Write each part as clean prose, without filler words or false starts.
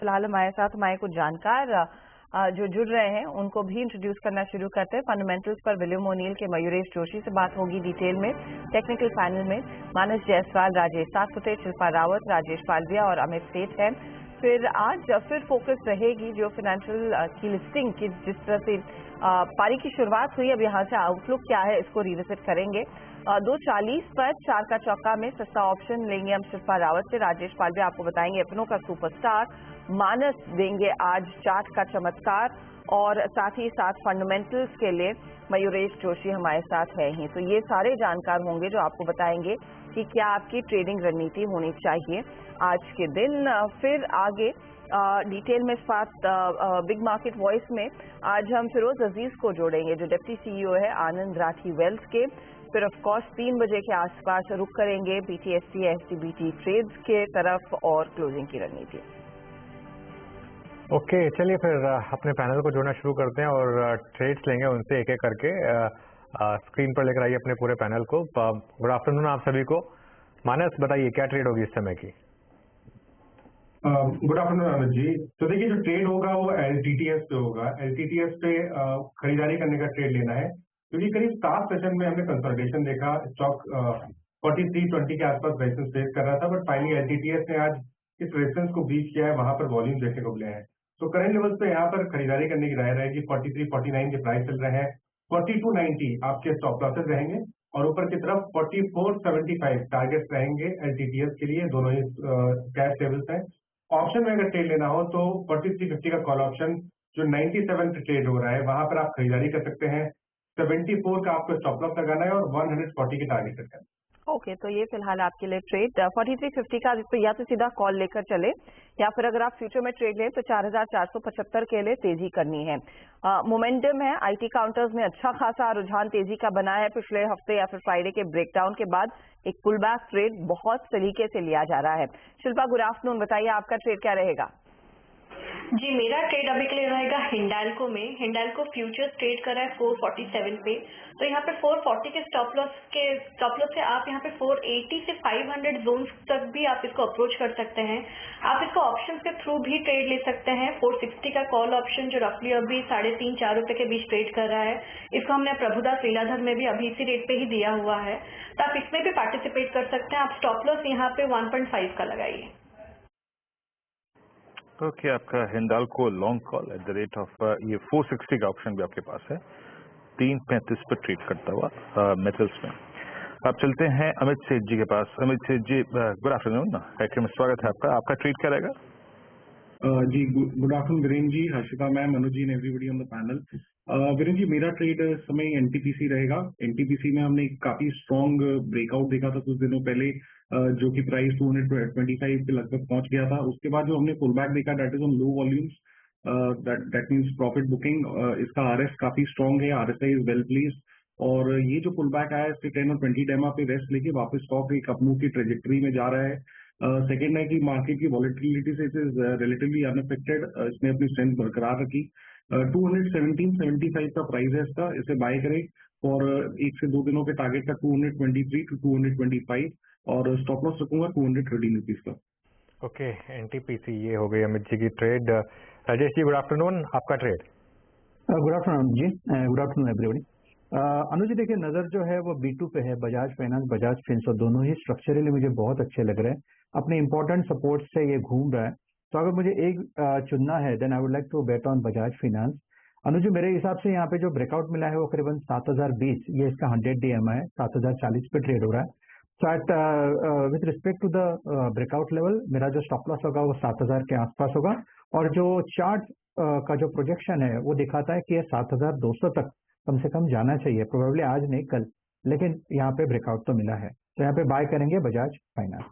फिलहाल हमारे साथ हमारे कुछ जानकार जो जुड़ रहे हैं उनको भी इंट्रोड्यूस करना शुरू करते हैं। फंडामेंटल्स पर विलियम ओनील के मयूरेश जोशी से बात होगी डिटेल में। टेक्निकल पैनल में मानस जायसवाल, राजेश सातपुते, शिल्पा रावत, राजेश पालविया और अमित सेठ हैं। फिर आज फिर फोकस रहेगी जो फाइनेंशियल की लिस्टिंग की जिस तरह से पारी की शुरुआत हुई, अब यहाँ से आउटलुक क्या है इसको रिविजिट करेंगे। 2:40 पर 4 का चौका में सस्ता ऑप्शन लेंगे हम शिल्पा रावत से। राजेश पालविया आपको बताएंगे एफनो का सुपरस्टार। मानस देंगे आज चार्ट का चमत्कार और साथ ही साथ फंडामेंटल्स के लिए मयूरेश जोशी हमारे साथ है ही। तो ये सारे जानकार होंगे जो आपको बताएंगे कि क्या आपकी ट्रेडिंग रणनीति होनी चाहिए आज के दिन। फिर आगे डिटेल में साथ बिग मार्केट वॉइस में आज हम फिरोज अजीज को जोड़ेंगे जो डिप्टी सीईओ है आनंद राठी वेल्थ के। फिर ऑफ कोर्स 3 बजे के आसपास रुक करेंगे बीटीएसटी एसटीबीटी ट्रेड्स के तरफ और क्लोजिंग की रणनीति। ओके, चलिए फिर अपने पैनल को जोड़ना शुरू करते हैं और ट्रेड्स लेंगे उनसे एक एक करके। स्क्रीन पर लेकर आइए अपने पूरे पैनल को। गुड आफ्टरनून आप सभी को। मानस बताइए क्या ट्रेड होगी इस समय की? Good afternoon Amit ji. तो देखिए जो ट्रेड होगा वो एलटीटीएस पे होगा। एलटीटीएस पे खरीदारी करने का ट्रेड लेना है क्योंकि करीब 7 सेशन में हमने कंसोलिडेशन देखा। स्टॉक 4320 के आसपास रेजिस्टेंस फेस कर रहा था, बट फाइनली एलटीटीएस ने आज इस रेजिस्टेंस को ब्रीच किया है, वहां पर वॉल्यूम देखने को मिले हैं। तो करंट लेवल्स पे यहाँ पर खरीदारी करने की राय रहेगी। 4349 के प्राइस चल रहे हैं। 4290 आपके स्टॉप लॉसेस रहेंगे और ऊपर की तरफ 4475 टारगेट्स रहेंगे एलटीटीएस के लिए। दोनों ही कैश लेवल्स हैं। ऑप्शन में अगर ट्रेड लेना हो तो 4350 का कॉल ऑप्शन जो 97 पे ट्रेड हो रहा है वहां पर आप खरीदारी कर सकते हैं। 74 का आपको स्टॉप लॉस लगाना है और 140 के टारगेट सेट करना है। ओके, तो ये फिलहाल आपके लिए ट्रेड 4350 का या तो सीधा कॉल लेकर चले या फिर अगर आप फ्यूचर में ट्रेड लें तो 4475 के लिए तेजी करनी है। मोमेंटम है, आईटी काउंटर्स में अच्छा खासा रुझान तेजी का बना है पिछले हफ्ते या फिर फ्राइडे के ब्रेकडाउन के बाद। एक पुल बैक ट्रेड बहुत सलीके से लिया जा रहा है। शिल्पा गुड आफ्टरनून, बताइए आपका ट्रेड क्या रहेगा? जी, मेरा ट्रेड अभी के लिए रहेगा हिंडाल्को में। हिंडाल्को फ्यूचर्स ट्रेड कर रहा है 447 पे, तो यहाँ पे 440 के स्टॉप लॉस से आप यहाँ पे 480 से 500 जोन्स तक भी आप इसको अप्रोच कर सकते हैं। आप इसको ऑप्शन के थ्रू भी ट्रेड ले सकते हैं। 460 का कॉल ऑप्शन जो रफली अभी 3.5-4 रुपए के बीच ट्रेड कर रहा है, इसको हमने प्रभुदास लीलाधर में भी अभी इसी रेट पे ही दिया हुआ है, तो आप इसमें भी पार्टिसिपेट कर सकते हैं। आप स्टॉप लॉस यहाँ पे 1.5 का लगाइए। ओके, आपका Hindalco long call at the rate of ये 460 का ऑप्शन भी आपके पास है। 3.35 पर ट्रेड करता हुआ मेटल्स में। अब चलते हैं अमित सेठ जी के पास। अमित सेठ जी गुड आफ्टरनून, कार्यक्रम में स्वागत है आपका। आपका ट्रेड क्या रहेगा? जी good afternoon Viren ji, Harshita ma'am, Anuj ji, everybody on the panel. Viren ji मेरा ट्रेड इस समय एनटीपीसी रहेगा। एनटीपीसी में हमने काफी स्ट्रॉन्ग ब्रेकआउट देखा था कुछ दिनों पहले, जो कि प्राइस 225 के लगभग पहुंच गया था। उसके बाद जो हमने पुल बैक देखा that is on low volumes, that means profit booking. इसका आरएस काफी स्ट्रॉन्ग है, आरएसआई इज वेल प्लीज्ड। और ये जो पुल बैक आया है इसके 10 और 20 डेमा पे रेस्ट लेके वापस स्टॉक एक अपमूव की ट्रेजेक्टरी में जा रहा है। सेकेंड है कि मार्केट की वॉलेटिलिटी से इट इज रिलेटिवली अनअफेक्टेड, इसने अपनी स्ट्रेंथ बरकरार रखी। 217.75 का प्राइस है इसका, इसे बाय करें और 1 से 2 दिनों के टारगेट का 223 to 225 और स्टॉप लॉस रखूंगा 213 रुपीज का। ओके, एनटीपीसी ये हो गई अमित जी की trade. Rajesh ji good afternoon, आपका ट्रेड? गुड आफ्टरनून जी, गुड आफ्टरनून एवरीबडी। अनुज जी देखिए, नजर जो है वो B2 पे है। बजाज फाइनेंस, बजाज फिनसर्व दोनों ही स्ट्रक्चरली मुझे बहुत अच्छे लग रहे हैं। अपने इंपॉर्टेंट सपोर्ट से ये घूम रहा है, तो अगर मुझे एक चुनना है then I would like to bet on Bajaj finance. Anuj ji मेरे हिसाब से यहाँ पे जो ब्रेकआउट मिला है वो करीबन 7020, ये इसका 100 DMA है, 7040 पे ट्रेड हो रहा है। So at with respect to the breakout level मेरा जो स्टॉप लॉस होगा वो 7000 के आसपास होगा। और जो चार्ट का जो प्रोजेक्शन है वो दिखाता है कि ये 7200 तक कम से कम जाना चाहिए, प्रोबेबली आज नहीं कल, लेकिन यहाँ पे ब्रेकआउट तो मिला है, तो यहाँ पे बाय करेंगे बजाज फाइनेंस।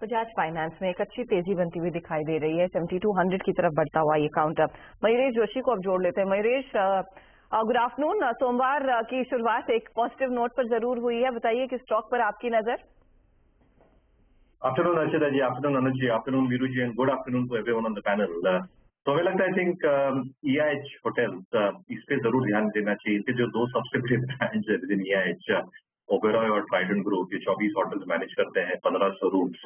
बजाज फाइनेंस में एक अच्छी तेजी बनती हुई दिखाई दे रही है, 7200 की तरफ बढ़ता हुआ ये काउंटर। मयूरेश जोशी को अब जोड़ लेते हैं। Mayuresh good afternoon. सोमवार की शुरुआत एक पॉजिटिव नोट पर जरूर हुई है, बताइए कि स्टॉक पर आपकी नजर? Afternoon Archita ji, afternoon Anuj ji, afternoon Veeru ji and good afternoon to everyone on the panel. तो हमें लगता है आई थिंक EIH होटल्स, इस पे जरूर ध्यान देना चाहिए। इनके जो 2 सबसे बड़े ब्रांड्स है विद इन EIH, ओबेरॉय और ट्राइडेंट ग्रुप, ये 24 होटल्स मैनेज करते हैं, 1500 rooms.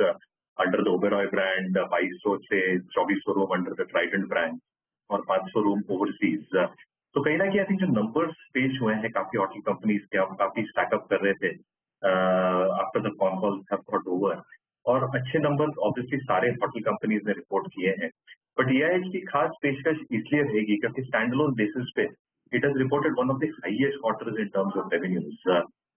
Under the Oberoi brand, 2200 से 2400 room under the Trident brand और 500 रूम ओवरसीज। तो कहीं ना कहीं आई थिंक जो नंबर्स पेश हुए हैं काफी होटल कंपनीज के, हम काफी स्टैकअप कर रहे थे after the con call have got over, और अच्छे नंबर ऑब्वियसली सारे होटल कंपनीज ने रिपोर्ट किए हैं। बट EIH की खास पेशकश इसलिए रहेगी क्योंकि स्टैंड अलोन बेसिस पे it has reported one of the highest quarters in terms of revenues.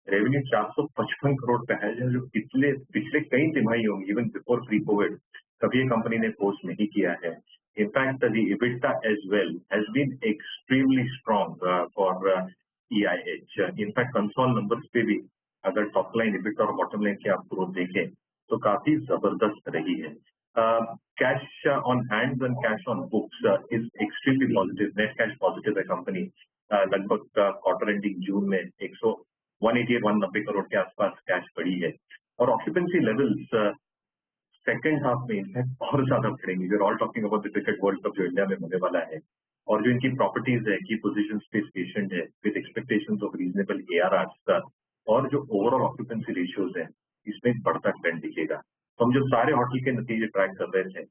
Revenue 455 crore का है, जो पिछले कई तिमाही होंगी इवन बिफोर प्री कोविड कभी ये कंपनी ने पोस्ट नहीं किया है। In fact the EBITDA as well has been extremely strong for EIH। In fact consol numbers पे भी अगर टॉप लाइन EBITDA और बॉटम लाइन की आप ग्रोथ देखें तो काफी जबरदस्त रही है। Cash on hands and cash on books is extremely positive, net cash positive है कंपनी। लगभग क्वार्टर एंडिंग जून में 190 करोड़ के आसपास कैश पड़ी है, और ऑक्यूपेंसी लेवल्स सेकेंड हाफ में इनफैक्ट और ज्यादा बढ़ेंगे। We are all talking about the cricket world cup जो इंडिया में होने वाला है, और जो इनकी प्रॉपर्टीज है की पोजीशंस पे स्टेशन्ड है with expectations of reasonable ARRs, और जो ओवरऑल ऑक्यूपेंसी रेशियोज है इसमें बढ़ता ट्रेंड दिखेगा। तो हम जो सारे होटल के नतीजे ट्रैक कर रहे थे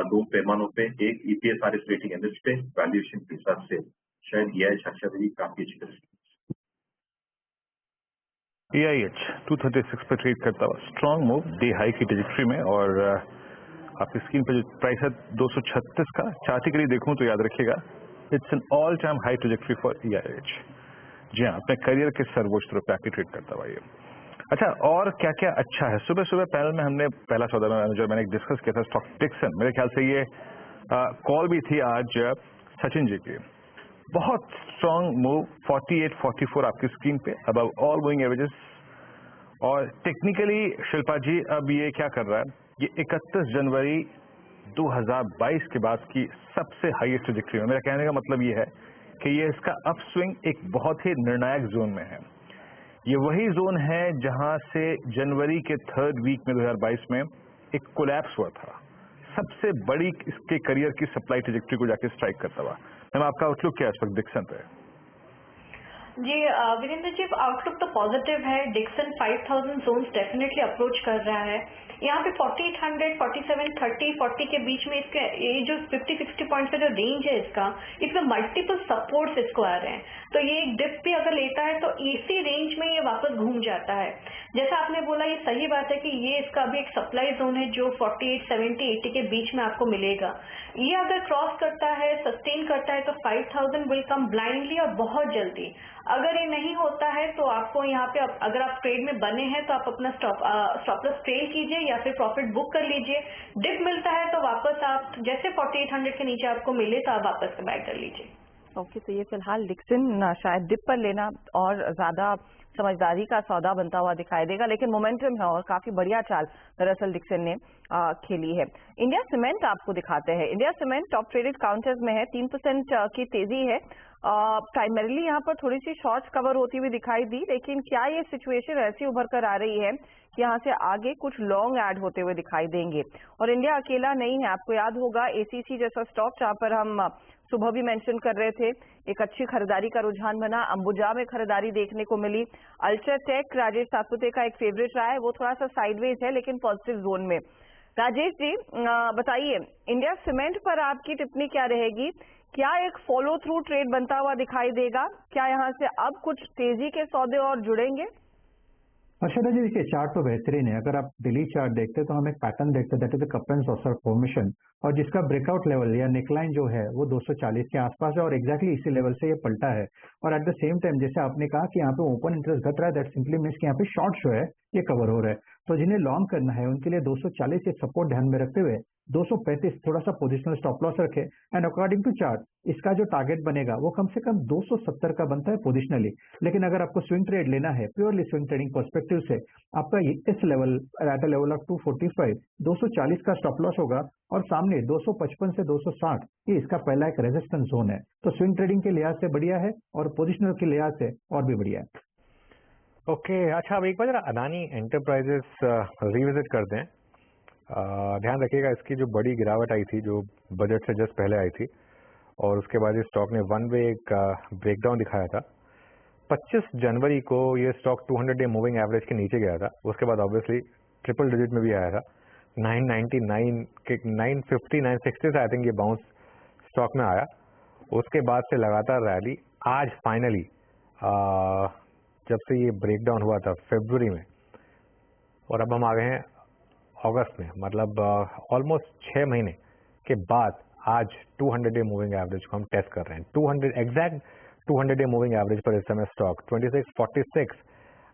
दो पैमानों पे, एक EPSRS रेटिंग एनएच पे वैल्यूएशन के हिसाब से शायद EIH काफी अच्छी तरह से EIH 236 पे ट्रेड करता हुआ स्ट्रॉन्ग मूव डे हाई की ट्रेजेक्ट्री में, और आपकी स्क्रीन पे जो प्राइस है 236 का, चार्टिकली देखूं तो याद रखिएगा it's an all time high trajectory for EIH। जी हाँ, अपने करियर के सर्वोच्च तरफ पे आके ट्रेड करता हुआ ये। अच्छा, और क्या क्या अच्छा है? सुबह सुबह पैनल में हमने पहला सौदा जो मैंने डिस्कस किया था स्टॉक डिक्सन, मेरे ख्याल से ये कॉल भी थी आज सचिन जी की। बहुत स्ट्रॉन्ग मूव 48-44 आपकी स्क्रीन पे अबव ऑल मूविंग एवरेजेस, और टेक्निकली शिल्पा जी अब ये क्या कर रहा है, ये 31 जनवरी 2022 के बाद की सबसे हाईएस्ट ट्रेजेक्ट्री में। मेरा कहने का मतलब ये है कि ये इसका अपस्विंग एक बहुत ही निर्णायक जोन में है। ये वही जोन है जहां से जनवरी के थर्ड वीक में 2022 में एक कोलैप्स हुआ था, सबसे बड़ी इसके करियर की सप्लाई ट्रेजेक्ट्री को जाके स्ट्राइक करता हुआ। मैम, आपका आउटलुक क्या है इस वक्त डिक्सन पे? जी वीरेंद्र जी, आउटलुक तो पॉजिटिव है। डिक्सन 5000 जोन्स डेफिनेटली अप्रोच कर रहा है। यहाँ पे 4800, 47, 30, 40 के बीच में इसके ये जो 50-60 पॉइंट्स का जो रेंज है इसमें मल्टीपल सपोर्ट्स इसको आ रहे हैं। तो ये एक डिप भी अगर लेता है तो इसी रेंज में ये वापस घूम जाता है। जैसा आपने बोला, ये सही बात है कि ये इसका भी एक सप्लाई जोन है जो 48, 70, 80 के बीच में आपको मिलेगा। ये अगर क्रॉस करता है, सस्टेन करता है तो 5000 विल कम ब्लाइंडली और बहुत जल्दी। अगर ये नहीं होता है तो आपको यहाँ पे अगर आप ट्रेड में बने हैं तो आप अपना स्टॉप लॉस ट्रेल कीजिए या फिर प्रॉफिट बुक कर लीजिए। डिप मिलता है तो वापस आप जैसे 4800 के नीचे आपको मिले तो आप वापस से बाय कर लीजिए। ओके, तो ये फिलहाल डिक्सन शायद डिप पर लेना और ज्यादा समझदारी का सौदा बनता हुआ दिखाई देगा, लेकिन मोमेंटम है और काफी बढ़िया चाल दरअसल डिक्सन ने खेली है। इंडिया सीमेंट आपको दिखाते हैं। India cement top traded counters में है, 3% की तेजी है। प्राइमरीली यहाँ पर थोड़ी सी शॉर्ट्स कवर होती हुई दिखाई दी, लेकिन क्या ये सिचुएशन ऐसी उभर कर आ रही है कि यहाँ से आगे कुछ लॉन्ग ऐड होते हुए दिखाई देंगे? और इंडिया अकेला नहीं है, आपको याद होगा ACC जैसा स्टॉक जहाँ पर हम सुबह भी मेंशन कर रहे थे, एक अच्छी खरीदारी का रुझान बना। अंबुजा में खरीदारी देखने को मिली। अल्ट्राटेक राजेश सातपुते का एक फेवरेट रहा है, वो थोड़ा सा साइडवेज है लेकिन पॉजिटिव जोन में। राजेश जी बताइए, इंडिया सीमेंट पर आपकी टिप्पणी क्या रहेगी? क्या एक फॉलो थ्रू ट्रेड बनता हुआ दिखाई देगा? क्या यहाँ से अब कुछ तेजी के सौदे और जुड़ेंगे? अर्षदा जी, देखिए चार्ट तो बेहतरीन है। अगर आप डेली चार्ट देखते हैं तो हम एक पैटर्न देखते हैं, that is the cup and saucer formation, और जिसका ब्रेकआउट लेवल या नेकलाइन जो है वो 240 के आसपास है, और एग्जैक्टली इसी लेवल से ये पलटा है। और एट द सेम टाइम जैसे आपने कहा कि यहाँ पे ओपन इंटरेस्ट घट रहा है, दैट सिंपली मीन्स कि यहाँ पे शॉर्ट जो है ये कवर हो रहा है। तो जिन्हें लॉन्ग करना है उनके लिए 240 एक सपोर्ट ध्यान में रखते हुए 235 थोड़ा सा पोजिशनल स्टॉप लॉस रखे, एंड अकॉर्डिंग टू चार्ट इसका जो टारगेट बनेगा वो कम से कम 270 का बनता है पोजिशनली। लेकिन अगर आपको स्विंग ट्रेड लेना है प्योरली स्विंग ट्रेडिंग पर्सपेक्टिव से, आपका इस level at a level of 245 240 का स्टॉप लॉस होगा, और सामने 255 से 260 ये इसका पहला एक रेजिस्टेंस जोन है। तो स्विंग ट्रेडिंग के लिहाज से बढ़िया है और पोजिशनल के लिहाज से और भी बढ़िया है। ओके, अच्छा अब एक बार जरा अदानी एंटरप्राइजेस रिविजिट करते हैं। ध्यान रखिएगा इसकी जो बड़ी गिरावट आई थी जो बजट से जस्ट पहले आई थी, और उसके बाद इस स्टॉक ने वन वे एक ब्रेकडाउन दिखाया था। 25 जनवरी को ये स्टॉक 200 डे मूविंग एवरेज के नीचे गया था, उसके बाद ऑब्वियसली ट्रिपल डिजिट में भी आया था। 999 के 950 960 से आई थिंक ये बाउंस स्टॉक में आया। उसके बाद से लगातार रैली। आज फाइनली जब से ये ब्रेकडाउन हुआ था फरवरी में और अब हम आ गए हैं अगस्त में, मतलब ऑलमोस्ट 6 महीने के बाद आज 200 डे मूविंग एवरेज को हम टेस्ट कर रहे हैं। 200 एग्जैक्ट 200 डे मूविंग एवरेज पर इस समय स्टॉक 2646,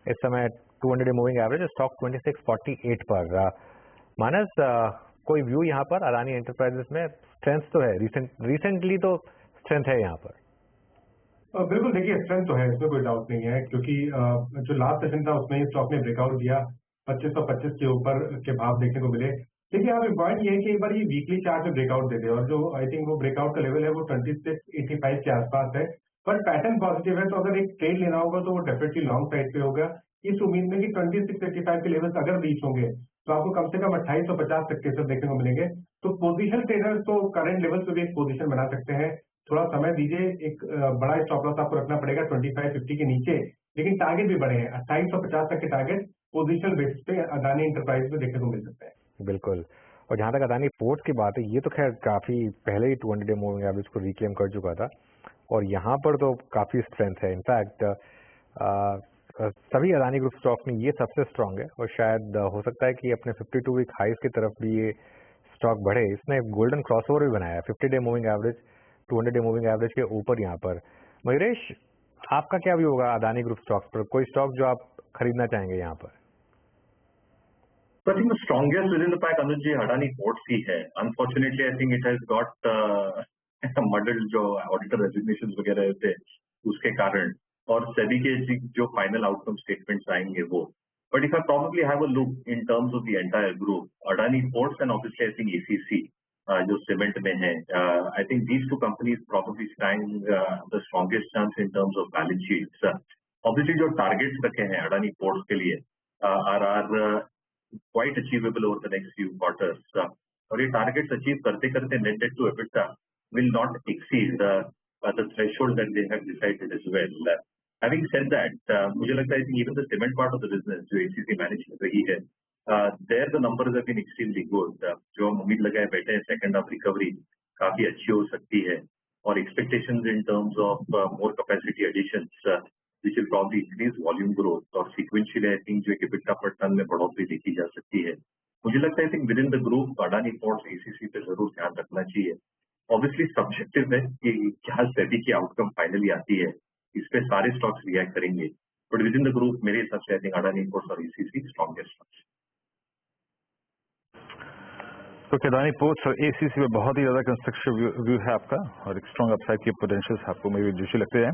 इस समय 200 डे मूविंग एवरेज स्टॉक 2648 पर। मानस, कोई व्यू यहाँ पर अडानी एंटरप्राइजेस में स्ट्रेंथ तो है, रिसेंटली तो स्ट्रेंथ है यहाँ पर? बिल्कुल, देखिए स्ट्रेंथ तो है, इसमें कोई डाउट नहीं है, क्योंकि जो लास्ट सेशन था उसमें स्टॉक ने ब्रेकआउट दिया, 2525 के ऊपर के भाव देखने को मिले। देखिए यहाँ पे पॉइंट ये है कि एक बार ये वीकली चार्ट में ब्रेकआउट दे दे, और जो आई थिंक वो ब्रेकआउट का लेवल है वो 2685 के आसपास है, पर पैटर्न पॉजिटिव है, तो अगर एक ट्रेड लेना होगा तो वो डेफिनेटली लॉन्ग साइड पे होगा, इस उम्मीद में कि 2685 के लेवल्स अगर रीच होंगे तो आपको कम से कम 2850 तक के सब देखने को मिलेंगे। तो पोजिशन ट्रेडर्स तो करंट लेवल्स पे भी एक पोजीशन बना सकते हैं, थोड़ा समय दीजिए, एक बड़ा स्टॉप लॉस आपको रखना पड़ेगा 2550 के नीचे, लेकिन टारगेट भी बड़े हैं, 2850 तक के टारगेट पोजिशनल बेसिस पे अडानी एंटरप्राइज में देखने को मिल सकते हैं। बिल्कुल। और जहां तक अडानी पोर्ट्स की बात है, ये तो खैर काफी पहले ही 200 डे मूविंग एवरेज को रिक्लेम कर चुका था और यहाँ पर तो काफी स्ट्रेंथ है। इनफैक्ट सभी अडानी ग्रुप स्टॉक में ये सबसे स्ट्रांग है और शायद हो सकता है कि अपने 52 वीक हाइस की तरफ भी ये स्टॉक बढ़े। इसने गोल्डन क्रॉसओवर भी बनाया है, 50 day moving average 200 day moving average के ऊपर यहाँ पर। मयूरेश, आपका क्या व्यू होगा अडानी ग्रुप स्टॉक्स पर? कोई स्टॉक जो आप खरीदना चाहेंगे यहाँ पर? So I think the strongest within the pack, Anuj ji, Adani Ports ही है. Unfortunately, I think it has got muddled जो auditor resignations वगैरह थे उसके कारण, और SEBI के जो final outcome statements आएंगे वो. But if I probably have a look in terms of the entire group, Adani Ports and obviously I think ACC जो सीमेंट में है, I think these two companies probably stand the strongest chance in terms of balance sheets. Obviously जो targets रखे हैं Adani Ports के लिए are quite achievable over the next few quarters. और ये targets achieve करते करते net debt to EBITDA will not exceed the threshold that they have decided as well. Having said that, मुझे लगता है even the cement part of the business जो ACC manage कर रही है, there the numbers have been extremely good. जो हम उम्मीद लगाए बैठे हैं second half recovery काफी अच्छी हो सकती है, और expectations in terms of more capacity additions which will probably increase volume growth, और sequentially I think जो EBITDA per ton में बढ़ोतरी देखी जा सकती है। मुझे लगता है within the group Adani Ports ACC पे जरूर ध्यान रखना चाहिए। Obviously subjective है कि क्या SEBI की आउटकम फाइनली आती है, इस पे सारे स्टॉक्स रिएक्ट करेंगे, but with in the group मेरे हिसाब से आई थिंक अडानी पोर्ट्स और ACC स्ट्रॉन्गेस्ट स्टॉक्स। तो अडानी पोर्ट्स और ACC में बहुत ही ज्यादा कंस्ट्रक्टिव व्यू है आपका, और एक स्ट्रॉन्ग अपसाइड के पोटेंशियल्स आपको मेरे जोशी लगते हैं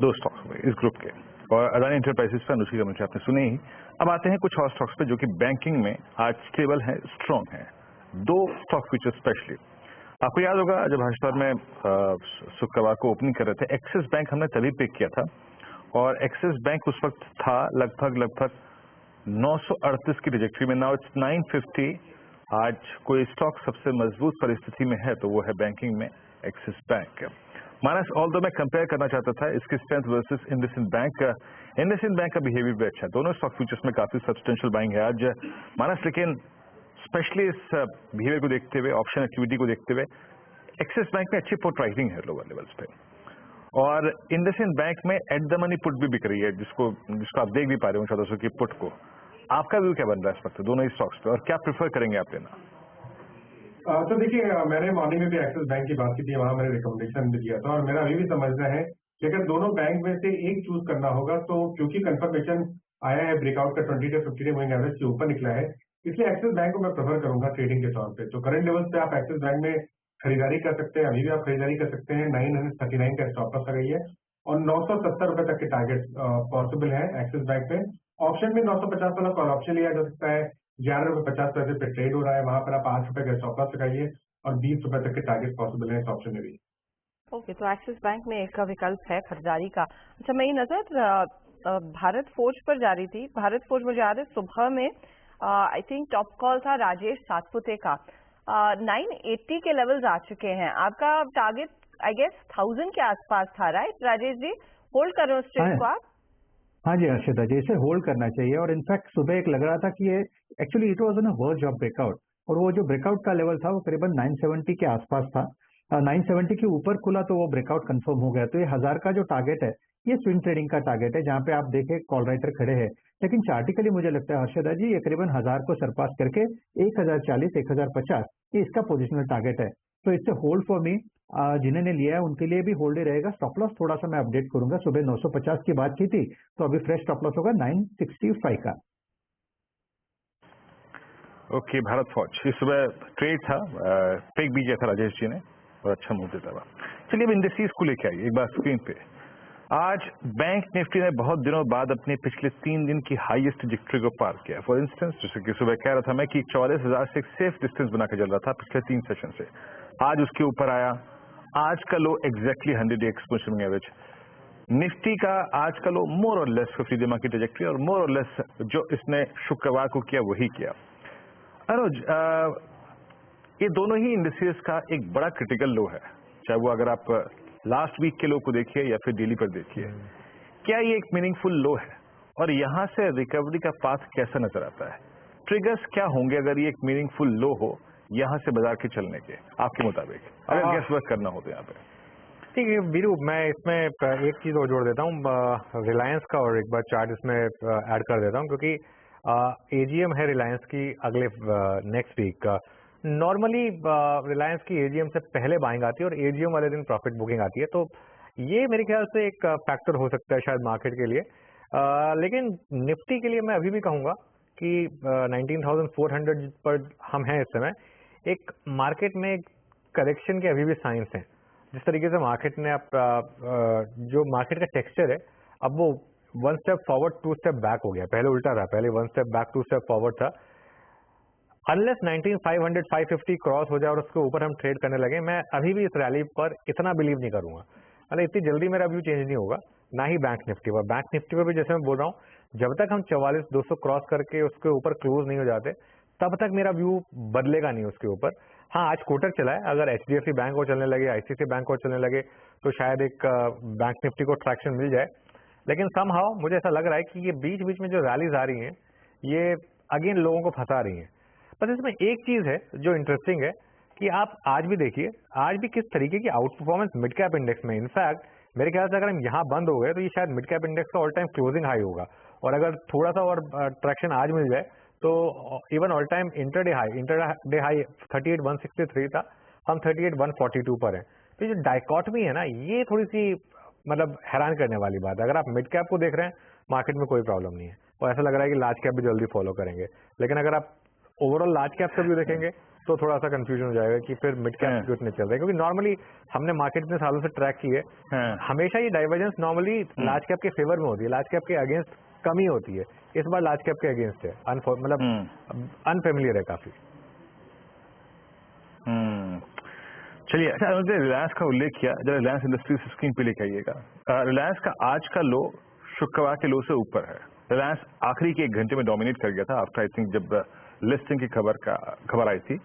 दो स्टॉक्स में इस ग्रुप के। और अडानी एंटरप्राइजेस पर अनुष्का कमेंट्री आपने सुनी ही। अब आते हैं कुछ और स्टॉक्स पे जो कि बैंकिंग में आज स्टेबल है, स्ट्रॉन्ग है। दो स्टॉक फीचर स्पेशली आपको याद होगा, जब हर्षवार में शुक्रवार को ओपनिंग कर रहे थे, एक्सिस बैंक हमने तभी पिक किया था, और एक्सिस बैंक उस वक्त था लगभग 938 की ट्रेजेक्टरी में, नाउ इट्स 950। आज कोई स्टॉक सबसे मजबूत परिस्थिति में है तो वो है बैंकिंग में एक्सिस बैंक। मानस, ऑल्दो मैं कंपेयर करना चाहता था इसकी strength versus IndusInd bank. IndusInd bank का बिहेवियर भी अच्छा है, दोनों स्टॉक फ्यूचर्स में काफी सब्सटेंशियल बाइंग है आज मानस, लेकिन स्पेशली इस बिहेवियर को देखते हुए, ऑप्शन एक्टिविटी को देखते हुए, एक्सिस बैंक में अच्छी पुट राइटिंग है लोअर लेवल्स पे, और इंडसइंड बैंक में एट द मनी पुट भी बिक रही है, जिसको आप देख भी पा रहे हो 1400 की पुट को। आपका व्यू क्या बन रहा है इस वक्त दोनों ही स्टॉक्स पे, और क्या प्रेफर करेंगे आप लेना? तो देखिए, मैंने मॉर्निंग में भी एक्सिस बैंक की बात की थी, वहां मैंने रिकमेंडेशन भी दिया था, और मेरा अभी भी समझना है कि अगर दोनों बैंक में से एक चूज करना होगा, तो क्योंकि कंफर्मेशन आया है ब्रेकआउट का 20 से 50 डे मूविंग एवरेज के ऊपर निकला है, इसलिए एक्सिस बैंक को मैं प्रेफर करूंगा ट्रेडिंग के तौर पे। तो करंट लेवल्स पे आप एक्सिस बैंक में खरीदारी कर सकते हैं, अभी भी आप खरीदारी कर सकते हैं। 939 का स्टॉप लॉस लगाई है, और 970 रुपए तक के टारगेट पॉसिबल है एक्सिस बैंक में। ऑप्शन में 950 वाला कॉल ऑप्शन लिया जा सकता है, 11.50 रुपए पे ट्रेड हो रहा है, वहां पर आप 8 रुपए का स्टॉप लॉस लगाइए, और 20 रुपए तक के टारगेट पॉसिबल है इस ऑप्शन में भी। ओके, तो एक्सिस बैंक में एक विकल्प है खरीदारी का। अच्छा, मेरी नजर भारत फोर्ज पर जा रही थी। भारत फोर्ज मुझे याद है सुबह में आई थिंक टॉप कॉल था राजेश सातपुते का, 980 के लेवल्स आ चुके हैं। आपका टारगेट आई गेस 1000 के आसपास था, राइट राजेश जी? होल्ड करो उस ट्रेड को आप। हाँ जी हर्षिता जी, इसे होल्ड करना चाहिए और इनफैक्ट सुबह एक लग रहा था कि ये actually it was on a verge of breakout और वो जो ब्रेकआउट का लेवल था वो करीबन 970 के आसपास था। 970 के ऊपर खुला तो वो ब्रेकआउट कंफर्म हो गया। तो ये 1000 का जो टारगेट है ये स्विंग ट्रेडिंग का टारगेट है, जहाँ पे आप देखें कॉल राइटर खड़े हैं। लेकिन चार्टिकली मुझे लगता है हर्षिता जी ये करीबन 1000 को सरपास करके 1040 1050 ये इसका पोजिशनल टारगेट है। तो इट्स होल्ड फॉर मी। जिन्होंने लिया है उनके लिए भी होल्ड ही रहेगा। स्टॉप लॉस थोड़ा सा मैं अपडेट करूंगा, सुबह 950 की बात की थी तो अभी फ्रेश स्टॉप लॉस होगा 965 का। ओके, भारत फौज इस सुबह ट्रेड था, टेक भी था राजेश जी ने और अच्छा मूव देता हुआ। चलिए अब इंडेक्सेस को लेके आइए एक बार स्क्रीन पे। आज बैंक निफ्टी ने बहुत दिनों बाद अपने पिछले 3 दिन की हाईएस्ट ट्रैजेक्टरी को पार किया। फॉर इंस्टेंस जैसे कि सुबह कह रहा था मैं कि 44,000 से एक सेफ डिस्टेंस बना के चल रहा था पिछले 3 सेशन से, आज उसके ऊपर आया। आज का लो एग्जैक्टली 100 एक्सपोनेंशियल एवरेज। निफ्टी का आज का लो मोर और लेस 50 डेमा की ट्रैजेक्टरी और मोर और लेस जो इसने शुक्रवार को किया वही किया। अनुज, ये दोनों ही इंडिसेस का एक बड़ा क्रिटिकल लो है, चाहे वो अगर आप लास्ट वीक के लो को देखिए या फिर डेली पर देखिए। क्या ये एक मीनिंगफुल लो है और यहां से रिकवरी का पाथ कैसा नजर आता है? ट्रिगर्स क्या होंगे अगर ये एक मीनिंगफुल लो हो यहां से बाजार के चलने के आपके मुताबिक, अगर गेस वर्क करना हो तो यहाँ पे? ठीक है वीरू, मैं इसमें एक चीज और जोड़ देता हूँ, रिलायंस का, और एक बार चार्ट इसमें ऐड कर देता हूँ क्योंकि एजीएम है रिलायंस की अगले नेक्स्ट वीक का। नॉर्मली रिलायंस की एजीएम से पहले बाइंग आती है और एजीएम वाले दिन प्रॉफिट बुकिंग आती है, तो ये मेरे ख्याल से एक फैक्टर हो सकता है शायद मार्केट के लिए। लेकिन निफ्टी के लिए मैं अभी भी कहूंगा कि 19,400 पर हम हैं इस समय। एक मार्केट में करेक्शन के अभी भी साइंस हैं। जिस तरीके से मार्केट ने जो मार्केट का टेक्सचर है अब वो 1 स्टेप फॉरवर्ड 2 स्टेप बैक हो गया। पहले उल्टा था, पहले 1 स्टेप बैक 2 स्टेप फॉरवर्ड था। अनलेस 19,500 550 क्रॉस हो जाए और उसके ऊपर हम ट्रेड करने लगे, मैं अभी भी इस रैली पर इतना बिलीव नहीं करूंगा। मतलब इतनी जल्दी मेरा व्यू चेंज नहीं होगा, ना ही बैंक निफ्टी पर। बैंक निफ्टी पर भी जैसे मैं बोल रहा हूँ, जब तक हम 44,200 क्रॉस करके उसके ऊपर क्लोज नहीं हो जाते तब तक मेरा व्यू बदलेगा नहीं उसके ऊपर। हाँ, आज कोटक चला है, अगर HDFC बैंक को चलने लगे, ICICI बैंक को चलने लगे तो शायद एक बैंक निफ्टी को ट्रैक्शन मिल जाए। लेकिन समहाउ मुझे ऐसा लग रहा है कि ये बीच बीच में जो रैलीज आ रही हैं ये अगेन लोगों को फंसा रही हैं। बस इसमें एक चीज है जो इंटरेस्टिंग है कि आप आज भी देखिए, आज भी किस तरीके की out performance mid cap index में। इनफैक्ट मेरे ख्याल से अगर हम यहाँ बंद हो गए तो ये शायद मिड कैप इंडेक्स का ऑल टाइम क्लोजिंग हाई होगा, और अगर थोड़ा सा और ट्रैक्शन आज मिल जाए तो even all time intraday high 38,163 था, हम 38,142 पर हैं। तो ये जो डाइकॉटमी है ना, ये थोड़ी सी मतलब हैरान करने वाली बात है। अगर आप मिड कैप को देख रहे हैं मार्केट में कोई प्रॉब्लम नहीं है और ऐसा लग रहा है कि लार्ज कैप भी जल्दी फॉलो करेंगे, लेकिन अगर आप ओवरऑल लार्ज कैप का व्यू देखेंगे तो थोड़ा सा कंफ्यूजन हो जाएगा कि फिर मिड कैप क्यों इतने चल रहे हैं। क्योंकि नॉर्मली हमने मार्केट इतने सालों से ट्रैक की है, हमेशा ये डाइवर्जेंस नॉर्मली लार्ज कैप के फेवर में होती है, लार्ज कैप के अगेंस्ट कमी होती है। इस बार लार्ज कैप के अगेंस्ट है, मतलब अनफेमिलियर है काफी। चलिए, अच्छा उन्होंने रिलायंस का उल्लेख किया, जब रिलायंस इंडस्ट्रीज स्क्रीन पे लेके आइएगा। रिलायंस का आज का लो शुक्रवार के लो से ऊपर है। रिलायंस आखिरी के 1 घंटे में डोमिनेट कर गया था आफ्टर आई थिंक जब लिस्टिंग की खबर आई थी।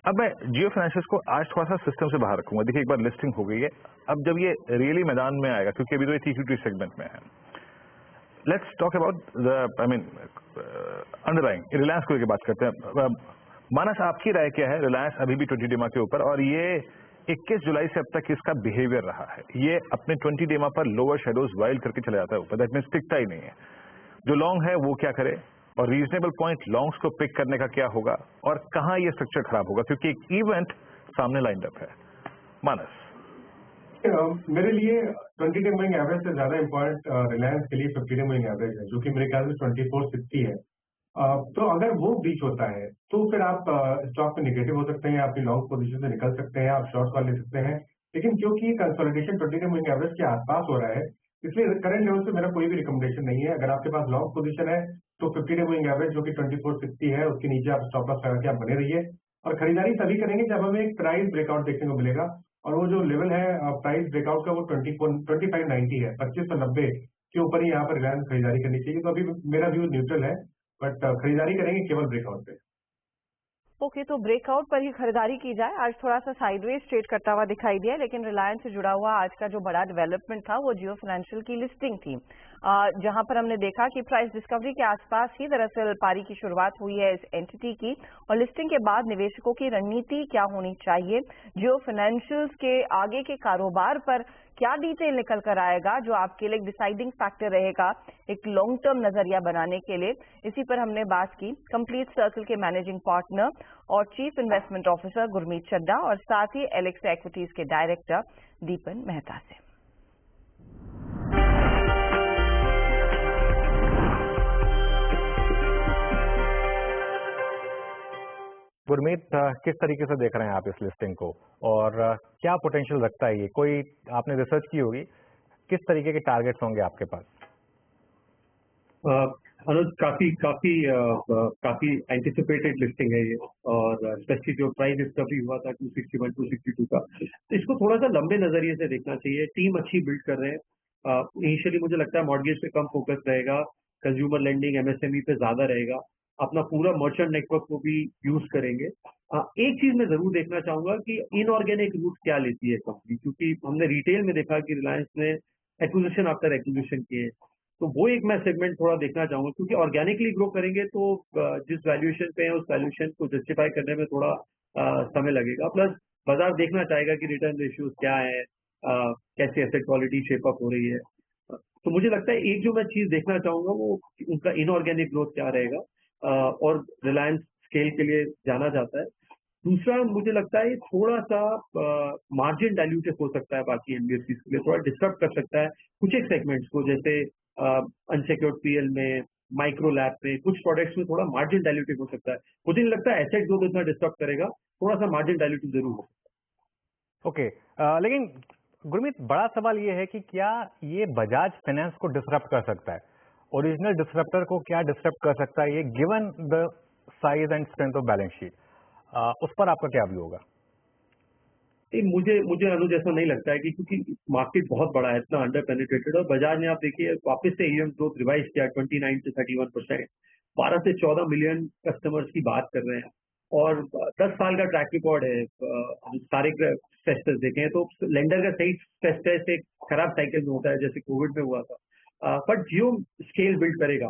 अब मैं जियो फाइनेंशियल्स को आज थोड़ा सा सिस्टम से बाहर रखूंगा। देखिए, एक बार लिस्टिंग हो गई है, अब जब ये रियली मैदान में आएगा, क्योंकि अभी तो ये इक्विटी सेगमेंट में है। Let's talk about the underlying Reliance को लेकर बात करते हैं। मानस, आपकी राय क्या है? रिलायंस अभी भी 20 डेमा के ऊपर, और ये 21 जुलाई से अब तक इसका बिहेवियर रहा है, ये अपने 20 डेमा पर लोअर शेडोज वाइल्ड करके चला जाता है ऊपर, दैट मींस टिकता ही नहीं है। जो लॉन्ग है वो क्या करे, और रीजनेबल पॉइंट लॉन्ग्स को पिक करने का क्या होगा, और कहां ये स्ट्रक्चर खराब होगा, क्योंकि एक इवेंट सामने लाइंड अप है। मानस, मेरे लिए 20 डे मूविंग एवरेज से ज्यादा इम्पोर्टेंट रिलायंस के लिए 50 डे मूविंग एवरेज है, जो कि मेरे ख्याल से 2460 है। तो अगर वो ब्रीच होता है तो फिर आप स्टॉक में निगेटिव हो सकते हैं, अपनी लॉन्ग पोजीशन से निकल सकते हैं, आप शॉर्ट कॉल ले सकते हैं। लेकिन क्योंकि कंसोलिडेशन 20 डे मूविंग एवरेज के आसपास हो रहा है, इसलिए करंट लेवल से मेरा कोई भी रिकमेंडेशन नहीं है। अगर आपके पास लॉन्ग पोजीशन है तो 50 डे मूविंग एवरेज जो कि 2460 है उसके नीचे आप स्टॉप लॉस लगा के आप बने रहिए, और खरीदारी तभी करेंगे जब हमें एक प्राइस ब्रेकआउट देखने को मिलेगा, और वो जो लेवल है प्राइस ब्रेकआउट का वो 2590 है, 2590 के ऊपर ही यहाँ पर रिलायंस खरीदारी करनी चाहिए। तो अभी मेरा व्यू न्यूट्रल है, बट खरीदारी करेंगे केवल ब्रेकआउट पे। ओके, तो ब्रेकआउट पर ही खरीदारी की जाए। आज थोड़ा सा साइडवेज ट्रेड करता हुआ दिखाई दिया, लेकिन रिलायंस से जुड़ा हुआ आज का जो बड़ा डेवलपमेंट था वो जियो फाइनेंशियल की लिस्टिंग थी, जहां पर हमने देखा कि प्राइस डिस्कवरी के आसपास ही दरअसल पारी की शुरुआत हुई है इस एंटिटी की, और लिस्टिंग के बाद निवेशकों की रणनीति क्या होनी चाहिए, जियो फाइनेंशियल्स के आगे के कारोबार पर क्या डिटेल निकल कर आएगा जो आपके लिए एक डिसाइडिंग फैक्टर रहेगा एक लॉन्ग टर्म नजरिया बनाने के लिए। इसी पर हमने बात की कंप्लीट सर्कल के मैनेजिंग पार्टनर और चीफ इन्वेस्टमेंट ऑफिसर गुरमीत चड्डा और साथ ही एलेक्सा इक्विटीज के डायरेक्टर दीपन मेहता से। गुरमीत, किस तरीके से देख रहे हैं आप इस लिस्टिंग को और क्या पोटेंशियल रखता है ये? कोई आपने रिसर्च की होगी, किस तरीके के टारगेट्स होंगे आपके पास? अनुज, काफी एंटिसिपेटेड लिस्टिंग है ये, और स्पेशली जो प्राइस डिस्कवरी हुआ था 261 262 का, तो इसको थोड़ा सा लंबे नजरिए से देखना चाहिए। टीम अच्छी बिल्ड कर रहे हैं। इनिशियली मुझे लगता है मॉर्गेज पे कम फोकस रहेगा, कंज्यूमर लेंडिंग एमएसएमई पे ज्यादा रहेगा, अपना पूरा मर्चेंट नेटवर्क को भी यूज करेंगे। एक चीज मैं जरूर देखना चाहूंगा कि इनऑर्गेनिक रूट क्या लेती है कंपनी, क्योंकि हमने रिटेल में देखा कि रिलायंस ने एक्विजिशन आफ्टर एक्विजिशन किए, तो वो एक मैं सेगमेंट थोड़ा देखना चाहूंगा, क्योंकि ऑर्गेनिकली ग्रो करेंगे तो जिस वैल्यूएशन पे है उस वैल्यूएशन को जस्टिफाई करने में थोड़ा समय लगेगा। प्लस बाजार देखना चाहेगा कि रिटर्न रेशियोज क्या है, कैसे एसेट क्वालिटी शेप अप हो रही है। तो मुझे लगता है एक जो मैं चीज देखना चाहूंगा वो उनका इनऑर्गेनिक ग्रोथ क्या रहेगा, और रिलायंस स्केल के लिए जाना जाता है। दूसरा मुझे लगता है थोड़ा सा मार्जिन डाइल्यूटिव हो सकता है बाकी एनबीएफसी के लिए, थोड़ा डिस्टर्ब कर सकता है कुछ एक सेगमेंट्स को, जैसे अनसिक्योर्ड पीएल में, माइक्रो लैब में, कुछ प्रोडक्ट्स में थोड़ा मार्जिन डाइल्यूटिव हो सकता है। मुझे नहीं लगता एसेट ग्रोथ इतना डिस्टर्ब करेगा, थोड़ा सा मार्जिन डाइल्यूटिव जरूर हो सकता है। ओके, लेकिन गुरमीत, बड़ा सवाल ये है कि क्या ये बजाज फाइनेंस को डिसरप्ट कर सकता है? ओरिजिनल डिसरप्टर को क्या डिसरप्ट कर सकता है ये, given the size and strength of balance sheet? उस पर आपका क्या व्यू होगा? मुझे अनुज ऐसा नहीं लगता है कि क्योंकि मार्केट बहुत बड़ा है, इतना अंडर पेनिट्रेटेड, और बाजार ने आप देखिए वापस से ईएम ग्रोथ रिवाइज किया 29 से 31%, 12 से 14 मिलियन कस्टमर्स की बात कर रहे हैं, और 10 साल का ट्रैक रिकॉर्ड है। सारे स्ट्रेस टेस्ट देखे हैं तो लेंडर का सही स्ट्रेस टेस्ट एक खराब साइकिल में होता है, जैसे कोविड में हुआ था। बट जियो स्केल बिल्ड करेगा,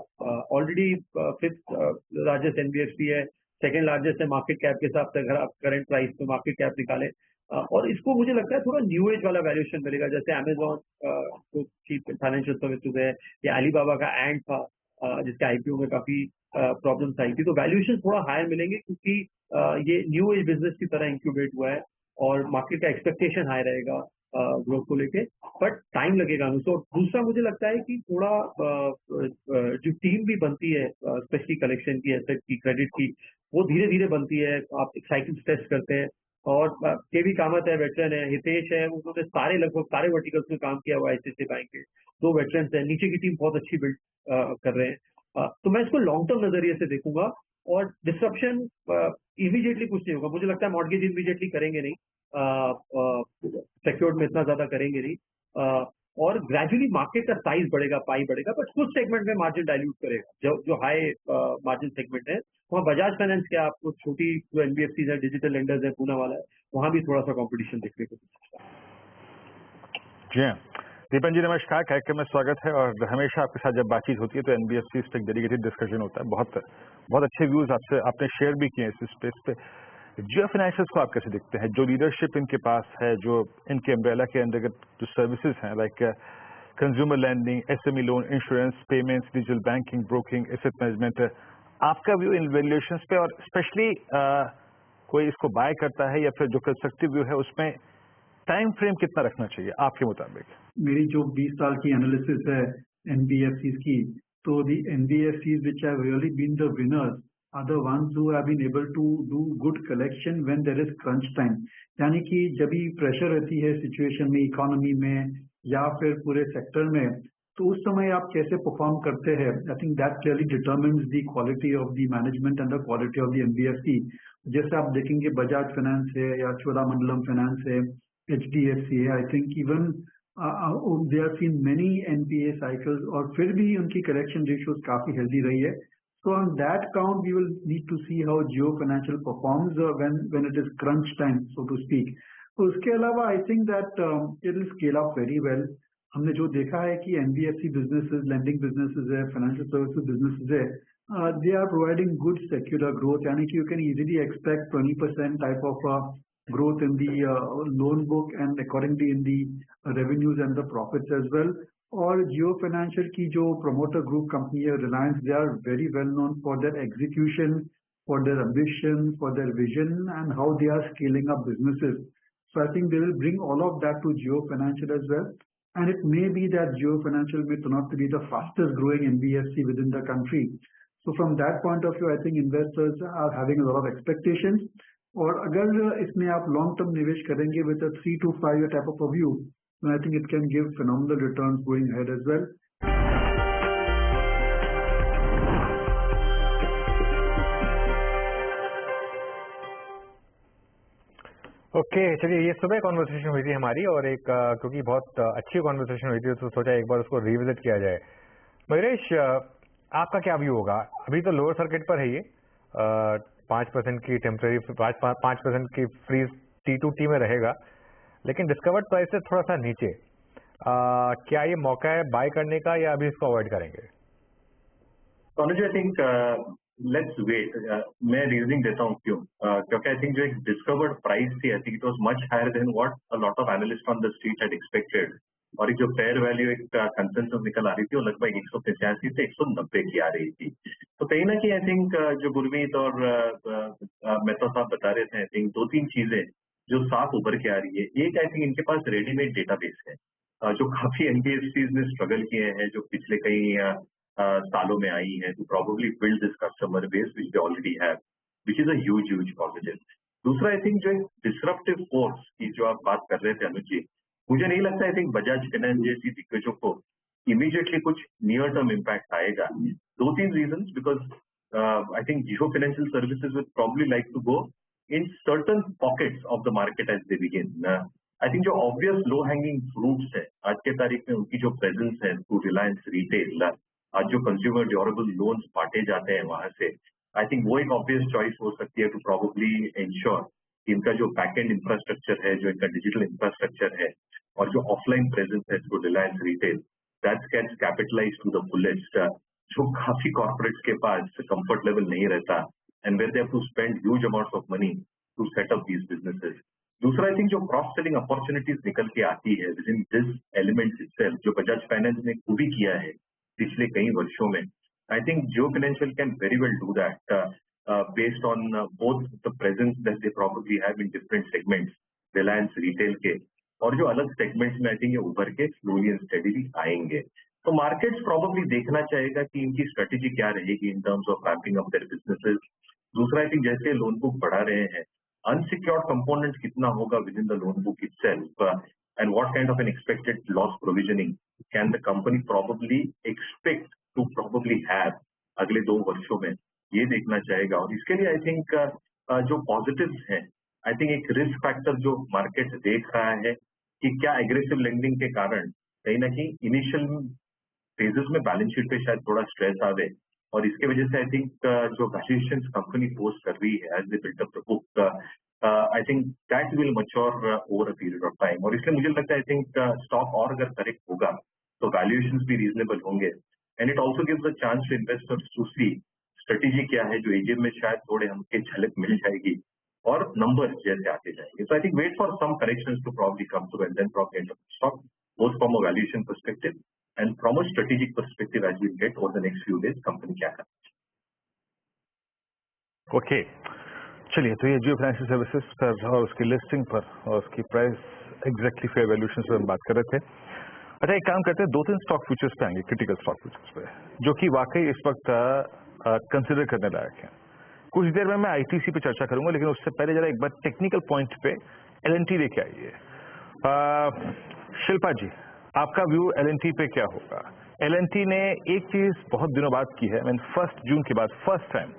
ऑलरेडी 5th लार्जेस्ट एनबीएफसी है, 2nd लार्जेस्ट है मार्केट कैप के हिसाब से, अगर आप करंट प्राइस पे मार्केट कैप निकालें, और इसको मुझे लगता है थोड़ा न्यू एज वाला वैल्यूएशन मिलेगा, जैसे अमेजॉन को चीफ फाइनेंशियल सर्विसेज है, या अलीबाबा का एंड था जिसके आईपीओ में काफी प्रॉब्लम्स आई थी, तो वैल्यूएशन थोड़ा हायर मिलेंगे, क्योंकि ये न्यू एज बिजनेस की तरह इंक्यूबेट हुआ है और मार्केट का एक्सपेक्टेशन हाई रहेगा ग्रोथ को लेके, बट टाइम लगेगा। तो दूसरा मुझे लगता है कि थोड़ा जो टीम भी बनती है, स्पेशली कलेक्शन की, एसेट की, क्रेडिट की, वो धीरे धीरे बनती है। आप साइकिल्स टेस्ट करते हैं, और केवी कामत है, वेटरन है, हितेश है, उन्होंने लगभग सारे वर्टिकल्स में काम किया हुआ है आईसीआईसीआई बैंक के, 2 वेटरन्स है, नीचे की टीम बहुत अच्छी बिल्ड कर रहे हैं। तो मैं इसको लॉन्ग टर्म नजरिए से देखूंगा, और डिस्ट्रप्शन इमीडिएटली कुछ नहीं होगा। मुझे लगता है मॉर्गेज इमीडिएटली करेंगे नहीं, सिक्योर्ड में इतना ज्यादा करेंगे नहीं, और ग्रेजुअली मार्केट का साइज बढ़ेगा, पाई बढ़ेगा, बट कुछ सेगमेंट में मार्जिन डाइल्यूट करेगा। जो हाई मार्जिन सेगमेंट है वहाँ बजाज फाइनेंस के आपको छोटी जो एनबीएफसी है, डिजिटल लेंडर्स है, पूना वाला है, वहां भी थोड़ा सा कंपटीशन देखने को मिल सकता है। जी हाँ, दीपन जी नमस्कार, कार्यक्रम में स्वागत है। और हमेशा आपके साथ जब बातचीत होती है तो एनबीएफसी पे एक डेडिकेटेड डिस्कशन होता है। बहुत अच्छे व्यूज आपने शेयर भी किए इस स्पेस पे। जियो फाइनेंशियल्स को आप कैसे देखते हैं? जो लीडरशिप इनके पास है, जो इनके अम्ब्रेला के अंतर्गत जो सर्विसेज हैं, like consumer lending, SME loan, insurance, payments, digital banking, broking, asset management, आपका व्यू इन वैल्यूएशंस पे, और स्पेशली कोई इसको बाय करता है या फिर जो कंस्ट्रक्टिव व्यू है उसमें टाइम फ्रेम कितना रखना चाहिए आपके मुताबिक? मेरी जो 20 साल की एनालिसिस है एनबीएफसीज की, तो the NBFCs which have really been the winners are the ones who have been able to do good collection when there is crunch time. यानी कि जब भी प्रेशर रहती है सिचुएशन में, इकोनॉमी में या फिर पूरे सेक्टर में, तो उस समय आप कैसे परफॉर्म करते हैं, आई think that clearly determines the quality of the management and the quality of the NBFC. जैसे आप देखेंगे बजाज फाइनेंस है या चोलामंडलम फाइनेंस है, एचडीएफसी है, I think even they are seen many NPA cycles, और फिर भी उनकी कलेक्शन रेशियोज काफी हेल्दी रही है। So on that count, we will need to see how Jio Financial performs when it is crunch time, so to speak. तो उसके अलावा I think that it will scale up very well. हमने जो देखा है कि NBFC businesses, lending businesses है, financial services businesses है, they are providing good secular growth. यानी कि you can easily expect 20% type of growth in the loan book and accordingly in the revenues and the profits as well. और Jio Financial की जो promoter group company है Reliance, they are very well known for their execution, for their ambition, for their vision and how they are scaling up businesses. So I think they will bring all of that to Jio Financial as well. And it may be that Jio Financial may turn out to be the fastest growing NBFC within the country. So from that point of view, I think investors are having a lot of expectations. और अगर इसमें आप long term निवेश करेंगे with a 3 to 5 year type of a view, then I think it can give phenomenal returns going ahead as well. Okay चलिए, ये सुबह conversation हुई थी हमारी और एक क्योंकि बहुत अच्छी कॉन्वर्सेशन हुई थी तो सोचा एक बार उसको रिविजिट किया जाए। मयूरेश, आपका क्या व्यू होगा? अभी तो लोअर सर्किट पर है ये 5% की टेम्पररी 5% की फ्रीज T2T में रहेगा, लेकिन डिस्कवर्ड प्राइस से थोड़ा सा नीचे। क्या ये मौका है बाय करने का या अभी इसको अवॉइड करेंगे? अनुज, आई थिंक लेट्स वेट। मैं रीजनिंग देता हूँ क्यों, क्योंकि आई थिंक जो एक डिस्कवर्ड प्राइस थी, I think it was much higher than what a lot of analyst on the street had expected. और एक जो फेयर वैल्यू एक कंसेंसस निकल आ रही थी वो लगभग 185 से 190 की आ रही थी। तो कहीं ना कहीं आई थिंक जो गुरमीत और मेहता साहब बता रहे थे, आई थिंक 2-3 चीजें जो साफ उभर के आ रही है। एक, आई थिंक इनके पास रेडीमेड डेटाबेस है जो काफी एनबीएफसीज ने स्ट्रगल किए हैं, जो पिछले कई सालों में आई है to probably build this customer base which they already have, which is a huge positive. दूसरा, आई थिंक जो एक डिसरप्टिव फोर्स की जो आप बात कर रहे थे अनुज जी, मुझे नहीं लगता आई थिंक बजाज फाइनेंस जैसी दिग्गजों को इमीडिएटली कुछ नियर टर्म इम्पैक्ट आएगा। 2-3 reasons, because I think Jio financial services will probably like to go in certain pockets of the market as they begin. I think जो obvious low hanging fruits है आज के तारीख में, उनकी जो presence है through Reliance Retail, आज जो consumer durable loans बांटे जाते हैं वहां से, I think वो एक obvious choice हो सकती है to probably ensure कि इनका जो back-end infrastructure है, जो इनका digital infrastructure है और जो offline presence है through Reliance Retail, that gets capitalized to the fullest, जो काफी corporates के पास comfort level नहीं रहता and where they have to spend huge amounts of money to set up these businesses. दूसरा, आई थिंक जो cross selling opportunities निकल के आती है with in this element itself, जो बजाज फाइनेंस ने खुद ही किया है पिछले कई वर्षों में, आई think Jio financial can very well do that based on both the presence that they probably have in different segments Reliance retail के, और जो अलग सेगमेंट्स में आई थिंक ये उभर के स्लोली एंड स्टेडीली आएंगे। तो मार्केट्स प्रोबेबली देखना चाहेगा कि इनकी स्ट्रेटेजी क्या रहेगी in terms of ramping up their businesses. दूसरा, आई थिंक जैसे लोन बुक बढ़ा रहे हैं, अनसिक्योर्ड कंपोनेंट कितना होगा within the loan book itself and what kind of an expected loss provisioning can the company probably expect to probably have अगले 2 वर्षों में, ये देखना चाहेगा। और इसके लिए आई थिंक जो पॉजिटिव्स हैं, आई थिंक एक रिस्क फैक्टर जो मार्केट देख रहा है कि क्या एग्रेसिव लेंडिंग के कारण कहीं ना कहीं इनिशियल फेजेस में बैलेंस शीट पे शायद थोड़ा स्ट्रेस आवे, और इसके वजह से आई थिंक जो वैल्यूएशंस कंपनी पोस्ट कर रही है as they build up the book, I think that will mature over a period of time. और इसलिए मुझे लगता है आई थिंक स्टॉक और अगर करेक्ट होगा तो वैल्यूएशंस भी रीजनेबल होंगे, and it also gives a chance to investors to see strategy क्या है, जो एजीएम में शायद थोड़े हमके झलक मिल जाएगी और नंबर्स जैसे आते जाएंगे। So I think wait for some corrections to probably come through and then probably enter the stock, both from a valuation perspective and from a strategic perspective as we get over the next few days company क्या करना है। Okay, चलिए, तो ये जियो financial services पर और उसकी listing पर और उसकी प्राइस एग्जैक्टली फेयर वैल्यूएशन पर हम बात कर रहे थे। अच्छा, एक काम करते हैं, 2-3 स्टॉक फ्यूचर्स पे आएंगे, क्रिटिकल स्टॉक फ्यूचर्स पे, जो कि वाकई इस वक्त कंसिडर करने लायक है। कुछ देर में मैं आईटीसी पे चर्चा करूंगा, लेकिन उससे पहले जरा एक बार टेक्निकल पॉइंट पे एलएनटी लेके आइए। शिल्पा जी, आपका व्यू एलएनटी पे क्या होगा? एलएनटी ने एक चीज बहुत दिनों बाद की है, 1 जून के बाद फर्स्ट टाइम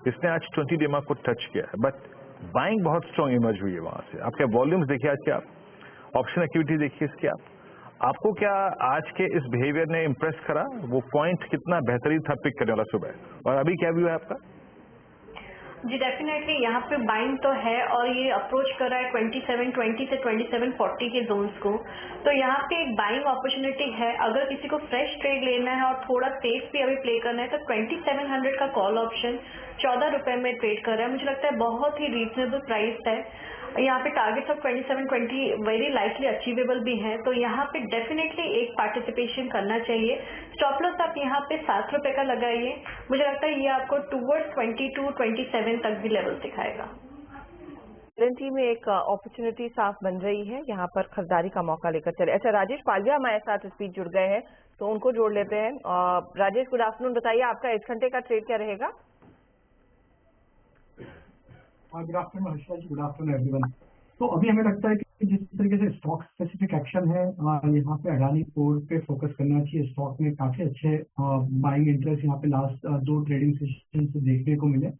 इसने आज 20 डेमा को टच किया है, बट बाइंग बहुत स्ट्रॉन्ग इमर्ज हुई है वहां से। आपके वॉल्यूम्स देखिए आज के, आप ऑप्शन एक्टिविटी देखिए इसकी, आप आपको क्या आज के इस बिहेवियर ने इम्प्रेस करा? वो पॉइंट कितना बेहतरीन था पिक करने वाला सुबह, और अभी क्या व्यू है आपका? जी डेफिनेटली यहाँ पे बाइंग तो है और ये अप्रोच कर रहा है 2720 से 2740 के जोन्स को, तो यहाँ पे एक बाइंग अपॉर्चुनिटी है। अगर किसी को फ्रेश ट्रेड लेना है और थोड़ा सेफ भी अभी प्ले करना है तो 2700 का कॉल ऑप्शन 14 रुपए में ट्रेड कर रहा है। मुझे लगता है बहुत ही रीजनेबल प्राइस है। यहाँ पे targets of 2720 very likely achievable भी हैं, तो यहाँ पे डेफिनेटली एक पार्टिसिपेशन करना चाहिए। स्टॉप लॉस आप यहाँ पे 7 रुपए का लगाइए, मुझे लगता है ये आपको टूवर्ड्स 22-27 तक भी लेवल दिखाएगा। करेंसी में एक अपॉर्चुनिटी साफ बन रही है, यहाँ पर खरीदारी का मौका लेकर चले। अच्छा, राजेश पालविया हमारे साथ इस बीच जुड़ गए हैं, तो उनको जोड़ लेते हैं। राजेश, गुड आफ्टरनून, बताइए आपका इस घंटे का ट्रेड क्या रहेगा? गुड आफ्टरनून हर्षा जी, गुड आफ्टरनून एवरीवन। तो अभी हमें लगता है कि जिस तरीके से स्टॉक स्पेसिफिक एक्शन है, यहाँ पे अडानी पोर्ट पे फोकस करना चाहिए। स्टॉक में काफी अच्छे बाइंग इंटरेस्ट यहाँ पे लास्ट 2 ट्रेडिंग सेशन से देखने को मिले,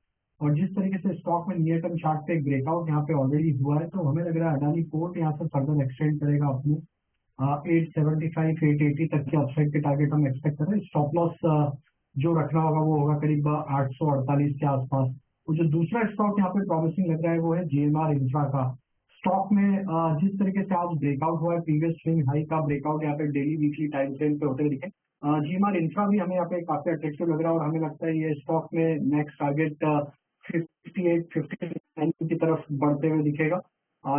और जिस तरीके से स्टॉक में नियर टर्म चार्ट पे एक ब्रेकआउट यहाँ पे ऑलरेडी हुआ है, तो हमें लग रहा है अडानी पोर्ट यहाँ से फर्दर एक्सटेंड करेगा अपने 875 880 तक के अपसाइड के टारगेट हम एक्सपेक्ट कर रहे हैं। स्टॉप लॉस जो रखना होगा वो होगा करीब 848 के आसपास। वो जो दूसरा स्टॉक यहाँ पे प्रॉमिसिंग लग रहा है वो है GMR इंफ्रा का। स्टॉक में जिस तरीके से आज ब्रेकआउट हुआ है, प्रीवियस स्विंग हाई का ब्रेकआउट यहाँ पे डेली वीकली टाइम फ्रेम पे होते हुए दिखे। GMR इंफ्रा भी हमें यहाँ पे काफी अट्रैक्टिव लग रहा है, और हमें लगता है ये स्टॉक में नेक्स्ट टारगेट 58-59 की तरफ बढ़ते हुए दिखेगा।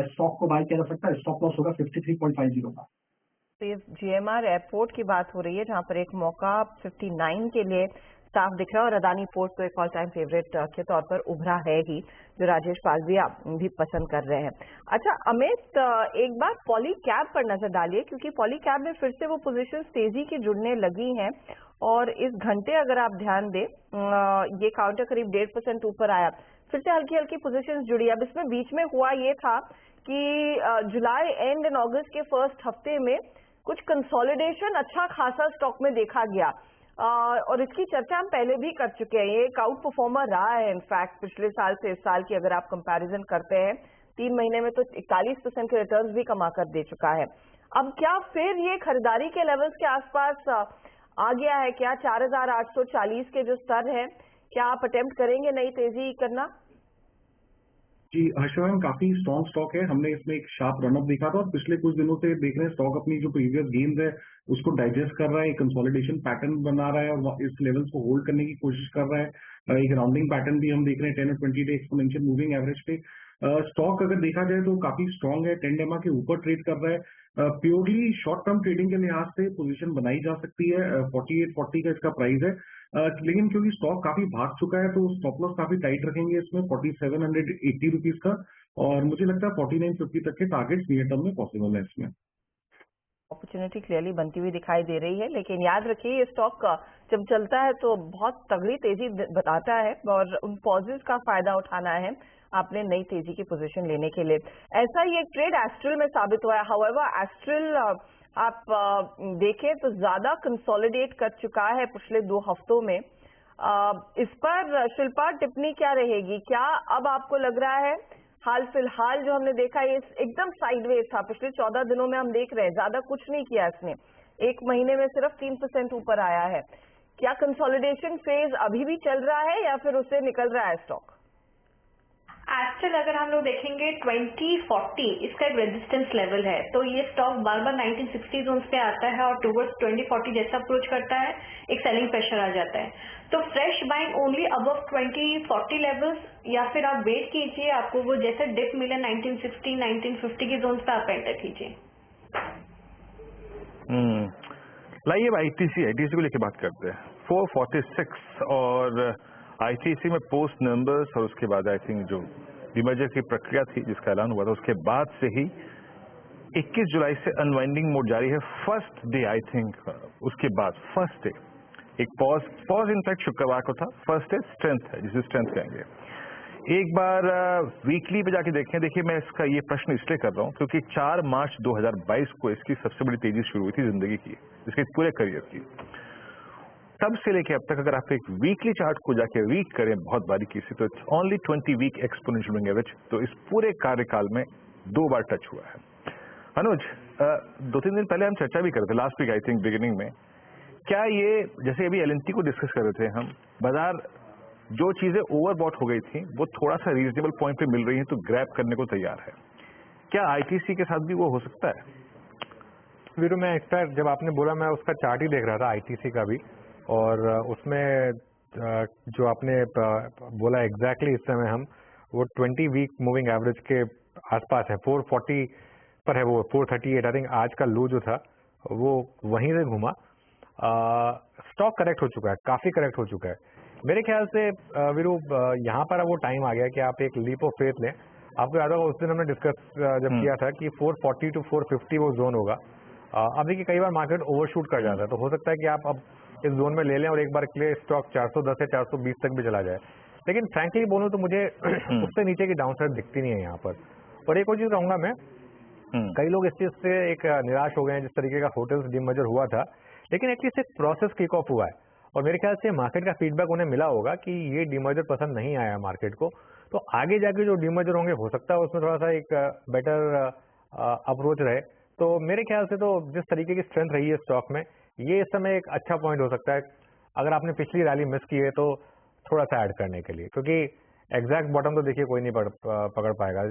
स्टॉक को बाय किया जा सकता है। स्टॉप लॉस होगा 53.50 का। तो ये GMR एयरपोर्ट की बात हो रही है, जहां पर एक मौका 59 के लिए साफ दिख रहा है, और अडानी पोर्ट तो एक ऑल टाइम फेवरेट के तौर पर उभरा है ही, जो राजेश पालविया भी पसंद कर रहे हैं। अच्छा अमित, एक बार पॉली कैब पर नजर डालिए, क्योंकि पॉली कैब में फिर से वो पोजीशंस तेजी की जुड़ने लगी हैं, और इस घंटे अगर आप ध्यान दें, ये काउंटर करीब 1.5% ऊपर आया, फिर से हल्की हल्की पोजीशंस जुड़ी। अब इसमें बीच में हुआ ये था कि जुलाई एंड एंड अगस्त के फर्स्ट हफ्ते में कुछ कंसोलिडेशन अच्छा खासा स्टॉक में देखा गया, और इसकी चर्चा हम पहले भी कर चुके हैं। ये एक आउट परफॉर्मर रहा है इनफैक्ट पिछले साल से इस साल की अगर आप कंपैरिजन करते हैं, 3 महीने में तो 41% के रिटर्न्स भी कमा कर दे चुका है। अब क्या फिर ये खरीदारी के लेवल्स के आसपास आ गया है क्या? 4840 के जो स्तर है, क्या आप अटेम्प्ट करेंगे नई तेजी करना? जी हर्षा मैम, काफी स्ट्रॉन्ग स्टॉक है। हमने इसमें एक शार्प रनअप देखा था, और पिछले कुछ दिनों से देख रहे हैं स्टॉक अपनी जो प्रीवियस गेन्स है उसको डाइजेस्ट कर रहा है, कंसोलिडेशन पैटर्न बना रहा है, और इस लेवल्स को होल्ड करने की कोशिश कर रहा है। एक राउंडिंग पैटर्न भी हम देख रहे हैं 10 और 20 डे एक्सपोनेंशियल मूविंग एवरेज पे। स्टॉक अगर देखा जाए तो काफी स्ट्रॉन्ग है, 10 डेमा के ऊपर ट्रेड कर रहा है। प्योरली शॉर्ट टर्म ट्रेडिंग के लिहाज से पोजीशन बनाई जा सकती है। 4840 का इसका प्राइस है, लेकिन क्योंकि स्टॉक काफी भाग चुका है तो स्टॉप लॉस काफी टाइट रखेंगे इसमें 4780 रुपीज का, और मुझे लगता है 4950 तक के टारगेट्स नियर टर्म में पॉसिबल है इसमें। अपॉर्चुनिटी क्लियरली बनती हुई दिखाई दे रही है, लेकिन याद रखिए ये स्टॉक जब चलता है तो बहुत तगड़ी तेजी बताता है, और उन पॉजेस का फायदा उठाना है आपने नई तेजी की पोजीशन लेने के लिए। ऐसा ही एक ट्रेड एस्ट्रल में साबित हुआ है। हाउएवर एस्ट्रल आप देखें तो ज्यादा कंसोलिडेट कर चुका है पिछले 2 हफ्तों में। इस पर शिल्पा टिप्पणी क्या रहेगी? क्या अब आपको लग रहा है हाल फिलहाल जो हमने देखा ये एकदम साइडवेज था, पिछले 14 दिनों में हम देख रहे हैं ज्यादा कुछ नहीं किया इसने, 1 महीने में सिर्फ 3% ऊपर आया है, क्या कंसोलिडेशन फेज अभी भी चल रहा है या फिर उससे निकल रहा है स्टॉक? एस्ट्रल अगर हम लोग देखेंगे 2040 इसका एक रेजिस्टेंस लेवल है, तो ये स्टॉक बार बार 1960 जोन्स पे आता है और टूवर्ड्स 2040 जैसा अप्रोच करता है एक सेलिंग प्रेशर आ जाता है। तो fresh buying only above 2040 levels, या फिर आप वेट कीजिए, आपको वो जैसे डिप मिले 1960 1950 के जोन्स पे आप एंटर कीजिए। लाइए आईटीसी को लेकर बात करते हैं। 446 और आईटीसी में पोस्ट नंबर्स और उसके बाद आई थिंक जो डिमर्जर की प्रक्रिया थी जिसका ऐलान हुआ था उसके बाद से ही 21 जुलाई से अनवाइंडिंग मोड जारी है। फर्स्ट डे आई थिंक उसके बाद फर्स्ट डे एक पॉज इनफैक्ट शुक्रवार को था। फर्स्ट डे स्ट्रेंथ है जिसे स्ट्रेंथ कहेंगे। एक बार वीकली पे जाके देखें। देखिए मैं इसका ये प्रश्न इसलिए कर रहा हूँ क्योंकि 4 मार्च 2022 को इसकी सबसे बड़ी तेजी शुरू हुई थी जिंदगी की, इसके पूरे करियर की। तब से लेके अब तक अगर आप एक वीकली चार्ट को जाके रीड करें बहुत बारीकी से तो it's only 20 week exponential moving average, तो इस पूरे कार्यकाल में 2 बार टच हुआ है। अनुज, 2-3 दिन पहले हम चर्चा भी कर रहे थे, last week I think beginning में, क्या ये जैसे अभी एलएनटी को डिस्कस कर रहे थे हम, बाजार जो चीजें ओवरबॉट हो गई थी वो थोड़ा सा रीजनेबल पॉइंट पे मिल रही है तो ग्रैब करने को तैयार है। क्या आईटीसी के साथ भी वो हो सकता है? वीरू, मैं एक्सपेक्ट जब आपने बोला मैं उसका चार्ट ही देख रहा था आईटीसी का भी, और उसमें जो आपने बोला एग्जैक्टली इस समय हम वो 20 वीक मूविंग एवरेज के आसपास है, 440 पर है, वो 438 आई थिंक आज का लो जो था वो वहीं से घूमा। स्टॉक करेक्ट हो चुका है, काफी करेक्ट हो चुका है मेरे ख्याल से। वीरू, यहाँ पर वो टाइम आ गया कि आप एक लीप ऑफ फेथ लें। आपको याद होगा उस दिन हमने डिस्कस जब किया था कि 440 to 450 वो जोन होगा। अब देखिए कई बार मार्केट ओवरशूट कर जाता है, तो हो सकता है कि आप अब इस जोन में ले लें और एक बार के लिए स्टॉक 410 या 420 तक भी चला जाए। लेकिन फ्रैंकली बोलूं तो मुझे उससे नीचे की डाउनसाइड दिखती नहीं है यहाँ पर। और एक और चीज कहूंगा मैं, कई लोग इस चीज से एक निराश हो गए हैं जिस तरीके का होटल्स डीमर्जर हुआ था, लेकिन एटलीस्ट एक प्रोसेस किक ऑफ हुआ है और मेरे ख्याल से मार्केट का फीडबैक उन्हें मिला होगा कि ये डीमर्जर पसंद नहीं आया मार्केट को। तो आगे जाके जो डीमर्जर होंगे हो सकता है उसमें थोड़ा सा एक बेटर अप्रोच रहे। तो मेरे ख्याल से तो जिस तरीके की स्ट्रेंथ रही है स्टॉक में, ये इस समय एक अच्छा पॉइंट हो सकता है अगर आपने पिछली रैली मिस की है तो थोड़ा सा ऐड करने के लिए, क्योंकि एग्जैक्ट बॉटम तो देखिए कोई नहीं पकड़ पाएगा।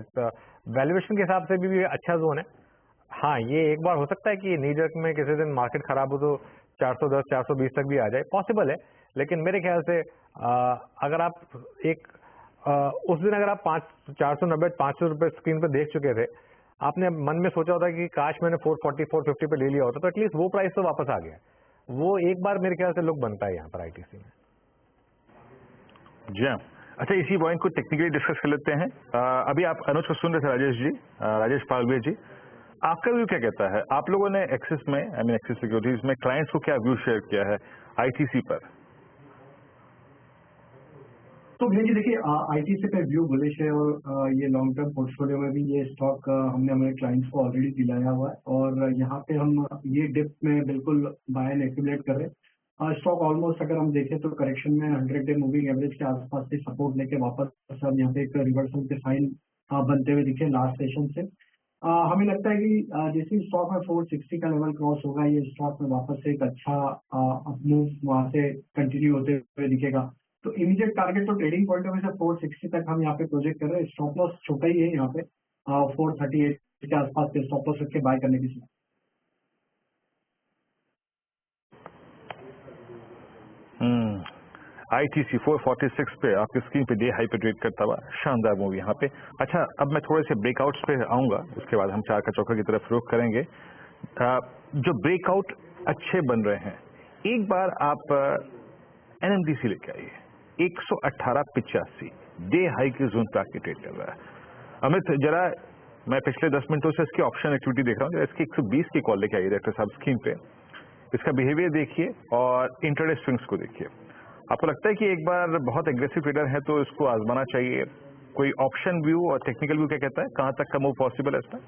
वैल्यूएशन के हिसाब से भी अच्छा जोन है। हाँ, ये एक बार हो सकता है कि नीजक में किसी दिन मार्केट खराब हो तो 410 420 तक भी आ जाए, पॉसिबल है। लेकिन मेरे ख्याल से अगर आप उस दिन अगर आप 490 500 रुपए स्क्रीन पर देख चुके थे, आपने मन में सोचा होता कि काश मैंने 440 450 पे ले लिया होता, तो एटलीस्ट वो प्राइस तो वापस आ गया। वो एक बार मेरे ख्याल से लुक बनता है यहाँ पर आईटीसी में। जी हाँ, अच्छा इसी पॉइंट को टेक्निकली डिस्कस कर लेते हैं। अभी आप अनुज को सुन रहे थे, राजेश जी, राजेश पालवे जी, आपका व्यू क्या कहता है? आप लोगों ने एक्सिस में, आई मीन एक्सिस सिक्योरिटीज में क्लाइंट्स को क्या व्यू शेयर किया है आईटीसी पर? तो भैया जी देखिए, आईटीसी पे व्यू बुलिश है और ये लॉन्ग टर्म पोर्टफोलियो में भी ये स्टॉक हमने हमारे क्लाइंट्स को ऑलरेडी दिलाया हुआ है और यहाँ पे हम ये डिप में बिल्कुल बाय एंड एक्यूमुलेट कर रहे हैं। स्टॉक ऑलमोस्ट अगर हम देखें तो करेक्शन में 100 डे मूविंग एवरेज के आसपास से सपोर्ट लेके वापस हम यहाँ पे एक रिवर्सल के साइन बनते हुए दिखे लास्ट सेशन से। हमें लगता है कि जैसे स्टॉक में 460 का लेवल क्रॉस होगा, ये स्टॉक में वापस से एक अच्छा मूव वहां से कंटिन्यू होते हुए दिखेगा। तो इमीडिएट टारगेट तो ट्रेडिंग पॉइंट ऑफ व्यू से 460 तक हम यहाँ पे प्रोजेक्ट कर रहे हैं। स्टॉप लॉस छोटा ही है यहाँ पे, 438 के आसपास के स्टॉप लॉस रख के बाय करने की सलाह। आईटीसी 446 पे आपकी स्क्रीन पे डे हाई पे ट्रेड करता हुआ शानदार मूव यहाँ पे। अच्छा, अब मैं थोड़े से ब्रेकआउट्स पे आऊंगा, उसके बाद हम चार का चौका की तरफ रुख करेंगे। जो ब्रेकआउट अच्छे बन रहे हैं, एक बार आप एनएमडीसी लेके आइए, 118.85 डे हाई के जोन पे आके ट्रेड कर रहा है। अमित, जरा मैं पिछले 10 मिनटों से इसकी ऑप्शन एक्टिविटी देख रहा हूँ, इसकी 120 की कॉल लेके आइए डायरेक्टर साहब स्क्रीन पे। इसका बिहेवियर देखिए और इंट्राडे स्विंग्स को देखिए। आपको लगता है कि एक बार बहुत एग्रेसिव ट्रेडर है तो इसको आजमाना चाहिए? कोई ऑप्शन व्यू और टेक्निकल व्यू क्या कहता है, कहां तक का मूव पॉसिबल है इसमें?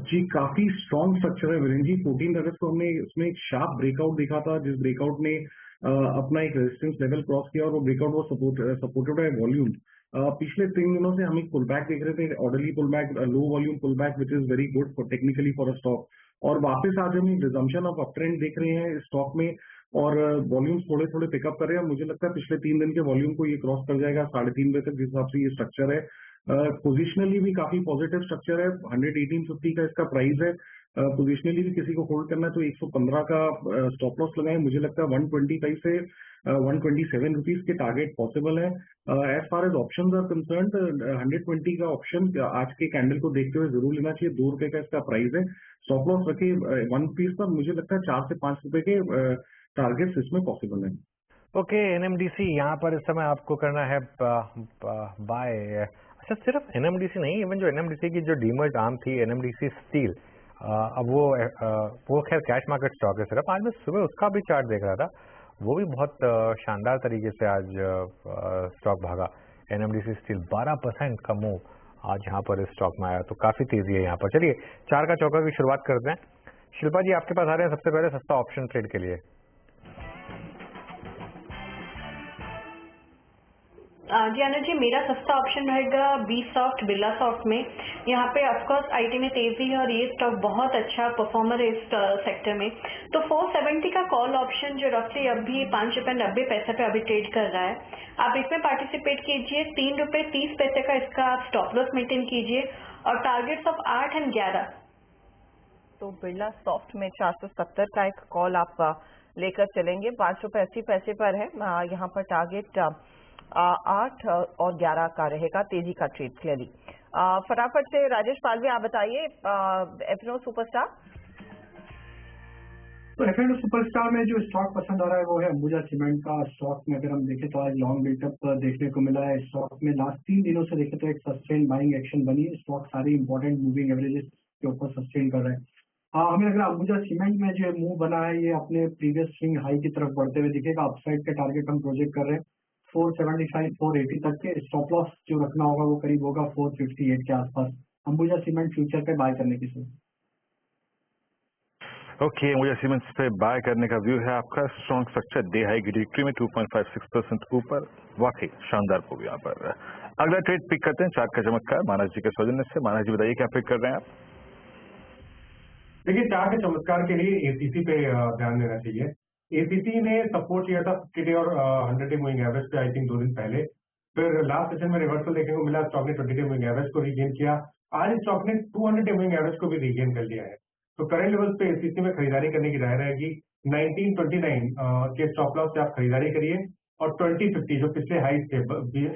जी, काफी स्ट्रॉन्ग स्ट्रक्चर है वीरेंद्र जी। 14 अगस्त को हमने इसमें एक शार्प ब्रेकआउट देखा था, जिस ब्रेकआउट ने अपना एक रेजिस्टेंस लेवल क्रॉस किया और वो ब्रेकआउट वो सपोर्टेड है वॉल्यूम। पिछले 3 दिनों से हम एक पुल बैक देख रहे थे, orderly pull back, low volume pull back, which is very good for technically for a stock. और वापस आज हम रिजम्पशन ऑफ अप ट्रेंड देख रहे हैं स्टॉक में और वॉल्यूम्स थोड़े थोड़े पिकअप कर रहे हैं। मुझे लगता है पिछले 3 दिन के वॉल्यूम को ये क्रॉस कर जाएगा 3:30 बजे तक, जिस हिसाब से ये स्ट्रक्चर है। पोजिशनली भी काफी पॉजिटिव स्ट्रक्चर है, 118.50 का इसका प्राइस है। पोजिशनली भी किसी को होल्ड करना है तो 115 का स्टॉप लॉस लगाएं। मुझे लगता है 125 से 127 रुपीज के टारगेट पॉसिबल है। As far as options are concerned, 120 का ऑप्शन आज के कैंडल को देखते हुए जरूर लेना चाहिए। 2 रुपए का इसका प्राइस है। स्टॉप लॉस रखे 1 रुपीज पर, मुझे लगता है 4 से 5 रुपए के टारगेट्स इसमें पॉसिबल है। ओके, एनएमडीसी यहाँ पर इस समय आपको करना है बाय। अच्छा, सिर्फ एनएमडीसी नहीं, इवन जो एनएमडीसी की जो डीमर्ज आर्म थी, एनएमडीसी स्टील, अब वो खैर कैश मार्केट स्टॉक है सिर्फ। आज मैं सुबह उसका भी चार्ट देख रहा था, वो भी बहुत शानदार तरीके से आज स्टॉक भागा। एनएमडीसी स्टील 12% का मूव आज यहाँ पर इस स्टॉक में आया, तो काफी तेजी है यहाँ पर। चलिए चार का चौका की शुरुआत करते हैं। शिल्पा जी आपके पास आ रहे हैं सबसे पहले सस्ता ऑप्शन ट्रेड के लिए। जी अनुज जी, मेरा सस्ता ऑप्शन रहेगा बी सॉफ्ट बिरला सॉफ्ट में। यहाँ पे ऑफकोर्स आईटी में तेजी है और ये स्टॉक बहुत अच्छा परफॉर्मर है इस सेक्टर में। तो 470 का कॉल ऑप्शन जो रफली अभी ₹5.90 पे अभी ट्रेड कर रहा है, आप इसमें पार्टिसिपेट कीजिए। ₹3.30 का इसका आप स्टॉप लॉस मेंटेन कीजिए और टारगेट्स ऑफ 8 और 11। तो बिरला सॉफ्ट में 470 का एक कॉल आप लेकर चलेंगे। ₹5.80 पर है। यहाँ पर टारगेट 8 और 11 का रहेगा। तेजी का ट्रेड क्लियरली। फटाफट से राजेश पालवी आप बताइए एफएनओ सुपरस्टार। तो एफएनओ सुपरस्टार में जो स्टॉक पसंद आ रहा है वो है अंबुजा सीमेंट का। स्टॉक में अगर हम देखें तो आज लॉन्ग बिल्टअप देखने को मिला है। स्टॉक में लास्ट 3 दिनों से देखें तो एक सस्टेन बाइंग एक्शन बनी है। स्टॉक सारी इंपॉर्टेंट मूविंग एवरेजेस के ऊपर सस्टेन कर रहे हैं। हमें लग रहा है अंबुजा सीमेंट में जो मूव बना है ये अपने प्रीवियस स्विंग हाई की तरफ बढ़ते हुए दिखेगा। अपसाइड के टारगेट हम प्रोजेक्ट कर रहे हैं 475 480 तक के। स्टॉप लॉस जो रखना होगा वो करीब होगा 458 के आसपास। अंबुजा सीमेंट फ्यूचर पे बाय करने की सोच। ओके, अंबुजा सीमेंट्स पे बाय करने का व्यू है आपका। स्ट्रॉन्ग स्ट्रक्चर डे हाई की डिरेक्टरी में 2.56% ऊपर, वाकई शानदार मूव यहाँ पर। अगला ट्रेड पिक करते हैं चार्ट का चमत्कार मानस जी के सौजन्य से। मानस जी बताइए क्या पिक कर रहे हैं आप? देखिए, चार्ट के चमत्कार के लिए एसीसी पे ध्यान देना चाहिए। एसीसी ने सपोर्ट किया था 50 डे और 100 डे मूविंग एवरेज पे, आई थिंक 2 दिन पहले। फिर लास्ट सेशन में रिवर्सल देखने को मिला, स्टॉक ने 20 डे मूविंग एवरेज को रीगेन किया। आज स्टॉक ने 200 डे मूविंग एवरेज को भी रीगेन कर लिया है। तो करंट लेवल पे एसीसी में खरीदारी करने की राय रहेगी। 1929 के स्टॉप लॉस से आप खरीदारी करिए और 2050 जो पिछले हाई थे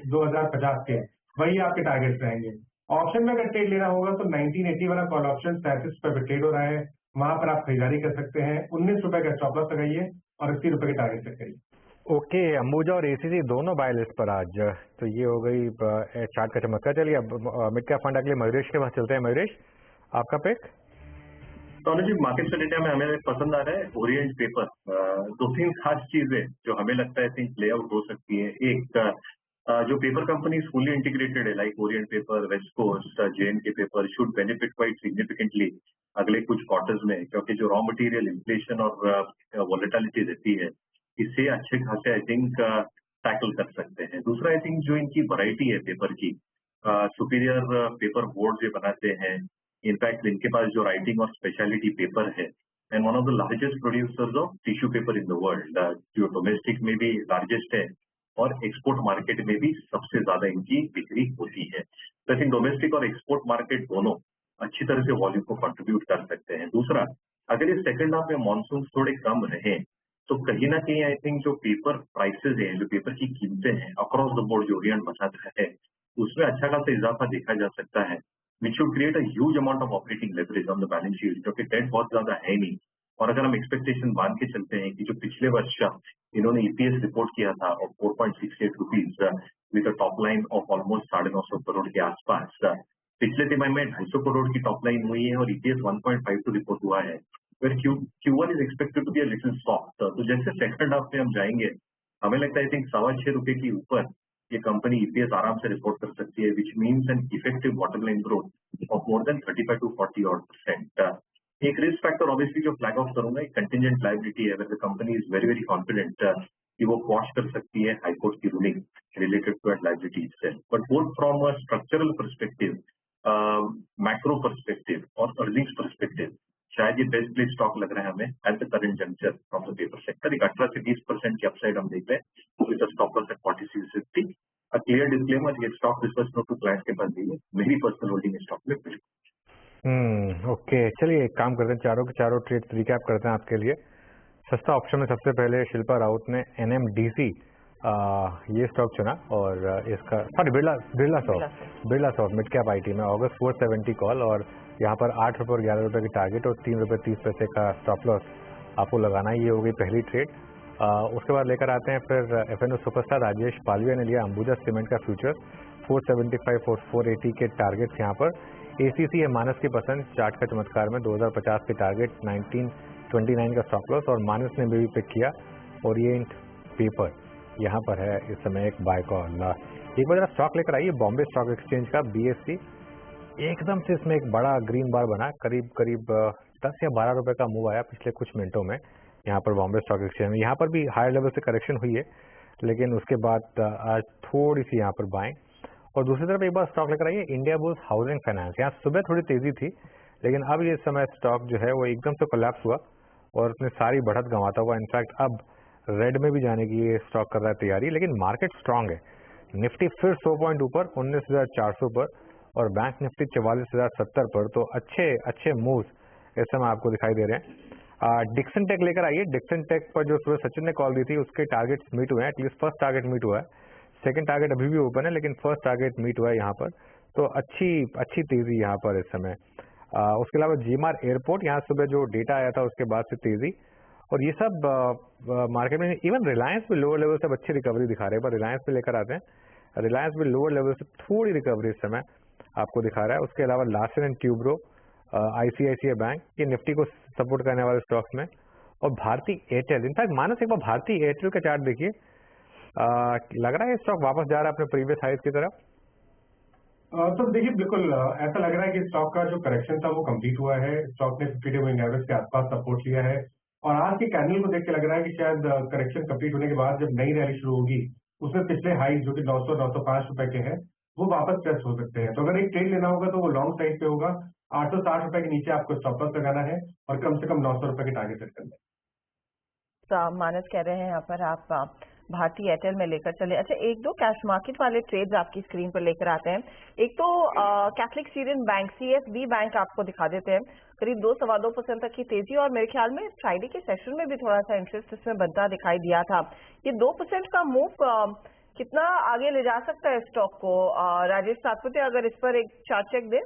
2050 के, वही आपके टारगेट रहेंगे। ऑप्शन में अगर ट्रेड लेना होगा तो 1980 वाला कॉल ऑप्शन 37 पे ट्रेड हो रहा है, वहां पर आप खरीदारी कर सकते हैं। 19 रुपए का स्टॉप लॉस लगाइए और 80 रुपए के टारगेट सेट करिए। ओके, अंबुजा और एसीसी दोनों बाय लिस्ट पर आज। तो ये हो गई चार्ट का चमत्कार। चलिए अब मिड कैप फंड अगले मयूरेश के पास चलते हैं। मयूरेश, आपका पिक? तो अनुज जी, मार्केट से डेटा में हमें पसंद आ रहा है ओरिएंट पेपर। 2-3 खास चीजें जो हमें लगता है थिंक प्ले आउट हो सकती है। एक, जो पेपर कंपनीज फुली इंटीग्रेटेड है like Orient paper, west coast, JNK paper should benefit quite significantly अगले कुछ क्वार्टर्स में, क्योंकि जो रॉ मटेरियल इन्फ्लेशन और वॉलेटिलिटी रहती है इससे अच्छे खासे आई थिंक टैकल कर सकते हैं। दूसरा, आई थिंक जो इनकी वैरायटी है पेपर की, सुपीरियर पेपर बोर्ड जो बनाते हैं, इनफैक्ट इनके पास जो राइटिंग और स्पेशलिटी पेपर है, and one of the largest producers of tissue paper in the world, जो डोमेस्टिक में भी लार्जेस्ट है और एक्सपोर्ट मार्केट में भी सबसे ज्यादा इनकी बिक्री होती है। तो आई थिंक डोमेस्टिक और एक्सपोर्ट मार्केट दोनों अच्छी तरह से वॉल्यूम को कंट्रीब्यूट कर सकते हैं। दूसरा, अगर ये सेकंड हाफ में मानसून थोड़े कम रहे तो कहीं ना कहीं आई थिंक जो पेपर प्राइसेस हैं, जो पेपर की कीमतें हैं अक्रॉस द बोर्ड जो ओरिएंट बताता है, उसमें अच्छा खासा इजाफा देखा जा सकता है, which should create a huge amount of operating leverage on the balance sheet, क्योंकि डेट बहुत ज्यादा है नहीं। और अगर हम एक्सपेक्टेशन बांध के चलते हैं कि जो पिछले वर्ष इन्होंने ईपीएस रिपोर्ट किया था of 4.68 rupees with a top line of almost 950 crore के आसपास, पिछले तिमाही में 250 करोड़ की टॉप लाइन हुई है और ईपीएस 1.52 रिपोर्ट हुआ है। फिर Q1 is expected to be a little soft. तो जैसे सेकंड हाफ में हम जाएंगे, हमें लगता है आई थिंक 6.25 रुपए के ऊपर ये कंपनी ईपीएस आराम से रिपोर्ट कर सकती है, which means an effective bottom line growth of more than 35 to 40% एक रिस्क फैक्टर ऑब्वियसली जो फ्लैग ऑफ करूंगा, एक कंटिजेंट लायबिलिटी है, the company is very very confident कि वो क्वॉश कर सकती है हाईकोर्ट की ruling related to that liability itself. But both from a structural perspective, macro perspective और अर्निंग्स पर्सपेक्टिव शायद ये बेस्ट प्लेस स्टॉक लग रहा है हमें at the current juncture from the paper sector. एक 18 से 20% की अपसाइड हम देख रहे हैं with stop loss at 46.50। A clear disclaimer, ये stock discuss no to clients के पास नहीं है, मेरी पर्सनल होल्डिंग स्टॉक में बिल्कुल। ओके, चलिए एक काम करते हैं, चारों के चारों ट्रेड रिकैप करते हैं आपके लिए। सस्ता ऑप्शन में सबसे पहले शिल्पा राउत ने NMDC ये स्टॉक चुना और इसका sorry Birla soft mid cap IT में अगस्त 470 कॉल और यहाँ पर 8 रुपये और 11 रुपये की टारगेट और 3 रुपये 30 पैसे का स्टॉप लॉस आपको लगाना है। ये हो गई पहली ट्रेड। उसके बाद लेकर आते हैं फिर एफएनओ सुपरस्टार राजेश पालविया ने लिया अंबुजा सीमेंट का फ्यूचर 475 और 480 के टारगेट्स यहाँ पर। एसीसी है मानस की पसंद, चार्ट का चमत्कार में 2050 के टारगेट 1929 का स्टॉप लॉस और मानस ने भी पिक किया ओरिएंट पेपर यहाँ पर है इस समय एक बाय कॉल। एक बार स्टॉक लेकर आइए बॉम्बे स्टॉक एक्सचेंज का BSE, एकदम से इसमें एक बड़ा ग्रीन बार बना, करीब 10 या 12 रुपए का मूव आया पिछले कुछ मिनटों में यहाँ पर बॉम्बे स्टॉक एक्सचेंज में। यहाँ पर भी हायर लेवल से करेक्शन हुई है लेकिन उसके बाद आज थोड़ी सी यहाँ पर बाइंग। और दूसरी तरफ एक बार स्टॉक लेकर आइए इंडिया बुल्स हाउसिंग फाइनेंस। यहाँ सुबह थोड़ी तेजी थी, लेकिन अब ये समय स्टॉक जो है वो एकदम से कोलैप्स हुआ और उसने सारी बढ़त गंवाता हुआ इनफैक्ट अब रेड में भी जाने की ये स्टॉक कर रहा है तैयारी। लेकिन मार्केट स्ट्रांग है, निफ्टी फिर 100 पॉइंट ऊपर 19,400 पर और बैंक निफ्टी 44,070 पर। तो अच्छे मूव्स इस समय आपको दिखाई दे रहे हैं। डिक्सन टेक लेकर आइए। डिक्सन टेक पर जो सुबह सचिन ने कॉल दी थी उसके टारगेट्स मीट हुए हैं, एटलीस्ट फर्स्ट टारगेट मीट हुआ है, सेकंड टारगेट अभी भी ओपन है लेकिन फर्स्ट टारगेट मीट हुआ है यहाँ पर। तो अच्छी तेजी यहाँ पर इस समय। उसके अलावा जीएमआर एयरपोर्ट, यहाँ सुबह जो डेटा आया था उसके बाद से तेजी, और ये सब मार्केट में इवन रिलायंस भी लोअर लेवल से अच्छी रिकवरी दिखा रहे हैं। पर रिलायंस पे लेकर आते हैं, रिलायंस भी लोअर लेवल से थोड़ी रिकवरी इस समय आपको दिखा रहा है। उसके अलावा Larsen and Toubro, ICICI bank, ये निफ्टी को सपोर्ट करने वाले स्टॉक्स में, और भारती एयरटेल। इनफैक्ट मानस एक बार भारती एयरटेल का चार्ट देखिए, लग रहा है स्टॉक वापस जा रहा है अपने प्रीवियस हाइज की तरफ। तो देखिए बिल्कुल ऐसा लग रहा है कि स्टॉक का जो करेक्शन था वो कंप्लीट हुआ है। स्टॉक ने 50 मूविंग एवरेज के आसपास सपोर्ट लिया है और आज के कैंडल को देख के लग रहा है कि शायद करेक्शन कंप्लीट होने के बाद जब नई रैली शुरू होगी उसमें पिछले हाई जो कि 900-905 रुपए के हैं वो वापस टेस्ट हो सकते हैं। तो अगर एक ट्रेड लेना होगा तो वो लॉन्ग साइड पे होगा। 860 रुपए के नीचे आपको स्टॉप लॉस लगाना है और कम से कम 900 रुपए के टारगेट सेट करना है। मानस कह रहे हैं यहाँ पर आप भारती एयरटेल में लेकर चले। अच्छा, एक दो कैश मार्केट वाले ट्रेड्स आपकी स्क्रीन पर लेकर आते हैं। एक तो Catholic Syrian bank CSB bank आपको दिखा देते हैं, करीब 2-2.25% तक की तेजी, और मेरे ख्याल में फ्राइडे के सेशन में भी थोड़ा सा इंटरेस्ट इसमें बनता दिखाई दिया था। ये 2% का मूव कितना आगे ले जा सकता है स्टॉक को? राजेश सातपुते अगर इस पर एक चार्ट चेक दे।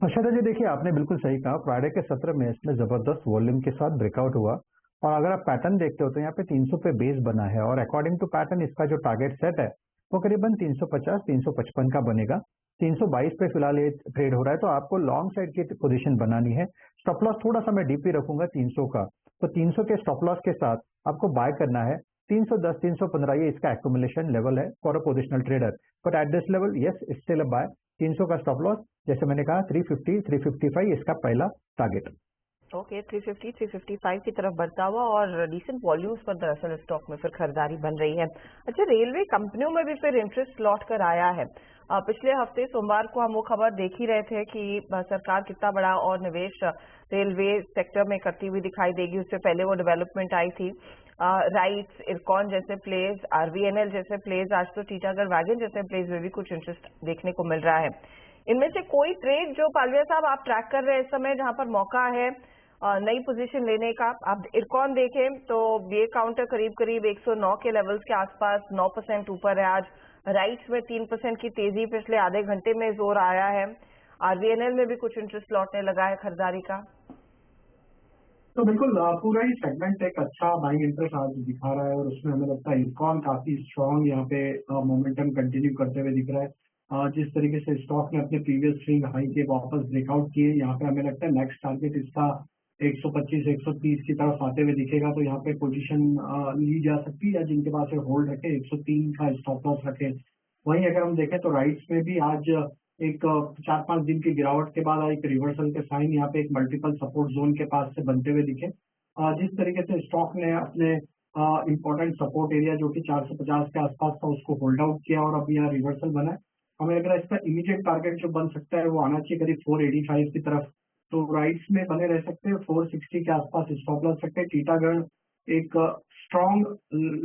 श्वेता जी देखिए, आपने बिल्कुल सही कहा। फ्राइडे के सत्र में इसमें जबरदस्त वॉल्यूम के साथ ब्रेकआउट हुआ और अगर आप पैटर्न देखते हो तो यहाँ पे 300 पे बेस बना है और अकॉर्डिंग टू पैटर्न इसका जो टारगेट सेट है वो करीबन 350-355 का बनेगा। 322 पे फिलहाल ये ट्रेड हो रहा है, तो आपको लॉन्ग साइड की पोजीशन बनानी है। स्टॉप लॉस थोड़ा सा मैं डीपी रखूंगा 300 का, तो 300 के स्टॉप लॉस के साथ आपको बाय करना है 310-315, ये इसका एक्यूमुलेशन लेवल है for a positional trader. But at this level yes still a buy. 300 का स्टॉप लॉस, जैसे मैंने कहा 350-355 इसका पहला टारगेट। ओके, 350-355 की तरफ बढ़ता हुआ और डिसेंट वॉल्यूम्स पर दरअसल स्टॉक में फिर खरीदारी बन रही है। अच्छा, रेलवे कंपनियों में भी फिर इंटरेस्ट लौट कर आया है। पिछले हफ्ते सोमवार को हम वो खबर देख ही रहे थे कि सरकार कितना बड़ा और निवेश रेलवे सेक्टर में करती हुई दिखाई देगी। उससे पहले वो डेवलपमेंट आई थी, राइट्स, इरकॉन जैसे प्लेस, RVNL जैसे प्लेस, आज तो टीटागढ़ वैगन जैसे प्लेस में भी कुछ इंटरेस्ट देखने को मिल रहा है। इनमें से कोई ट्रेड जो पालविया साहब आप ट्रैक कर रहे हैं इस समय, जहां पर मौका है नई पोजीशन लेने का? आप इरकॉन देखें तो ये काउंटर करीब 109 के लेवल्स के आसपास 9% ऊपर है आज। राइट्स में 3% की तेजी पिछले आधे घंटे में जोर आया है। RVNL में भी कुछ इंटरेस्ट लौटने लगा है खरीदारी का। तो बिल्कुल पूरा ही सेगमेंट एक अच्छा बाइंग इंटरेस्ट आज दिखा रहा है और उसमें हमें लगता है इरकॉन काफी स्ट्रांग यहाँ पे मोमेंटम कंटिन्यू करते हुए दिख रहा है। जिस तरीके से स्टॉक ने अपने प्रीवियस स्विंग हाई के वापस ब्रेकआउट किए, यहाँ पे हमें लगता है नेक्स्ट टारगेट इसका 125-130 की तरफ आते हुए दिखेगा। तो यहाँ पे पोजीशन ली जा सकती है, जिनके पास होल्ड रखे 103 का स्टॉप लॉस रखे। वहीं अगर हम देखें तो राइट्स में भी आज एक 4-5 दिन की गिरावट के बाद एक रिवर्सल के साइन यहाँ पे एक मल्टीपल सपोर्ट जोन के पास से बनते हुए दिखे। जिस तरीके से स्टॉक ने अपने इंपॉर्टेंट सपोर्ट एरिया जो कि 450 के आसपास था उसको होल्ड आउट किया और अब यहाँ रिवर्सल बना है। हमें लग रहा है इसका इमीडिएट टारगेट जो बन सकता है वो आना चाहिए करीब 485 की तरफ। तो राइट्स में बने रह सकते हैं, 460 के आसपास स्टॉप लॉस सकते हैं। टीटागढ़ एक स्ट्रॉन्ग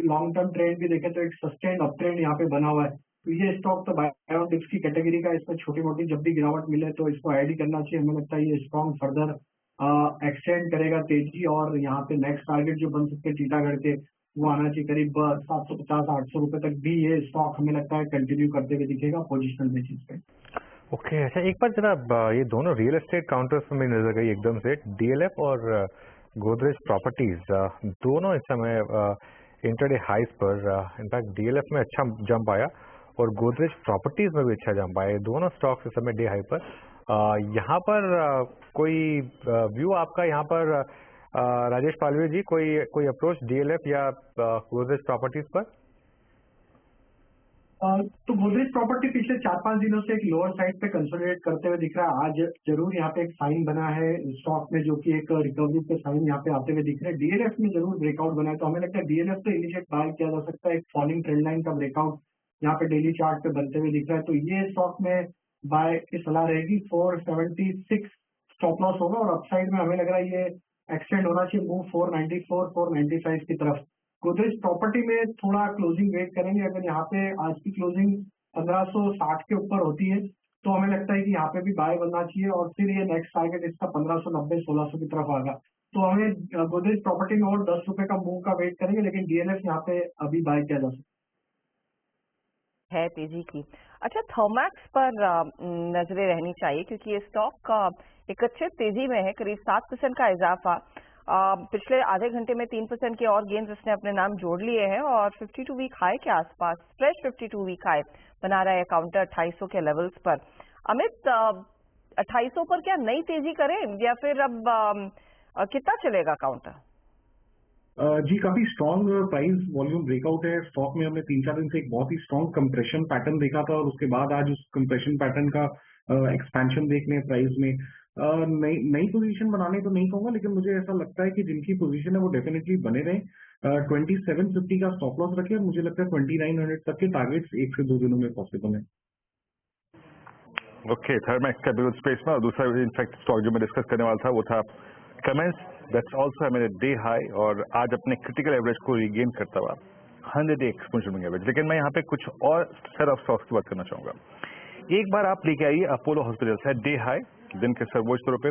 लॉन्ग टर्म ट्रेंड भी देखें तो एक सस्टेन्ड अप ट्रेंड यहाँ पे बना हुआ है। तो ये स्टॉक तो बाय ऑन डिप्स की कैटेगरी का, इसमें छोटी मोटी जब भी गिरावट मिले तो इसको ऐड ही करना चाहिए। हमें लगता है ये स्ट्रॉन्ग फर्दर एक्सटेंड करेगा तेजी और यहाँ पे नेक्स्ट टारगेट जो बन सकते हैं टीटागढ़ के वो आना चाहिए करीब 750-800 रुपए तक भी। ये स्टॉक हमें लगता है कंटिन्यू करते हुए दिखेगा पोजिशनल बेसिस पे। ओके, अच्छा एक बार जरा ये दोनों रियल एस्टेट काउंटर्स में मेरी नजर गई एकदम से, DLF और गोदरेज प्रॉपर्टीज, दोनों इस समय इंटरडे हाइस पर। इनफैक्ट DLF में अच्छा जंप आया और गोदरेज प्रॉपर्टीज में भी अच्छा जंप आया। दोनों स्टॉक्स इस समय डे हाई पर। यहाँ पर कोई व्यू आपका यहाँ पर राजेश पालवे जी, कोई अप्रोच DLF या गोदरेज प्रॉपर्टीज पर? तो गोदरेज प्रॉपर्टी पिछले 4-5 दिनों से एक लोअर साइड पे कंसोलिडेट करते हुए दिख रहा है। आज जरूर यहाँ पे एक साइन बना है स्टॉक में, जो कि एक रिकवरी पे साइन यहाँ पे आते हुए दिख रहे हैं। डीएलएफ में जरूर ब्रेकआउट बना है, तो हमें लगता है डीएलएफ तो इनिशिएट बाय किया जा सकता है। एक फॉलिंग ट्रेंड लाइन का ब्रेकआउट यहाँ पे डेली चार्ट पे बनते हुए दिख रहा है, तो ये स्टॉक में बाय की सलाह रहेगी। 476 स्टॉप लॉस होगा और अपसाइड में हमें लग रहा है ये एक्सटेंड होना चाहिए मूव 494 495 की तरफ। गोदरेज प्रॉपर्टी में थोड़ा क्लोजिंग वेट करेंगे। अगर यहाँ पे आज की क्लोजिंग 1560 के ऊपर होती है तो हमें लगता है कि यहाँ पे भी बाय बनना चाहिए और फिर ये नेक्स्ट टारगेट इसका 1590-1600 की तरफ आएगा। तो हमें गोदरेज प्रॉपर्टी में और 10 रुपए का मूव का वेट करेंगे, लेकिन डीएलएफ यहाँ पे अभी बाय किया जा सकता है तेजी की। अच्छा, थर्मैक्स पर नजरें रहनी चाहिए क्योंकि ये स्टॉक एक अच्छे तेजी में है, करीब 7% का इजाफा। पिछले आधे घंटे में 3% के और गेन्स इसने अपने नाम जोड़ लिए हैं और 52 वीक हाई के आसपास फ्रेश 52 वीक हाई बना रहा है काउंटर 2800 के लेवल्स पर। अमित, 2800 पर क्या नई तेजी करें या फिर अब कितना चलेगा काउंटर? जी, काफी स्ट्रॉन्ग प्राइस वॉल्यूम ब्रेकआउट है स्टॉक में। हमने 3-4 दिन से एक बहुत ही स्ट्रॉन्ग कंप्रेशन पैटर्न देखा था और उसके बाद आज उस कंप्रेशन पैटर्न का एक्सपेंशन देखने प्राइस में। नई पोजीशन बनाने तो नहीं कहूंगा, लेकिन मुझे ऐसा लगता है कि जिनकी पोजीशन है वो डेफिनेटली बने रहे। 2750 का स्टॉप लॉस रखे और मुझे लगता है 2900 तक के टारगेट्स 1 से 2 दिनों में पॉसिबल है। ओके, थर्मैक्स का बिल्कुल स्पेस में। और दूसरा इनफैक्ट स्टॉक जो मैं डिस्कस करने वाला था वो था कमेंस, दैट्स ऑल्सो है मेरे डे हाई और आज अपने क्रिटिकल एवरेज को रिगेन करता हुआ 100 डे एक्सपोनेंशियल मूविंग एवरेज। लेकिन मैं यहाँ पे कुछ और सेट ऑफ स्टॉक्स की बात करना चाहूंगा। एक बार आप लेके आइए अपोलो हॉस्पिटल्स है डे हाई, दिन के सर्वोच्च तौर पे।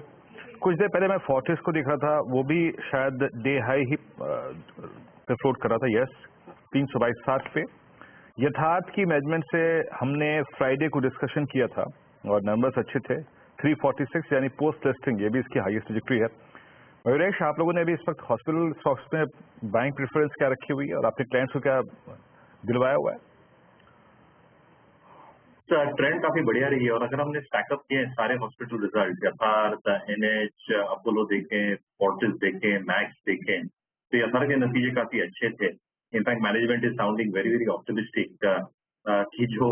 कुछ देर पहले मैं फोर्टिस को देखा था, वो भी शायद डे हाई ही फ्लोट कर रहा था। यस, 322.60 पे। यथार्थ की मैनेजमेंट से हमने फ्राइडे को डिस्कशन किया था और नंबर्स अच्छे थे। 346 यानी पोस्ट लिस्टिंग, ये भी इसकी हाईएस्ट ट्रैजेक्टरी है। मयूरेश, आप लोगों ने भी इस वक्त हॉस्पिटल स्टॉक्स में बाइंग प्रेफरेंस क्या रखी हुई है और अपने क्लाइंट्स को क्या दिलवाया हुआ है? ट्रेंड काफी बढ़िया रही है और अगर हमने स्टैकअप किए सारे हॉस्पिटल रिजल्ट, यथार्थ, एनएच, अपोलो देखें, फोर्टिस देखें, मैक्स देखें, तो यथार्थ के नतीजे काफी अच्छे थे। In fact management is sounding very very optimistic कि जो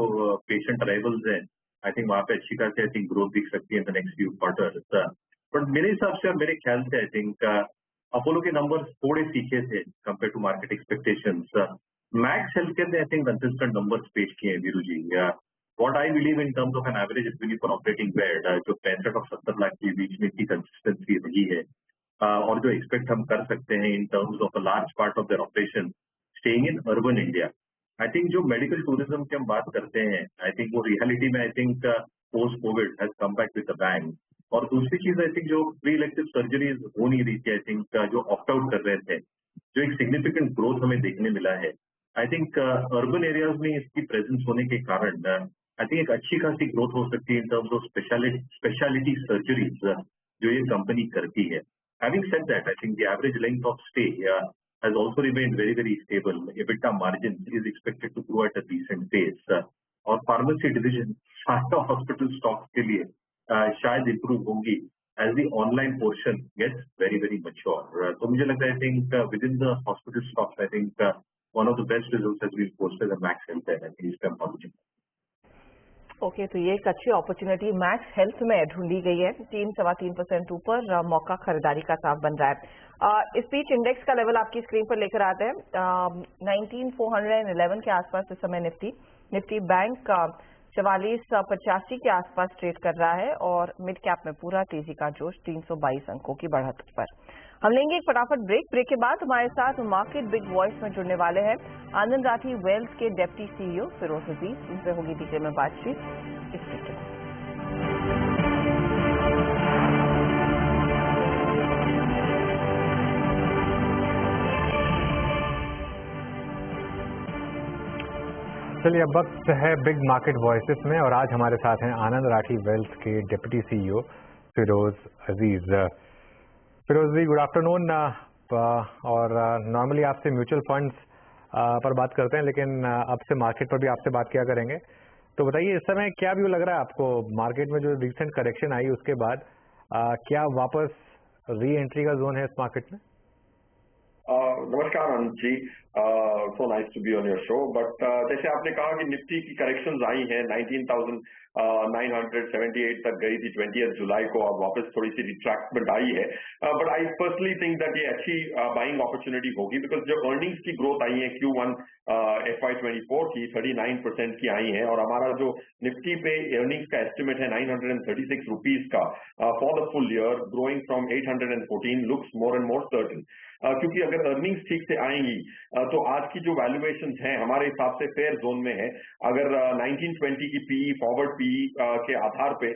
पेशेंट अराइवल्स हैं, आई थिंक वहां पे अच्छी खासी आई थिंक ग्रोथ दिख सकती है in the next few quarters. But मेरे हिसाब से और मेरे ख्याल से आई थिंक अपोलो के नंबर्स थोड़े सीखे थे compare to market expectations. Max healthcare ने आई थिंक कंसिस्टेंट नंबर्स पेश किए हैं वीरू जी। What I believe in terms of an average revenue per operating bed, जो 65 और 70 लाख के बीच में इतनी कंसिस्टेंसी रही है और जो एक्सपेक्ट हम कर सकते हैं इन terms of a large part of their operation staying in urban India. I think जो मेडिकल टूरिज्म की हम बात करते हैं, आई थिंक वो रियलिटी में I think post Covid has come back with the bang. और दूसरी चीज आई थिंक जो प्री इलेक्टिव सर्जरीज हो नहीं रही थी, आई थिंक जो ऑप्ट आउट कर रहे थे, जो एक सिग्निफिकेंट ग्रोथ हमें देखने मिला है। आई थिंक अर्बन एरियाज में इसकी प्रेजेंस होने के कारण आई थिंक एक अच्छी खासी ग्रोथ हो सकती है इन टर्म्स ऑफ स्पेशलिटी सर्जरीज जो ये कंपनी करती है। Having said that, I think the average length of stay has also remained very very stable. EBITDA margin is expected to grow at a decent pace. और pharmacy division सारा hospital stocks के लिए शायद improve होंगी as the online portion gets very very mature. तो मुझे लगता है I think within the hospital stocks, I think one of the best results has been posted at Max Health and East Oncology. Okay, तो ये एक अच्छी opportunity max health में ढूंढी गई है। 3-3.25% ऊपर मौका खरीदारी का साफ बन रहा है। इस बीच इंडेक्स का लेवल आपकी स्क्रीन पर लेकर आते हैं। 19,411 के आसपास इस समय निफ्टी बैंक 4485 के आसपास ट्रेड कर रहा है और मिड कैप में पूरा तेजी का जोश 322 अंकों की बढ़त पर। हम लेंगे एक फटाफट ब्रेक के बाद हमारे साथ मार्केट बिग वॉइस में जुड़ने वाले हैं आनंद राठी वेल्थ के डेप्टी सीईओ फिरोज अजीज। उनसे होगी डिटेल में बातचीत इस ब्रेक के बाद। चलिए, अब वक्त है बिग मार्केट वॉइसेस में और आज हमारे साथ हैं आनंद राठी वेल्थ के डिप्टी सीईओ फिरोज अजीज। फिरोज जी, गुड आफ्टरनून। और नॉर्मली आपसे म्यूचुअल फंड्स पर बात करते हैं, लेकिन अब से मार्केट पर भी आपसे बात किया करेंगे। तो बताइए, इस समय क्या व्यू लग रहा है आपको मार्केट में? जो रिसेंट करेक्शन आई उसके बाद क्या वापस री एंट्री का जोन है इस मार्केट में? नमस्कार Anant ji, so nice to be on your show. But जैसे आपने कहा कि निफ्टी की करेक्शंस आई हैं, 19,978 तक गई थी 20 जुलाई को, अब वापस थोड़ी सी रिट्रैक्टमेंट आई है। But I personally think that ये अच्छी बाइंग अपॉर्चुनिटी होगी, बिकॉज जो अर्निंग्स की ग्रोथ आई है Q1 FY24 की 39% की आई है, और हमारा जो निफ्टी पे अर्निंग्स का एस्टिमेट है 936 रुपीज का for the full year, growing from 814, looks more and more certain. क्योंकि अगर अर्निंग्स ठीक से आएंगी तो आज की जो वैल्यूएशन हैं हमारे हिसाब से फेयर जोन में है। अगर 1920 की पीई, फॉरवर्ड पीई के आधार पे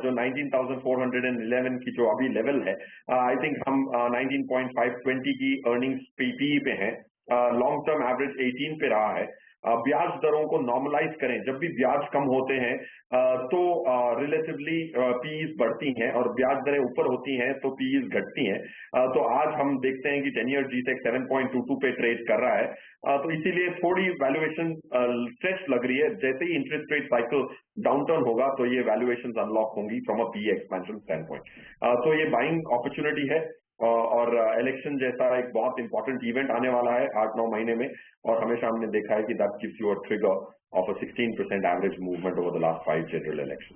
जो 19,411 की जो अभी लेवल है, आई थिंक हम 19.520 की अर्निंग्स पीई पे हैं। लॉन्ग टर्म एवरेज 18 पे रहा है। ब्याज दरों को नॉर्मलाइज करें, जब भी ब्याज कम होते हैं तो रिलेटिवली पीईज बढ़ती हैं, और ब्याज दरें ऊपर होती हैं तो पीईज घटती हैं। तो आज हम देखते हैं कि 10 ईयर जीटेक 7.22 पे ट्रेड कर रहा है, तो इसीलिए थोड़ी वैल्यूएशन स्ट्रेच लग रही है। जैसे ही इंटरेस्ट रेट साइकिल डाउनटर्न होगा तो ये वैल्यूएशन अनलॉक होंगी from a PE expansion standpoint. तो ये बाइंग अपॉर्चुनिटी है, और इलेक्शन जैसा एक बहुत इंपॉर्टेंट इवेंट आने वाला है 8-9 महीने में, और हमेशा हमने देखा है कि that gives you a trigger of a 16% average movement over the last 5 general election.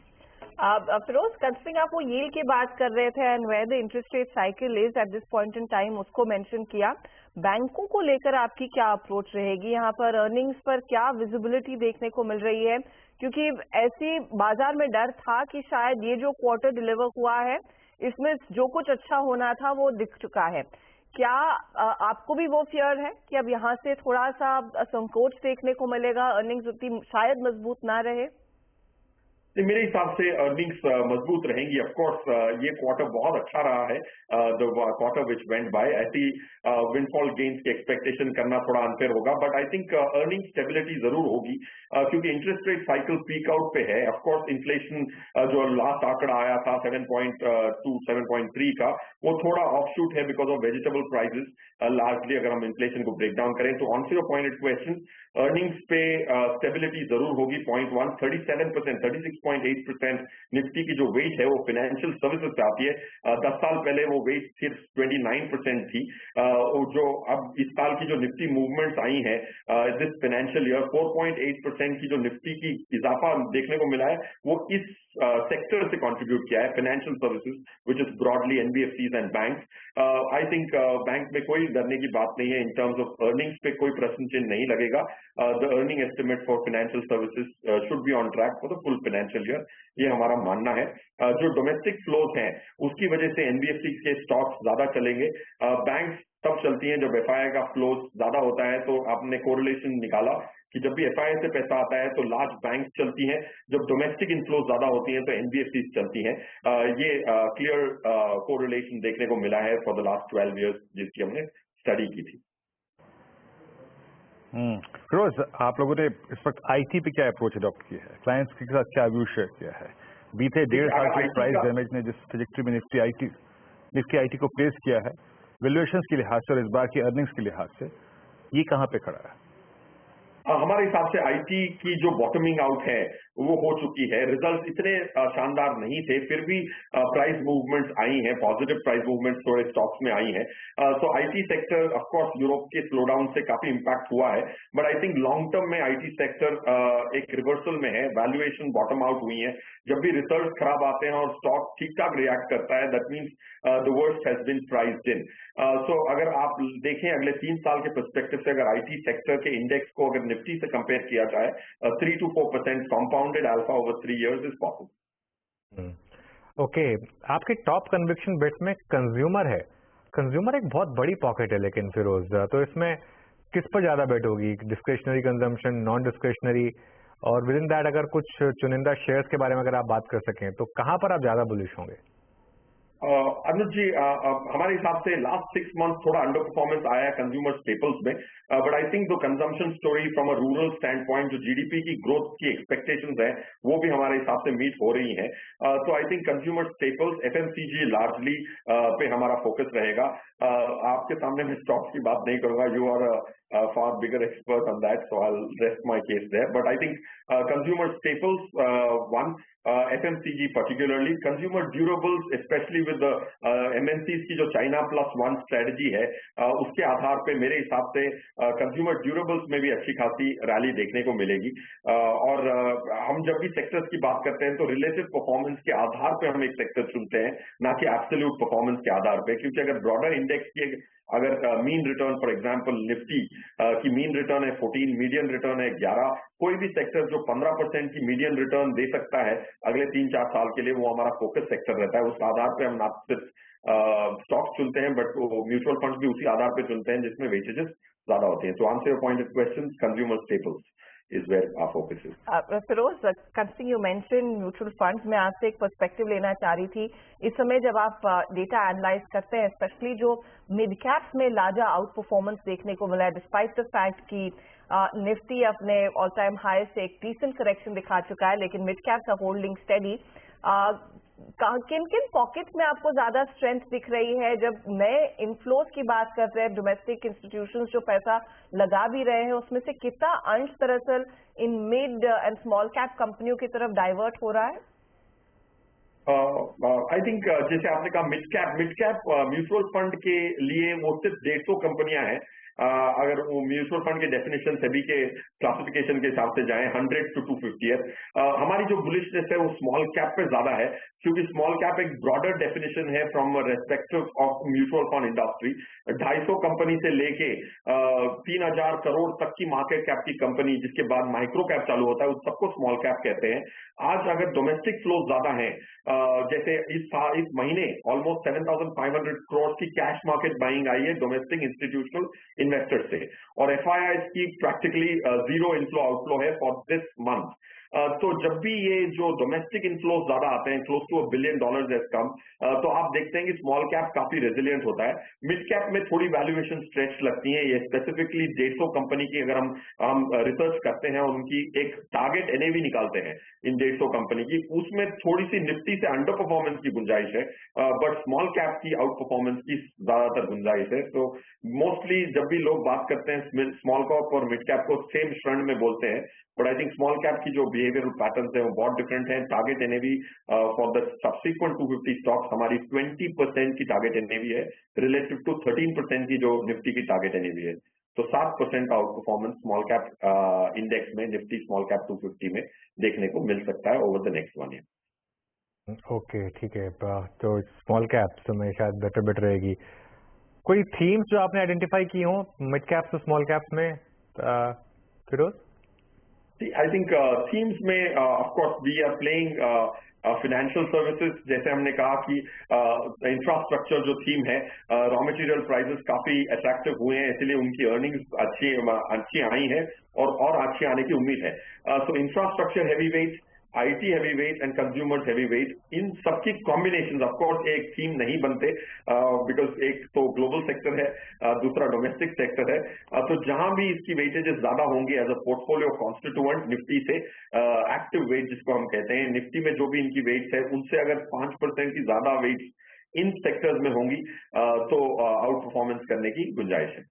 Feroze, considering आप वो यील्ड की बात कर रहे थे and where the interest rate cycle is at this point in time, उसको मेंशन किया। बैंकों को लेकर आपकी क्या अप्रोच रहेगी? यहाँ पर अर्निंग्स पर क्या विजिबिलिटी देखने को मिल रही है? क्योंकि ऐसी बाजार में डर था कि शायद ये जो क्वार्टर डिलीवर हुआ है इसमें जो कुछ अच्छा होना था वो दिख चुका है। क्या आपको भी वो फियर है कि अब यहाँ से थोड़ा सा संकोच देखने को मिलेगा, अर्निंग्स उतनी शायद मजबूत ना रहे? मेरे हिसाब से अर्निंग्स मजबूत रहेंगी। ऑफ कोर्स ये क्वार्टर बहुत अच्छा रहा है, the quarter which went by. ऐसी विंडफॉल गेन्स की एक्सपेक्टेशन करना थोड़ा अनफेयर होगा, but I think earning stability जरूर होगी, क्योंकि interest rate cycle peak out पे है। ऑफ कोर्स इन्फ्लेशन जो लास्ट आंकड़ा आया था 7.2 7.3 का, वो थोड़ा ऑफशूट है because of vegetable prices largely. अगर हम इन्फ्लेशन को ब्रेक डाउन करें तो answer your pointed question, earnings पे स्टेबिलिटी जरूर होगी। 37%, 36.8% निफ्टी की जो वेट है वो फाइनेंशियल सर्विसेज पे आती है। 10 साल पहले वो वेट सिर्फ 29% थी। जो अब इस साल की जो निफ्टी मूवमेंट्स आई हैं दिस फाइनेंशियल ईयर, 4.8% की जो निफ्टी की इजाफा देखने को मिला है, वो इस सेक्टर से कंट्रीब्यूट किया है, financial services, which is broadly NBFCs and banks. I think bank में कोई डरने की बात नहीं है। इन टर्म्स ऑफ अर्निंग्स पे कोई प्रश्न चिन्ह नहीं लगेगा। The earning estimate for financial services should be on track for the full financial year, ये हमारा मानना है। जो डोमेस्टिक फ्लोज हैं उसकी वजह से एनबीएफसी के स्टॉक्स ज्यादा चलेंगे। बैंक्स तब चलती हैं जब एफआईआई का फ्लोज ज्यादा होता है। तो आपने कोरिलेशन निकाला कि जब भी एफआईआई से पैसा आता है तो लार्ज बैंक चलती हैं, जब डोमेस्टिक इनफ्लोज ज्यादा होती हैं तो एनबीएफसी चलती हैं। ये क्लियर कोरिलेशन देखने को मिला है फॉर द लास्ट 12 ईयर्स जिसकी हमने स्टडी की थी। फिरोज, आप लोगों ने इस वक्त आईटी पे क्या अप्रोच अडॉप्ट किया है? क्लाइंट्स के साथ क्या व्यू शेयर किया है? बीते 1.5 साल के प्राइस डैमेज ने जिस ट्रेजेक्टरी में निफ्टी आईटी को प्लेस किया है, वैल्यूएशंस के लिहाज से और इस बार की अर्निंग्स के लिहाज से, ये कहाँ पे खड़ा है? हमारे हिसाब से आईटी की जो बॉटमिंग आउट है वो हो चुकी है। रिजल्ट इतने शानदार नहीं थे, फिर भी प्राइस मूवमेंट्स आई हैं, पॉजिटिव प्राइस मूवमेंट्स थोड़े स्टॉक्स में आई हैं। So IT sector of course Europe के स्लो डाउन से काफी इंपैक्ट हुआ है, but I think long term में आईटी सेक्टर एक रिवर्सल में है। वैल्यूएशन बॉटम आउट हुई है। जब भी रिजल्ट खराब आते हैं और स्टॉक ठीक ठाक रिएक्ट करता है, that means the worst has been priced in. So अगर आप देखें अगले 3 साल के पर्सपेक्टिव से, अगर आईटी सेक्टर के इंडेक्स को अगर निफ्टी से कंपेयर किया जाए, 3 to 4% compounded alpha over 3 years is possible. Okay, आपके टॉप कन्विक्शन बेट में कंज्यूमर है। कंज्यूमर एक बहुत बड़ी पॉकेट है, लेकिन फिरोज, तो इसमें किस पर ज्यादा बेट होगी? डिस्क्रिशनरी कंजम्पशन, नॉन डिस्क्रिशनरी, और विद इन दैट अगर कुछ चुनिंदा शेयर्स के बारे में अगर आप बात कर सकें तो कहां पर आप ज्यादा बुलिश होंगे? अनुज जी, हमारे हिसाब से लास्ट 6 मंथ थोड़ा अंडर परफॉर्मेंस आया है कंज्यूमर स्टेपल्स में, but I think the consumption story from a rural stand point, जो जीडीपी की ग्रोथ की एक्सपेक्टेशंस है वो भी हमारे हिसाब से मीट हो रही हैं। तो I think consumer staples, FMCG largely पे हमारा फोकस रहेगा। आपके सामने मैं स्टॉक्स की बात नहीं करूंगा, you are far bigger expert on that, so I'll rest my case there. But I think consumer staples, one, FMCG particularly, consumer durables, especially with the MNCs की जो China Plus One strategy है, उसके आधार पे मेरे हिसाब से consumer durables में भी अच्छी खासी रैली देखने को मिलेगी। और हम जब भी सेक्टर्स की बात करते हैं तो रिलेटिव परफॉर्मेंस के आधार पे हम एक सेक्टर चुनते हैं, ना कि एब्सोल्यूट परफॉर्मेंस के आधार पे, क्योंकि अगर ब्रॉडर इंडेक्स की अगर mean return for example Nifty की मीन रिटर्न है 14, मीडियन रिटर्न है 11, कोई भी सेक्टर जो 15% की मीडियन रिटर्न दे सकता है अगले 3-4 साल के लिए, वो हमारा फोकस सेक्टर रहता है। उस आधार पे हम ना सिर्फ स्टॉक्स चुनते हैं, बट म्यूचुअल फंड्स भी उसी आधार पे चुनते हैं जिसमें वेटेजेस ज्यादा होते हैं। तो answer your pointed question, consumer staples is where our focus is. Feroz, considering you mentioned mutual funds, मैं आपसे एक पर्सपेक्टिव लेना चाह रही थी। इस समय जब आप डेटा एनालाइज करते हैं, स्पेशली जो मिड कैप्स में लार्जर आउट परफॉर्मेंस देखने को मिला है, डिस्पाइट द फैक्ट कि निफ्टी अपने ऑल टाइम हाई से एक डिसेंट करेक्शन दिखा चुका है, लेकिन mid caps are holding steady. किन किन पॉकेट में आपको ज्यादा स्ट्रेंथ दिख रही है? जब नए इनफ्लोज की बात कर रहे हैं, डोमेस्टिक इंस्टीट्यूशंस जो पैसा लगा भी रहे हैं, उसमें से कितना अंश दरअसल in mid and small cap कंपनियों की तरफ डाइवर्ट हो रहा है? आई थिंक जैसे आपने कहा मिड कैप म्यूचुअल फंड के लिए वो सिर्फ 150 कंपनियां हैं। अगर वो म्यूचुअल फंड के डेफिनेशन सेबी के क्लासिफिकेशन के हिसाब से जाएं 100 to 250 है। हमारी जो बुलिशनेस है वो स्मॉल कैप पे ज्यादा है, क्योंकि स्मॉल कैप एक ब्रॉडर डेफिनेशन है from respective of mutual fund industry. 250 company से लेके 3000 करोड़ तक की मार्केट कैप की कंपनी, जिसके बाद माइक्रो कैप चालू होता है, उस सबको स्मॉल कैप कहते हैं। आज अगर डोमेस्टिक फ्लो ज्यादा है, जैसे इस महीने ऑलमोस्ट 7,500 करोड़ की कैश मार्केट बाइंग आई है डोमेस्टिक इंस्टीट्यूशनल इन्वेस्टर्स से, और एफआईआईज की प्रैक्टिकली जीरो इनफ्लो आउटफ्लो है फॉर दिस मंथ। तो जब भी ये जो डोमेस्टिक इनफ्लोज ज्यादा आते हैं, क्लोज टू $1 billion एज कम, तो आप देखते हैं कि स्मॉल कैप काफी रेजिलियंट होता है। मिड कैप में थोड़ी वैल्यूएशन स्ट्रेच लगती है। ये स्पेसिफिकली 150 कंपनी की अगर हम रिसर्च करते हैं और उनकी एक टारगेट एनएवी निकालते हैं इन 150 कंपनी की, उसमें थोड़ी सी निफ्टी से अंडर परफॉर्मेंस की गुंजाइश है, बट स्मॉल कैप की आउट परफॉर्मेंस की ज्यादातर गुंजाइश है। तो मोस्टली जब भी लोग बात करते हैं स्मॉल कैप और मिड कैप को सेम श्रेणी में बोलते हैं, but I think small cap की जो बिहेवियरल पैटर्न है वो बहुत डिफरेंट है। Target NAV for the subsequent 250 stocks हमारी 20% की टारगेट एनएवी है, रिलेटिव टू 13% की जो निफ्टी की टारगेट एनएवी है। तो 7% का out performance small cap index में निफ्टी स्मॉल कैप 250 में देखने को मिल सकता है over the next 1 year. Okay, ठीक है। तो स्मॉल कैप्स में शायद बेटर रहेगी। कोई थीम्स जो आपने आइडेंटिफाई की हो मिड कैप्स तो स्मॉल कैप्स में, फिरोज? I think themes में of course we are playing financial services, जैसे हमने कहा कि इंफ्रास्ट्रक्चर जो थीम है, रॉ मटेरियल प्राइसेस काफी अट्रैक्टिव हुए हैं, इसलिए उनकी अर्निंग्स अच्छी आई हैं और अच्छी आने की उम्मीद है। So infrastructure heavy weight, IT heavy weight and consumers heavy weight, इन सबकी कॉम्बिनेशन ऑफ कोर्स एक थीम नहीं बनते, बिकॉज एक तो ग्लोबल सेक्टर है, दूसरा डोमेस्टिक सेक्टर है। तो जहां भी इसकी वेटेजेस ज्यादा होंगे as a portfolio constituent Nifty से, एक्टिव वेट जिसको हम कहते हैं, निफ्टी में जो भी इनकी वेट्स है उनसे अगर 5% की ज्यादा वेट्स इन सेक्टर्स में होंगी तो आउट परफॉर्मेंस करने की गुंजाइश है।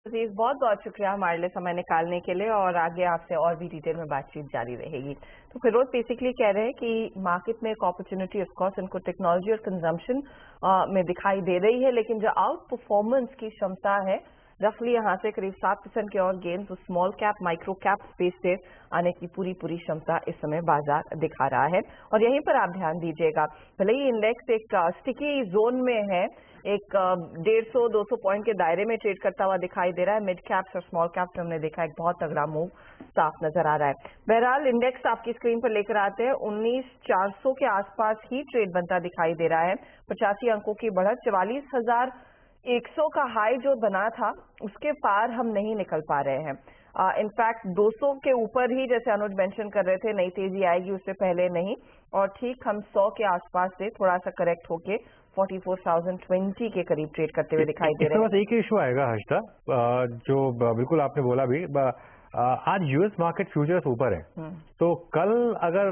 बहुत बहुत शुक्रिया हमारे लिए समय निकालने के लिए, और आगे आपसे और भी डिटेल में बातचीत जारी रहेगी। तो फिरोज बेसिकली कह रहे हैं कि मार्केट में एक अपॉर्चुनिटी ऑफ कोर्स इनको टेक्नोलॉजी और कंजम्पशन में दिखाई दे रही है, लेकिन जो आउट परफॉर्मेंस की क्षमता है रफली यहाँ से करीब 7% के और गेन तो small cap micro cap space से आने की पूरी क्षमता इस समय बाजार दिखा रहा है। और यहीं पर आप ध्यान दीजिएगा, भले ही इंडेक्स एक स्टिकी जोन में है, एक 150-200 पॉइंट के दायरे में ट्रेड करता हुआ दिखाई दे रहा है। मिड कैप्स और स्मॉल कैप्स हमने देखा एक बहुत तगड़ा मूव साफ नजर आ रहा है। बहरहाल इंडेक्स आपकी स्क्रीन पर लेकर आते हैं, 19,400 के आसपास ही ट्रेड बनता दिखाई दे रहा है। 85 अंकों की बढ़त, 44,100 का हाई जो बना था उसके पार हम नहीं निकल पा रहे हैं। इनफैक्ट 200 के ऊपर ही, जैसे अनुज मेंशन कर रहे थे, नई तेजी आएगी, उससे पहले नहीं, और ठीक हम 100 के आसपास से थोड़ा सा करेक्ट होके 44,020 के करीब ट्रेड करते हुए दिखाई दे रहे हैं। बस एक इशू आएगा हर्षिता, जो बिल्कुल आपने बोला भी, आज यूएस मार्केट फ्यूचर्स ऊपर है, तो कल अगर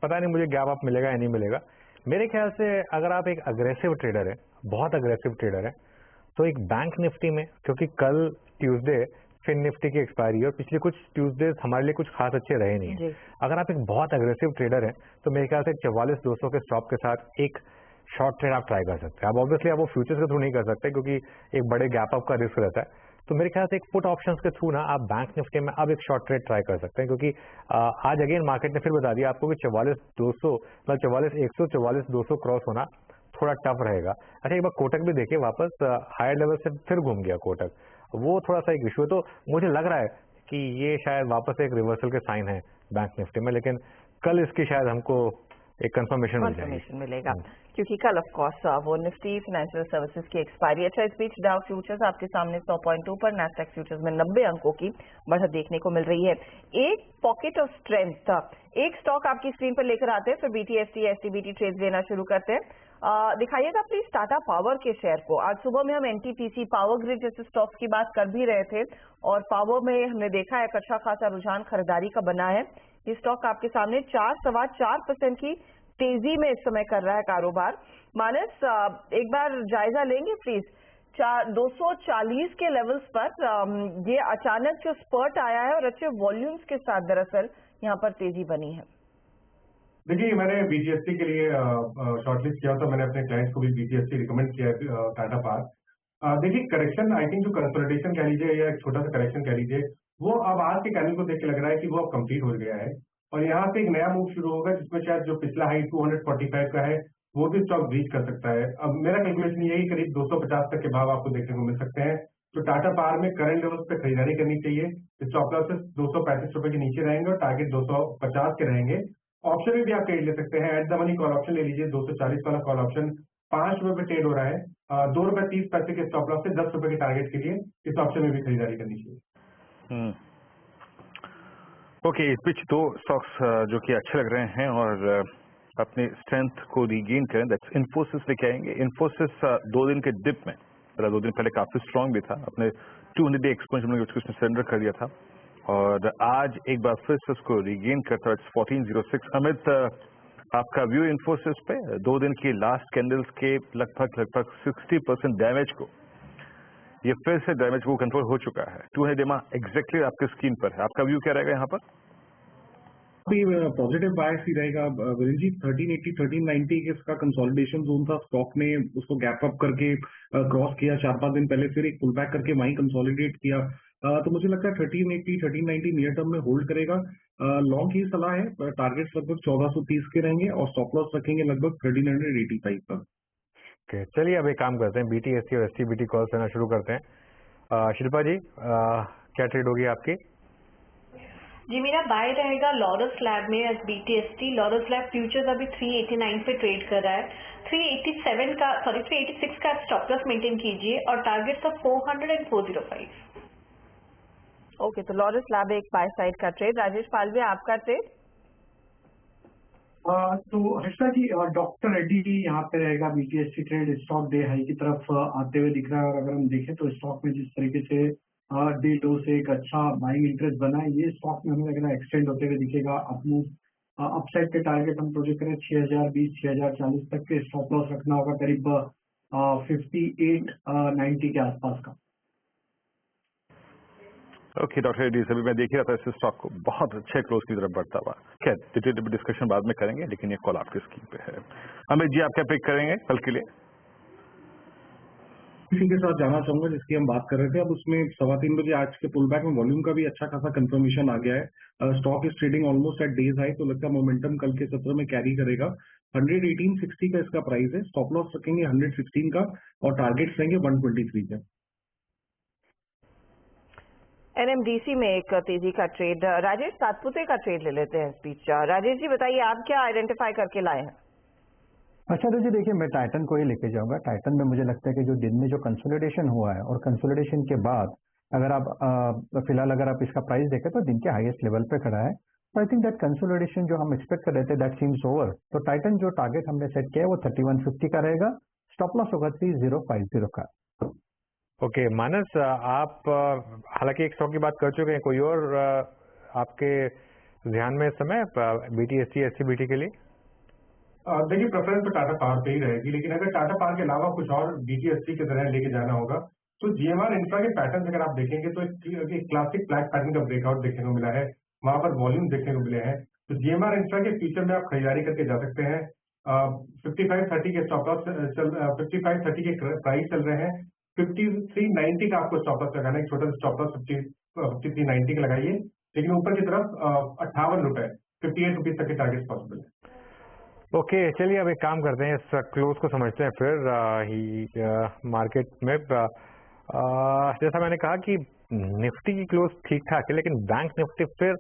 पता नहीं मुझे गैप अप मिलेगा या नहीं मिलेगा, मेरे ख्याल से अगर आप एक अग्रेसिव ट्रेडर है, बहुत अग्रेसिव ट्रेडर है, तो एक बैंक निफ्टी में, क्योंकि कल ट्यूसडे फिन निफ्टी की एक्सपायरी है और पिछले कुछ ट्यूसडे हमारे लिए कुछ खास अच्छे रहे नहीं है। अगर आप एक बहुत अग्रेसिव ट्रेडर हैं तो मेरे ख्याल से 44,200 के स्टॉप के साथ एक शॉर्ट ट्रेड आप ट्राई कर सकते हैं। अब ऑब्वियसली आप वो फ्यूचर्स के थ्रू नहीं कर सकते क्योंकि एक बड़े गैप अप का रिस्क रहता है। तो मेरे ख्याल से एक पुट ऑप्शंस के थ्रू ना आप बैंक निफ्टी में अब एक शॉर्ट ट्रेड ट्राई कर सकते हैं, क्योंकि आज अगेन मार्केट ने फिर बता दिया आपको कि 44,200 मतलब 44,100 44,200 क्रॉस होना थोड़ा टफ रहेगा। अच्छा, एक बार कोटक भी देखिए, वापस हायर लेवल से फिर घूम गया कोटक, वो थोड़ा सा एक इशू है। तो मुझे लग रहा है कि ये शायद वापस एक रिवर्सल के साइन है बैंक निफ्टी में, लेकिन कल इसकी शायद हमको एक कंफर्मेशन मिलेगा क्योंकि कल ऑफ कोर्स वो निफ्टी फाइनेंशियल सर्विसेज की एक्सपायरी। अच्छा, इस बीच डाउ फ्यूचर्स आपके सामने 100 पॉइंट ऊपर, नैस्डैक फ्यूचर्स में 90 अंकों की बढ़त देखने को मिल रही है। एक पॉकेट ऑफ स्ट्रेंथ था, एक स्टॉक आपकी स्क्रीन पर लेकर आते हैं, फिर BTST STBT ट्रेड लेना शुरू करते हैं। दिखाइएगा प्लीज टाटा पावर के शेयर को। आज सुबह में हम NTPC पावर ग्रिड जैसे स्टॉक्स की बात कर भी रहे थे और पावर में हमने देखा है अच्छा खासा रुझान खरीदारी का बना है। ये स्टॉक आपके सामने 4.25% की तेजी में इस समय कर रहा है कारोबार। मानस, एक बार जायजा लेंगे प्लीज 240 के लेवल्स पर ये अचानक जो स्पर्ट आया है और अच्छे वॉल्यूम्स के साथ दरअसल यहाँ पर तेजी बनी है। देखिए, मैंने BTST के लिए शॉर्टलिस्ट किया था, मैंने अपने क्लाइंट्स को भी BTST रिकमेंड किया है टाटा पावर। देखिए, करेक्शन आई थिंक जो कंसोलिडेशन कह लीजिए या एक छोटा सा करेक्शन कह लीजिए, वो अब आज के कैंडल को देख के लग रहा है कि वो अब कंप्लीट हो गया है और यहाँ से एक नया मूव शुरू होगा जिसमें शायद जो पिछला हाई 245 का है वो भी स्टॉक ब्रीच कर सकता है। अब मेरा कैलकुलेशन ये है कि करीब 250 तक के भाव आपको देखने को मिल सकते हैं। तो टाटा पावर में करंट लेवल्स पे खरीदारी करनी चाहिए। स्टॉप लॉसेस 235 रुपए के नीचे रहेंगे और टारगेट 250 के रहेंगे। ऑप्शन में भी आप ट्रेड ले सकते हैं, at the money call option ले लीजिए, 240 वाला कॉल ऑप्शन 5 रुपए पे ट्रेड हो रहा है, 2 रुपए 30 पैसे के स्टॉप लॉस से 10 रुपए के टारगेट के लिए इस ऑप्शन में भी खरीदारी करनी चाहिए। ओके, इस बीच दो स्टॉक्स जो कि अच्छे लग रहे हैं और अपने स्ट्रेंथ को रिगेन करें, दैट्स इन्फोसिस लेके आएंगे। इन्फोसिस 2 दिन के डिप में, 2 दिन पहले काफी स्ट्रांग भी था, अपने 200 डे एक्सपेंशन उसने सरेंडर कर दिया था और आज एक बार फिर से उसको रिगेन करता है 1406। अमित, आपका व्यू इन्फोसिस पे 2 दिन की लास्ट कैंडल्स के लगभग 60% डैमेज को, ये फिर से डैमेज को कंट्रोल हो चुका है। 200 डे एग्जैक्टली आपके स्क्रीन पर है, आपका व्यू क्या रहेगा यहाँ पर? अभी पॉजिटिव बायस ही रहेगा वीरेंद्र जी। 1380 1390 के इसका कंसोलिडेशन जोन था, स्टॉक ने उसको गैप अप करके क्रॉस किया 4-5 दिन पहले, फिर एक पुल बैक करके वहीं कंसोलिडेट किया। तो मुझे लगता है 1380 1390 नियर टर्म में होल्ड करेगा। लॉन्ग की सलाह है, टारगेट्स लगभग 1430 के रहेंगे और स्टॉप लॉस रखेंगे लगभग 1385 पर। ओके, चलिए अब एक काम करते हैं, BTST और STBT कॉल्स लेना शुरू करते हैं। शिल्पा जी, क्या ट्रेड होगी आपकी? जी, मेरा बाय रहेगा लॉरस लैब में as BTST। Laurus lab futures अभी 389 पे ट्रेड कर रहा है। 386 का स्टॉप लॉस मेंटेन कीजिए और टारगेट का 400 and 405। ओके, तो लॉरस लैब एक बाय साइड का ट्रेड। राजेश पालवे, आपका ट्रेड? तो हर्षा जी, डॉक्टर रेड्डी यहाँ पे रहेगा। BTST trade stock day high की तरफ आते हुए दिख रहा है और अगर हम देखें तो स्टॉक में जिस तरीके से डे 2 से एक अच्छा बाइंग इंटरेस्ट बना है, ये स्टॉक में हमें लग रहा है एक्सटेंड होते हुए दिखेगा। अपने अपसाइड के टारगेट हम प्रोजेक्ट करें 6020 6040 तक के, स्टॉप लॉस रखना होगा करीब 5890 के आसपास का। ओके डॉक्टर रेड्डी, अभी मैं देख ही रहा था इस स्टॉक को बहुत अच्छे क्लोज की तरफ बढ़ता हुआ। खैर, डिटेल डिस्कशन बाद में करेंगे, लेकिन ये कॉल आपके स्क्रीन पे है। अमित जी, आप क्या पिक करेंगे कल के लिए? इसी के साथ जाना चाहूंगा जिसकी हम बात कर रहे थे। अब उसमें 3:15 बजे आज के पुल बैक में वॉल्यूम का भी अच्छा खासा कंफर्मेशन आ गया है। Stock is trading almost at day's high, तो लगता है मोमेंटम कल के सत्र में कैरी करेगा। 118.60 का इसका प्राइस है, स्टॉप लॉस रखेंगे 116 का और टारगेट्स रहेंगे 123 का। NMDC में एक तेजी का ट्रेड, राजेश सातपुते का ट्रेड ले लेते हैं इस बीच। राजेश जी बताइए, आप क्या आइडेंटिफाई करके लाए हैं? अच्छा, तो जी देखिए, मैं टाइटन को ही लेके जाऊंगा। टाइटन में मुझे लगता है कि जो दिन में जो कंसोलिडेशन हुआ है और कंसोलिडेशन के बाद अगर आप फिलहाल अगर आप इसका प्राइस देखें तो दिन के हाईएस्ट लेवल पे खड़ा है। तो आई थिंक दैट कंसोलिडेशन जो हम एक्सपेक्ट कर रहे थे दैट सीम्स ओवर। तो टाइटन जो टारगेट हमने सेट किया है वो 3150 का रहेगा, स्टॉप लॉस होगा 3050 का। ओके, मानस, आप हालांकि एक स्टॉक की बात कर चुके हैं, कोई और आपके ध्यान में इस समय BTST STBT के लिए? देखिए प्रेफरेंस तो टाटा पावर पे ही रहेगी, लेकिन अगर टाटा पावर के अलावा कुछ और BTSC की तरह लेके जाना होगा तो GMR इंफ्रा के पैटर्न अगर आप देखेंगे तो एक क्लासिक फ्लैट पैटर्न का ब्रेकआउट देखने को मिला है, वहां पर वॉल्यूम देखने को मिले हैं। तो GMR इंफ्रा के फ्यूचर में आप खरीदारी करके जा सकते हैं। 5530 के स्टॉप लॉस 5530 के प्राइस चल रहे हैं। 5390 का आपको स्टॉप लॉस लगाना है, एक छोटा स्टॉप लॉस 5390 का लगाइए, लेकिन ऊपर की तरफ 58 रुपए 58 रुपीज तक के टारगेट पॉसिबल है। ओके चलिए अब एक काम करते हैं, इस क्लोज को समझते हैं फिर मार्केट में। जैसा मैंने कहा कि निफ्टी की क्लोज ठीक ठाक है, लेकिन बैंक निफ्टी फिर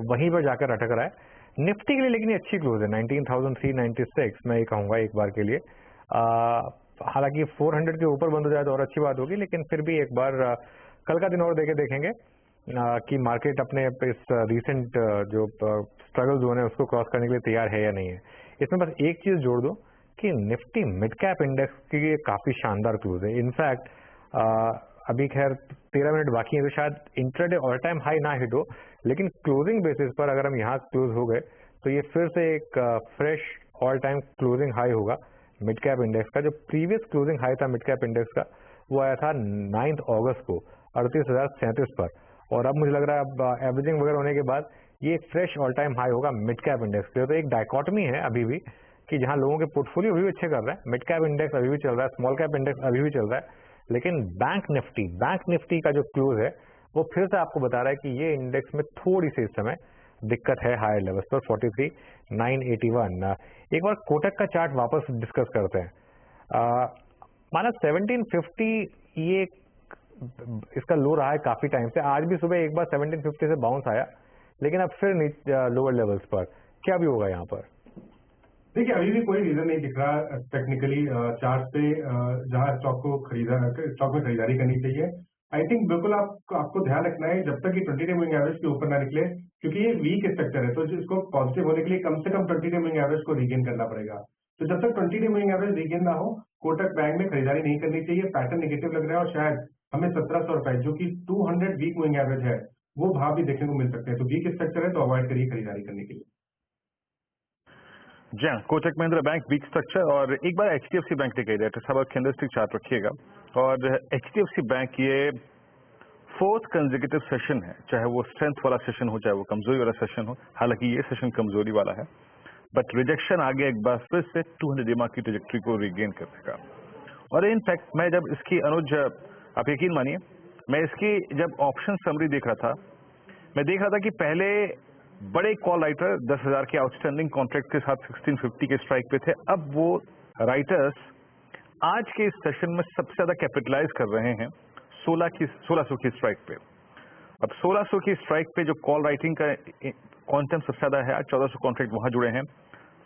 वहीं पर जाकर अटक रहा है। निफ्टी के लिए लेकिन ये अच्छी क्लोज है 19,396, मैं ये कहूँगा एक बार के लिए। हालांकि 400 के ऊपर बंद हो जाए तो और अच्छी बात होगी, लेकिन फिर भी एक बार कल का दिन और देखेंगे कि मार्केट अपने इस रिसेंट जो स्ट्रगल जोन है उसको क्रॉस करने के लिए तैयार है या नहीं है। इसमें बस एक चीज जोड़ दो कि निफ्टी मिड कैप इंडेक्स की काफी शानदार क्लोज है। इनफैक्ट अभी खैर 13 मिनट बाकी है तो शायद इंट्राडे ऑल टाइम हाई ना हिट हो, लेकिन क्लोजिंग बेसिस पर अगर हम यहाँ क्लोज हो गए तो ये फिर से एक fresh all time closing high होगा मिड कैप इंडेक्स का। जो प्रीवियस क्लोजिंग हाई था मिड कैप इंडेक्स का वो आया था 9 अगस्त को 38,037 पर, और अब मुझे लग रहा है अब एवरेजिंग वगैरह होने के बाद ये फ्रेश ऑल टाइम हाई होगा मिड कैप इंडेक्स के लिए। तो एक डायकॉटमी है अभी भी कि जहां लोगों के पोर्टफोलियो अभी भी अच्छे कर रहे हैं, मिड कैप इंडेक्स अभी भी चल रहा है, स्मॉल कैप इंडेक्स अभी भी चल रहा है, लेकिन बैंक निफ्टी का जो क्लोज है वो फिर से आपको बता रहा है कि ये इंडेक्स में थोड़ी सी इस समय दिक्कत है हायर लेवल्स पर 43,981। एक बार कोटक का चार्ट वापस डिस्कस करते हैं। माना 1750 ये इसका लो रहा है काफी टाइम से, आज भी सुबह एक बार 1750 से बाउंस आया, लेकिन अब फिर लोअर लेवल्स पर क्या भी होगा यहाँ पर? देखिए अभी भी कोई रीजन नहीं दिख रहा टेक्निकली चार्ट पे जहां स्टॉक में खरीदारी करनी चाहिए। आई थिंक बिल्कुल आपको ध्यान रखना है जब तक कि 20 डे मूविंग एवरेज के ऊपर ना निकले, क्योंकि ये वीक स्ट्रक्चर है, तो इसको पॉजिटिव होने के लिए कम से कम 20 डे मूविंग एवरेज को रीगेन करना पड़ेगा। तो जब तक 20 डे मूविंग एवरेज रीगेन ना हो कोटक बैंक में खरीदारी नहीं करनी चाहिए। पैटर्न नेगेटिव लग रहा है और शायद हमें 1700 रुपए जो कि 200 वीक मूविंग एवरेज है वो भाव भी देखने को मिल सकते हैं। तो वीक स्ट्रक्चर है तो अवॉइड करिए खरीदारी करने के लिए। जी हाँ, Kotak Mahindra bank weak structure. और एक बार HDFC बैंक ने कह दिया तो सब कैंडलस्टिक चार्ट रखिएगा। और HDFC बैंक ये 4th कंसेक्यूटिव सेशन है, चाहे वो स्ट्रेंथ वाला सेशन हो चाहे वो कमजोरी वाला सेशन हो। हालांकि ये सेशन कमजोरी वाला है, बट रिजेक्शन आ गया एक बार फिर से 200 EMA की ट्रेजेक्ट्री को रिगेन करने का। और इनफैक्ट मैं जब इसकी अनुज आप यकीन मानिए, मैं इसकी जब ऑप्शन समरी देख रहा था, मैं देख रहा था कि पहले बड़े कॉल राइटर 10,000 के आउटस्टैंडिंग कॉन्ट्रैक्ट के साथ 1650 के स्ट्राइक पे थे। अब वो राइटर्स आज के इस सेशन में सबसे ज्यादा कैपिटलाइज कर रहे हैं 1600 की स्ट्राइक पे। अब 1600 की स्ट्राइक पे जो कॉल राइटिंग का क्वांटम सबसे ज्यादा है, 1400 कॉन्ट्रैक्ट वहां जुड़े हैं,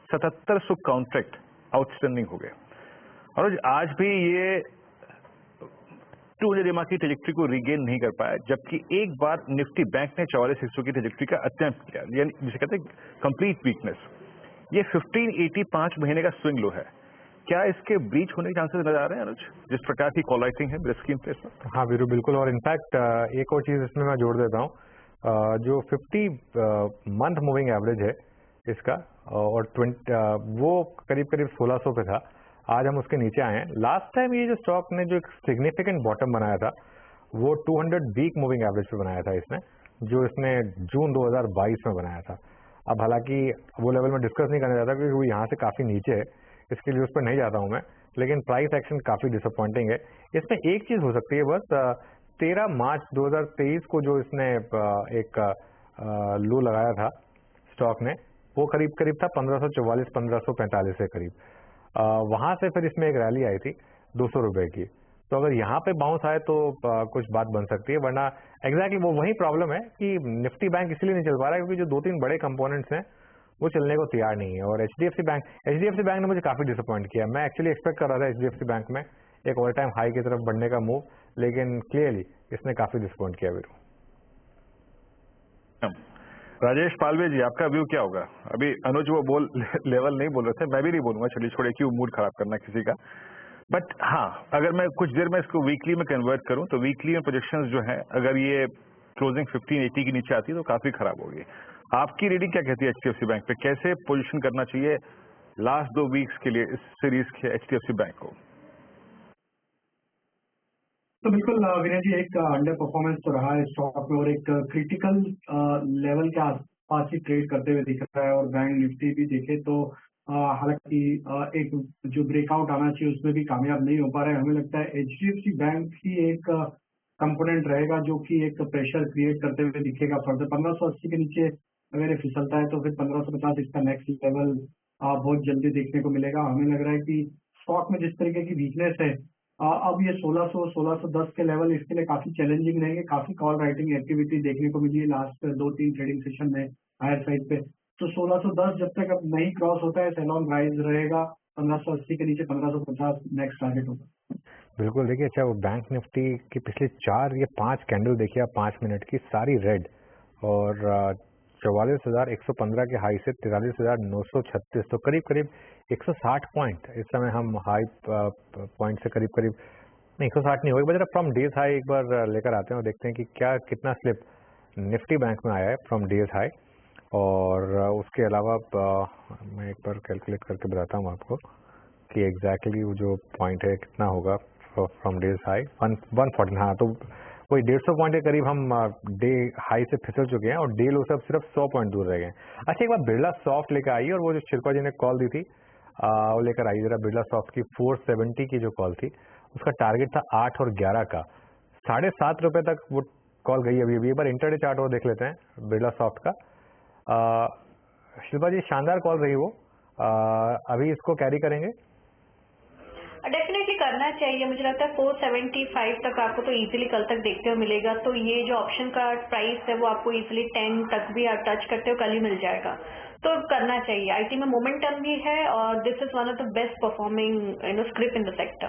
7700 कॉन्ट्रैक्ट आउटस्टैंडिंग हो गए। और आज भी ये 200 EMA की ट्रेजेक्ट्री को रिगेन नहीं कर पाया, जबकि एक बार निफ्टी बैंक ने 4400 की ट्रेजेक्ट्री का अटेम्प्ट किया, यानी जिसे कहते हैं कंप्लीट वीकनेस। ये 1580 5 महीने का स्विंग लो है। क्या इसके ब्रीच होने के चांसेस नजर आ रहे हैं अनुज, जिस प्रकार की कॉल राइटिंग है मेरे स्क्रीन पे? हाँ वीरू बिल्कुल। और इनफैक्ट एक और चीज इसमें मैं जोड़ देता हूँ, जो 50 मंथ मूविंग एवरेज है इसका, और 20 वो करीब 1600 पे था, आज हम उसके नीचे आए हैं। लास्ट टाइम ये जो स्टॉक ने जो एक सिग्निफिकेंट बॉटम बनाया था वो 200 वीक मूविंग एवरेज पे बनाया था इसने, जो इसने जून 2022 में बनाया था। अब हालांकि वो लेवल में डिस्कस नहीं करना चाहता क्योंकि वो यहाँ से काफी नीचे है, इसके लिए उस पर नहीं जाता हूँ मैं, लेकिन प्राइस एक्शन काफी डिसअपॉइंटिंग है। इसमें एक चीज हो सकती है बस, 13 मार्च 2023 को जो इसने एक लो लगाया था स्टॉक ने, वो करीब था 1544 1545 के करीब। वहां से फिर इसमें एक रैली आई थी 200 रुपए की। तो अगर यहाँ पे बाउंस आए तो कुछ बात बन सकती है, वरना एग्जैक्टली वो वही प्रॉब्लम है कि निफ्टी बैंक इसलिए नहीं चल पा रहा है क्योंकि जो 2-3 बड़े कंपोनेंट्स हैं वो चलने को तैयार नहीं है। और HDFC बैंक ने मुझे काफी डिसअपॉइंट किया। मैं एक्चुअली एक्सपेक्ट कर रहा था HDFC बैंक में एक ऑल टाइम हाई की तरफ बढ़ने का मूव, लेकिन क्लियरली इसने काफी डिसअपॉइंट किया वीरू। राजेश पालवे जी, आपका व्यू क्या होगा? अभी अनुज वो लेवल नहीं बोल रहे थे, मैं भी नहीं बोलूंगा, चलिए छोड़े क्यों मूड खराब करना किसी का। बट हाँ, अगर मैं कुछ देर में इसको वीकली में कन्वर्ट करूं तो वीकली में प्रोजेक्शंस जो है, अगर ये क्लोजिंग 1580 के नीचे आती है तो काफी खराब होगी। आपकी रीडिंग क्या कहती है HDFC बैंक पे? कैसे पोजीशन करना चाहिए लास्ट 2 वीक्स के लिए इस सीरीज के HDFC बैंक को? तो बिल्कुल विनय जी, एक अंडर परफॉर्मेंस तो रहा है स्टॉक में और एक क्रिटिकल लेवल के आसपास ही ट्रेड करते हुए दिख रहा है। और बैंक निफ्टी भी देखे तो हालांकि एक जो ब्रेकआउट आना चाहिए उसमें भी कामयाब नहीं हो पा रहा है। हमें लगता है HDFC बैंक ही एक कंपोनेंट रहेगा जो कि एक प्रेशर क्रिएट करते हुए दिखेगा फर्दर। 1580 के नीचे अगर ये फिसलता है तो फिर 1550 इसका नेक्स्ट लेवल बहुत जल्दी देखने को मिलेगा। हमें लग रहा है कि स्टॉक में जिस तरीके की वीकनेस है, अब ये 1600-1610 के लेवल इसके लिए काफी चैलेंजिंग रहेंगे। काफी कॉल राइटिंग एक्टिविटी देखने को मिली है लास्ट 2-3 ट्रेडिंग सेशन में हायर साइड पे। तो 1610 जब तक अब नहीं क्रॉस होता है, सेलॉन राइज रहेगा। 1580 के नीचे 1550 नेक्स्ट टारगेट होगा। बिल्कुल, देखिए अच्छा, वो बैंक निफ्टी की पिछले 4 या 5 कैंडल देखिए आप 5 मिनट की, सारी रेड और 44,115 के हाई से 43,936, तो करीब करीब 160 पॉइंट इस समय हम हाई पॉइंट से करीब करीब नहीं 160 नहीं होगी, बजरा फ्रॉम डेज हाई एक बार लेकर आते हैं और देखते हैं कि क्या कितना स्लिप निफ्टी बैंक में आया है फ्रॉम डेज हाई। और उसके अलावा मैं एक बार कैलकुलेट करके बताता हूँ आपको कि एग्जैक्टली वो जो पॉइंट है कितना होगा फ्रॉम डेज हाई 114। हाँ, तो वही 150 पॉइंट के करीब हम डे हाई से फिसल चुके हैं और डे लो से अब सिर्फ 100 पॉइंट दूर रह गए हैं। अच्छा, एक बार बिरला सॉफ्ट लेकर आई और वो जो शिल्पा जी ने कॉल दी थी वो लेकर आई जरा। बिरला सॉफ्ट की 470 की जो कॉल थी उसका टारगेट था 8 और 11 का, 7.5 रुपए तक वो कॉल गई अभी। एक बार इंटरडे चार्ट वो देख लेते हैं बिरला सॉफ्ट का। शिल्पा जी, शानदार कॉल रही वो, अभी इसको कैरी करेंगे? डेफिनेटली करना चाहिए। मुझे लगता है 475 तक आपको तो इजीली कल तक देखते हुए मिलेगा। तो ये जो ऑप्शन का प्राइस है वो आपको इजीली 10 तक भी टच करते हुए कल ही मिल जाएगा, तो करना चाहिए। आईटी में मोमेंटम भी है और this is one of the best performing script in the sector.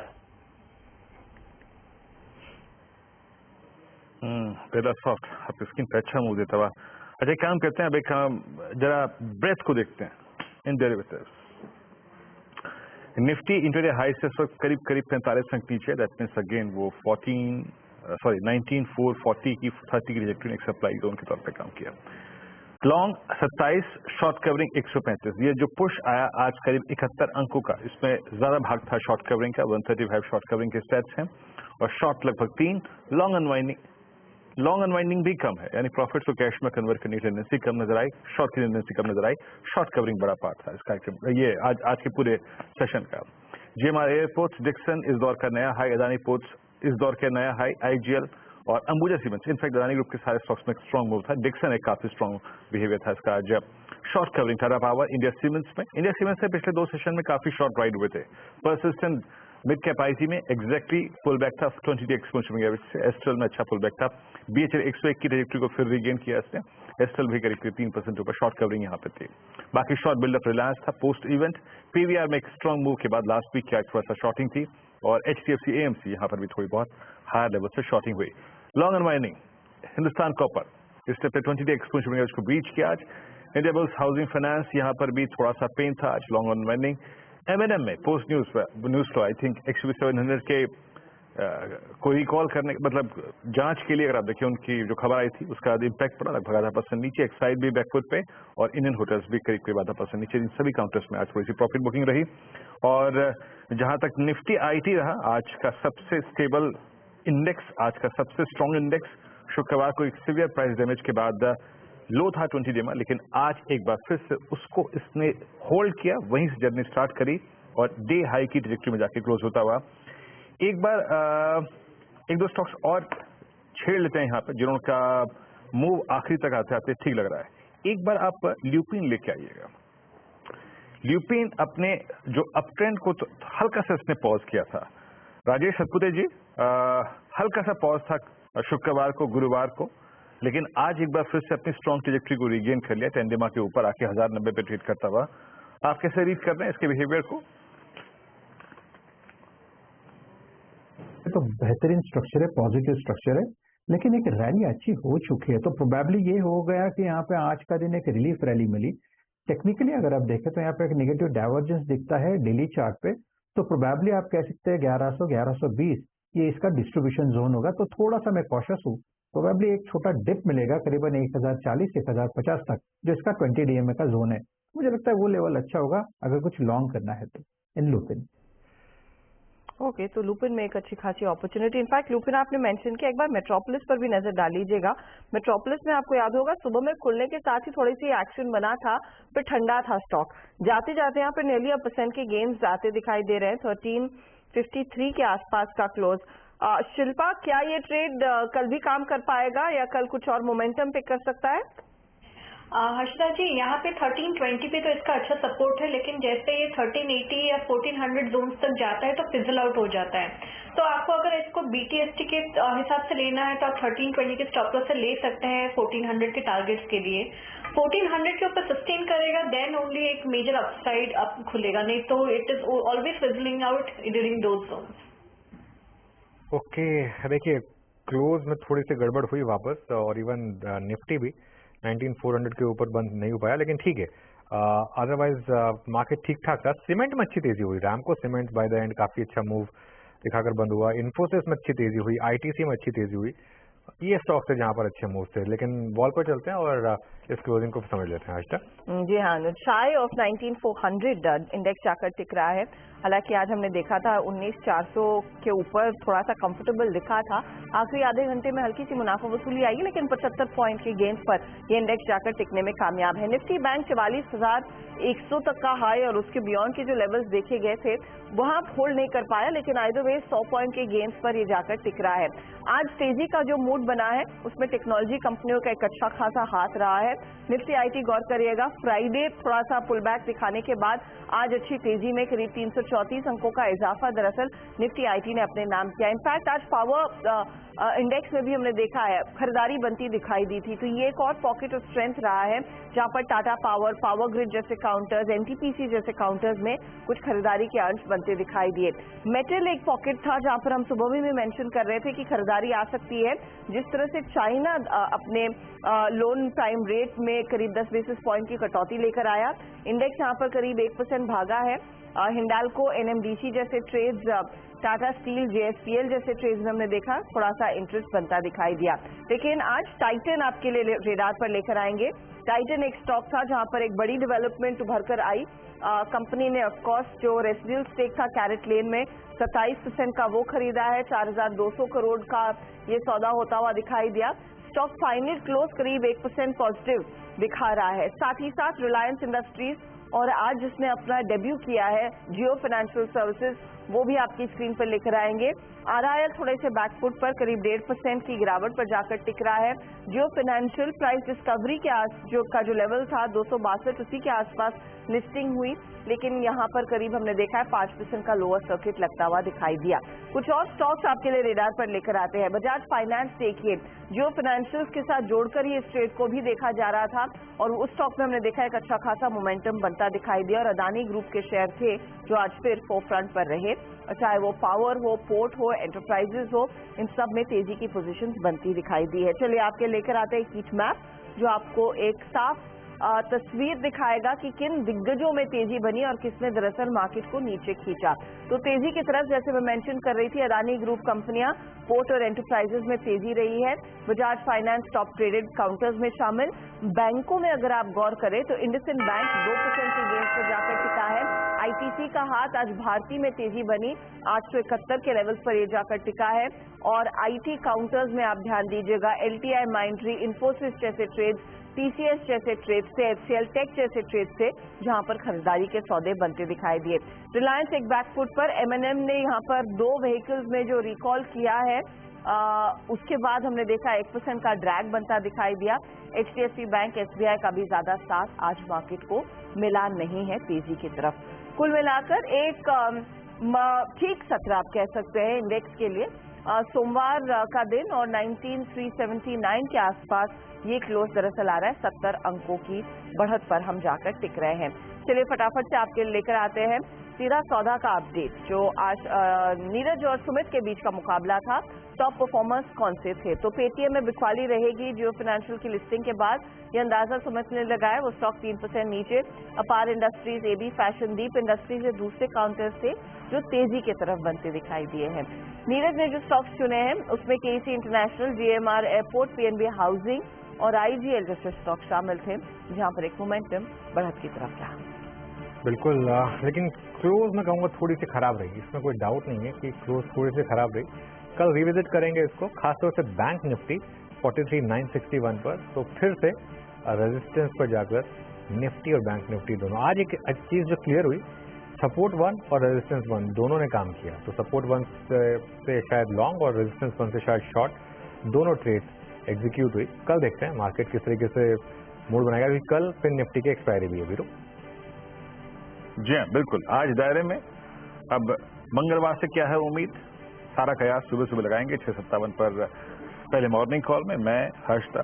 Birla soft आपकी स्क्रीन पे अच्छा मूव देता हुआ। अच्छा, काम करते हैं, अब एक जरा ब्रेथ को देखते हैं इन डेरिवेटिव्स। निफ्टी इंटरडे हाई से करीब करीब 45 अंक नीचे, दैट मीन्स अगेन वो 19,440 की 30 की ट्रेजेक्टरी ने एक सप्लाई जोन के तौर पे काम किया। Long 27, short covering 135। ये जो पुश आया आज करीब 71 अंकों का, इसमें ज्यादा भाग था शॉर्ट कवरिंग का, 135 शॉर्ट कवरिंग के स्टैट्स हैं और शॉर्ट लगभग 3। लॉन्ग अनवाइंडिंग भी कम है, यानी प्रॉफिट्स को कैश में कन्वर्ट करने की टेंडेंसी कम नजर आई, शॉर्ट की टेंडेंसी कम नजर आई। शॉर्ट कवरिंग बड़ा पार्ट था इसका, ये आज के पूरे सेशन का। GMR एयरपोर्ट्स, डिक्सन इस दौर का नया हाई, अदानी पोर्ट्स इस दौर का नया हाई, IGL और Ambuja cements, in fact Adani group के सारे स्टॉक्स में स्ट्रॉन्ग मूव था। डिक्सन एक काफी स्ट्रॉन्ग बिहेवियर था इसका। जब short covering Tata power, India cements से पिछले 2 सेशन में काफी शॉर्ट राइड हुए थे। परसिस्टेंट मिड कैप आईटी में एग्जैक्टली पुल बैक था 20 डे एक्सपोनेंशियल से। एस्ट्रल में अच्छा पुल बैक था। BHL 101 की ट्रैजेक्टरी को फिर रीगेन किया इसने। एस्ट्रल भी करीब 3% ऊपर, शॉर्ट कवरिंग यहाँ पे थी। बाकी शॉर्ट बिल्डअप रिलायंस था पोस्ट इवेंट। PVR में एक स्ट्रॉन्ग मूव के बाद लास्ट वीक की आज थोड़ा सा शॉर्टिंग थी और HDFC AMC यहाँ पर भी थोड़ी बहुत हायर लेवल से शॉर्टिंग हुई। लॉन्ग अनवाइंडिंग हिंदुस्तान कॉपर इसने अपने 20 डे एक्सपोनेंशियल को ब्रीच किया आज। इंडिया बुल्स हाउसिंग फाइनेंस यहाँ पर भी थोड़ा सा पेन था आज, लॉन्ग अनवाइंडिंग। M&M में post news flow I think XUV 700 के को रिकॉल करने, मतलब जांच के लिए अगर आप देखिए उनकी जो खबर आई थी उसका इम्पैक्ट पड़ा लगभग 0.5% नीचे। एक्साइड भी बैकफुट पे और इंडियन होटल्स भी करीब 0.5% नीचे। इन सभी काउंटर्स में आज थोड़ी सी प्रॉफिट बुकिंग रही। और जहां तक निफ्टी IT रहा आज का सबसे स्टेबल इंडेक्स, आज का सबसे स्ट्रॉन्ग इंडेक्स। शुक्रवार को एक सीवियर प्राइस डैमेज के बाद लो था 20 डे में, लेकिन आज एक बार फिर से उसको इसने होल्ड किया, वहीं से जर्नी स्टार्ट करी और डे हाई की ट्रैजेक्टरी में जाके क्लोज होता हुआ। एक बार 1-2 स्टॉक्स और छेड़ लेते हैं यहाँ पे जिनका मूव आखिरी तक आते आते ठीक लग रहा है। एक बार आप ल्यूपिन लेके आइएगा। ल्यूपिन अपने जो अपट्रेंड को तो हल्का सा इसने पॉज किया था। राजेश सतपुते जी, हल्का सा पॉज था शुक्रवार को, गुरुवार को, लेकिन आज एक बार फिर से अपनी स्ट्रॉन्ग ट्रैजेक्टरी को रीगेन कर लिया। टेंडेमा के ऊपर आके 1090 पे ट्रेड करता हुआ। आप कैसे रीड कर रहे हैं इसके बिहेवियर को? तो बेहतरीन स्ट्रक्चर है, पॉजिटिव स्ट्रक्चर है, लेकिन एक रैली अच्छी हो चुकी है। तो प्रोबेबली ये हो गया कि यहाँ पे आज का दिन एक रिलीफ रैली मिली। टेक्निकली अगर आप देखें तो यहाँ पे एक नेगेटिव डाइवर्जेंस दिखता है डेली चार्ट पे, तो प्रोबेबली आप कह सकते हैं 1100, 1120 ये इसका डिस्ट्रीब्यूशन जोन होगा। तो थोड़ा सा मैं कॉशियस हूँ, प्रोबेबली एक छोटा डिप मिलेगा करीबन 1040, 1050 तक, जो इसका 20 DMA का जोन है। मुझे लगता है वो लेवल अच्छा होगा अगर कुछ लॉन्ग करना है तो इन लुपिन। ओके, तो लुपिन में एक अच्छी खासी अपॉर्चुनिटी। इनफैक्ट लुपिन आपने मेंशन किया, एक बार मेट्रोपोलिस पर भी नजर डाल लीजिएगा। मेट्रोपोलिस में आपको याद होगा सुबह में खुलने के साथ ही थोड़ी सी एक्शन बना था, फिर ठंडा था स्टॉक, जाते जाते यहाँ पे नियरली 1% के गेन्स आते दिखाई दे रहे हैं। 1353 के आसपास का क्लोज। शिल्पा, क्या ये ट्रेड कल भी काम कर पाएगा या कल कुछ और मोमेंटम पिक कर सकता है? हर्षदा जी, यहाँ पे 1320 पे तो इसका अच्छा सपोर्ट है, लेकिन जैसे ये 1380 या 1400 जोन्स तक जाता है तो फिजल आउट हो जाता है। तो आपको अगर इसको BTST के हिसाब से लेना है तो आप 1320 के स्टॉप लॉस से ले सकते हैं 1400 के टारगेट्स के लिए। 1400 के ऊपर सस्टेन करेगा देन ओनली एक मेजर अपसाइड अप खुलेगा, नहीं तो it is always fizzling out during those zones. Okay, देखिए क्लोज में थोड़ी सी गड़बड़ हुई वापस, और इवन निफ्टी भी 19400 के ऊपर बंद नहीं हो पाया, लेकिन ठीक है। अदरवाइज मार्केट ठीक ठाक था। सीमेंट में अच्छी तेजी हुई, Ramco cement by the end काफी अच्छा मूव दिखाकर बंद हुआ। इन्फोसिस में अच्छी तेजी हुई, ITC में अच्छी तेजी हुई। ये स्टॉक थे जहां पर अच्छे मूव थे, लेकिन वॉल पर चलते हैं और इस क्लोजिंग को समझ लेते हैं। आज तक जी हाँ, शाई ऑफ 19400 इंडेक्स जाकर टिक रहा है। हालांकि आज हमने देखा था 19400 के ऊपर थोड़ा सा कंफर्टेबल दिखा था। आखिरी आधे घंटे में हल्की सी मुनाफा वसूली आई, लेकिन 75 पॉइंट के गेंस पर ये इंडेक्स जाकर टिकने में कामयाब है। निफ्टी बैंक 44,100 तक का हाई और उसके बियॉन्ड के जो लेवल्स देखे गए थे वहां होल्ड नहीं कर पाया, लेकिन आइदर वे 100 पॉइंट के गेंस पर ये जाकर टिक रहा है। आज तेजी का जो मूड बना है उसमें टेक्नोलॉजी कंपनियों का एक अच्छा खासा हाथ रहा है। निफ्टी IT गौर करिएगा, फ्राइडे थोड़ा सा पुल बैक दिखाने के बाद आज अच्छी तेजी में करीब 334 अंकों का इजाफा दरअसल निफ्टी IT ने अपने नाम किया। इनफैक्ट आज पावर इंडेक्स में भी हमने देखा है खरीदारी बनती दिखाई दी थी, तो ये एक और पॉकेट ऑफ स्ट्रेंथ रहा है जहां पर टाटा पावर, पावर ग्रिड जैसे काउंटर्स, NTPC जैसे काउंटर्स में कुछ खरीदारी के अंश बनते दिखाई दिए। मेटल एक पॉकेट था जहां पर हम सुबह में मेंशन कर रहे थे कि खरीदारी आ सकती है। जिस तरह से चाइना अपने लोन प्राइम रेट में करीब 10 बेसिस पॉइंट की कटौती लेकर आया, इंडेक्स यहाँ पर करीब 1% भागा है। हिंडाल्को, NMDC जैसे ट्रेड्स, टाटा स्टील, JSPL जैसे ट्रेड्स में हमने देखा थोड़ा सा इंटरेस्ट बनता दिखाई दिया। लेकिन आज टाइटन आपके लिए रेडार पर लेकर आएंगे। टाइटन एक स्टॉक था जहां पर एक बड़ी डेवलपमेंट उभर कर आई। कंपनी ने ऑफकोर्स जो रेसिडुअल स्टेक था कैरेट लेन में 27% का वो खरीदा है। 4200 करोड़ का ये सौदा होता हुआ दिखाई दिया। स्टॉक फाइनल क्लोज करीब 1% पॉजिटिव दिखा रहा है। साथ ही साथ रिलायंस इंडस्ट्रीज और आज जिसने अपना डेब्यू किया है जियो फाइनेंशियल सर्विसेज, वो भी आपकी स्क्रीन पर लेकर आएंगे। RIL थोड़े से बैकफुट पर करीब 1.5% की गिरावट पर जाकर टिक रहा है। जियो फाइनेंशियल प्राइस डिस्कवरी के जो लेवल था 262 उसी के आसपास लिस्टिंग हुई, लेकिन यहाँ पर करीब हमने देखा है 5% का लोअर सर्किट लगता हुआ दिखाई दिया। कुछ और स्टॉक्स आपके लिए रेडार पर लेकर आते हैं। बजाज फाइनेंस देखिए, जियो फाइनेंशियल के साथ जोड़कर ही इस ट्रेड को भी देखा जा रहा था और उस स्टॉक में हमने देखा एक अच्छा खासा मोमेंटम बनता दिखाई दिया और अदानी ग्रुप के शेयर थे जो आज फिर फोरफ्रंट पर रहे। चाहे वो पावर हो, पोर्ट हो, एंटरप्राइजेस हो, इन सब में तेजी की पोजीशंस बनती दिखाई दी है। चलिए आपके लेकर आते हैं हीट मैप जो आपको एक साफ तस्वीर दिखाएगा कि किन दिग्गजों में तेजी बनी और किसने दरअसल मार्केट को नीचे खींचा। तो तेजी की तरफ जैसे मैं मेंशन कर रही थी, अदानी ग्रुप कंपनियां, पोर्ट और एंटरप्राइजेस में तेजी रही है। Bajaj finance top traded counters में शामिल। बैंकों में अगर आप गौर करें तो इंडसइंड बैंक 2% के गेंस पर जाकर टिका है। ITC का हाथ आज भारती में तेजी बनी, 871 के लेवल पर ये जाकर टिका है। और IT काउंटर्स में आप ध्यान दीजिएगा, LTI, माइंड्री, इन्फोसिस जैसे ट्रेड्स, TCS जैसे ट्रेड से, HCL टेक जैसे ट्रेड से जहां पर खरीदारी के सौदे बनते दिखाई दिए। रिलायंस एक बैकफुट पर, M&M ने यहां पर 2 व्हीकल्स में जो रिकॉल किया है उसके बाद हमने देखा 1% का ड्रैग बनता दिखाई दिया। HDFC बैंक, SBI का भी ज्यादा साथ आज मार्केट को मिला नहीं है तेजी की तरफ। कुल मिलाकर एक ठीक सत्र आप कह सकते हैं इंडेक्स के लिए। सोमवार का दिन और 19,379 के आसपास ये क्लोज दरअसल आ रहा है। 70 अंकों की बढ़त पर हम जाकर टिक रहे हैं। चलिए फटाफट से आपके लेकर आते हैं सीधा सौदा का अपडेट। जो आज नीरज और सुमित के बीच का मुकाबला था, टॉप परफॉर्मर्स कौन से थे? तो पेटीएम में बिकवाली रहेगी जियो फाइनेंशियल की लिस्टिंग के बाद, ये अंदाजा सुमित ने लगाया। वो स्टॉक 3% नीचे। अपार इंडस्ट्रीज, AB फैशन, दीप इंडस्ट्रीज, ये दूसरे काउंटर्स थे जो तेजी की तरफ बनते दिखाई दिए हैं। नीरज ने जो स्टॉक्स चुने हैं उसमें KC international, GMR airport, PNB housing और IGL जैसे स्टॉक शामिल थे, जहां पर एक मोमेंटम बढ़त की तरफ रहा। बिल्कुल, लेकिन क्लोज मैं कहूँगा थोड़ी सी खराब रही, इसमें कोई डाउट नहीं है कि क्लोज थोड़ी सी खराब रही। कल रिविजिट करेंगे इसको, खासतौर से बैंक निफ्टी 43,961 पर, तो फिर से रेजिस्टेंस पर जाकर निफ्टी और बैंक निफ्टी दोनों। आज एक चीज जो क्लियर हुई, सपोर्ट 1 और रेजिस्टेंस 1 दोनों ने काम किया। तो सपोर्ट 1 से शायद लॉन्ग और रेजिस्टेंस 1 से शायद शॉर्ट, दोनों ट्रेड एग्जीक्यूट हुई। कल देखते हैं मार्केट किस तरीके से मूड बनाएगा, क्योंकि कल फिर निफ्टी की एक्सपायरी भी है वीरो। जी हाँ, बिल्कुल। आज दायरे में अब मंगलवार से क्या है उम्मीद, सारा कयास सुबह सुबह लगाएंगे 6:57 पर पहले मॉर्निंग कॉल में। मैं, हर्षदा,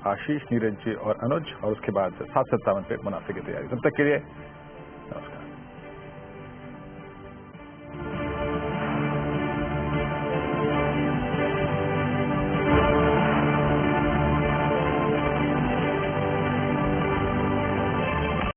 आशीष, नीरज जी और अनुज, और उसके बाद 7:57 पे मुनाफे की तैयारी। तब तक के लिए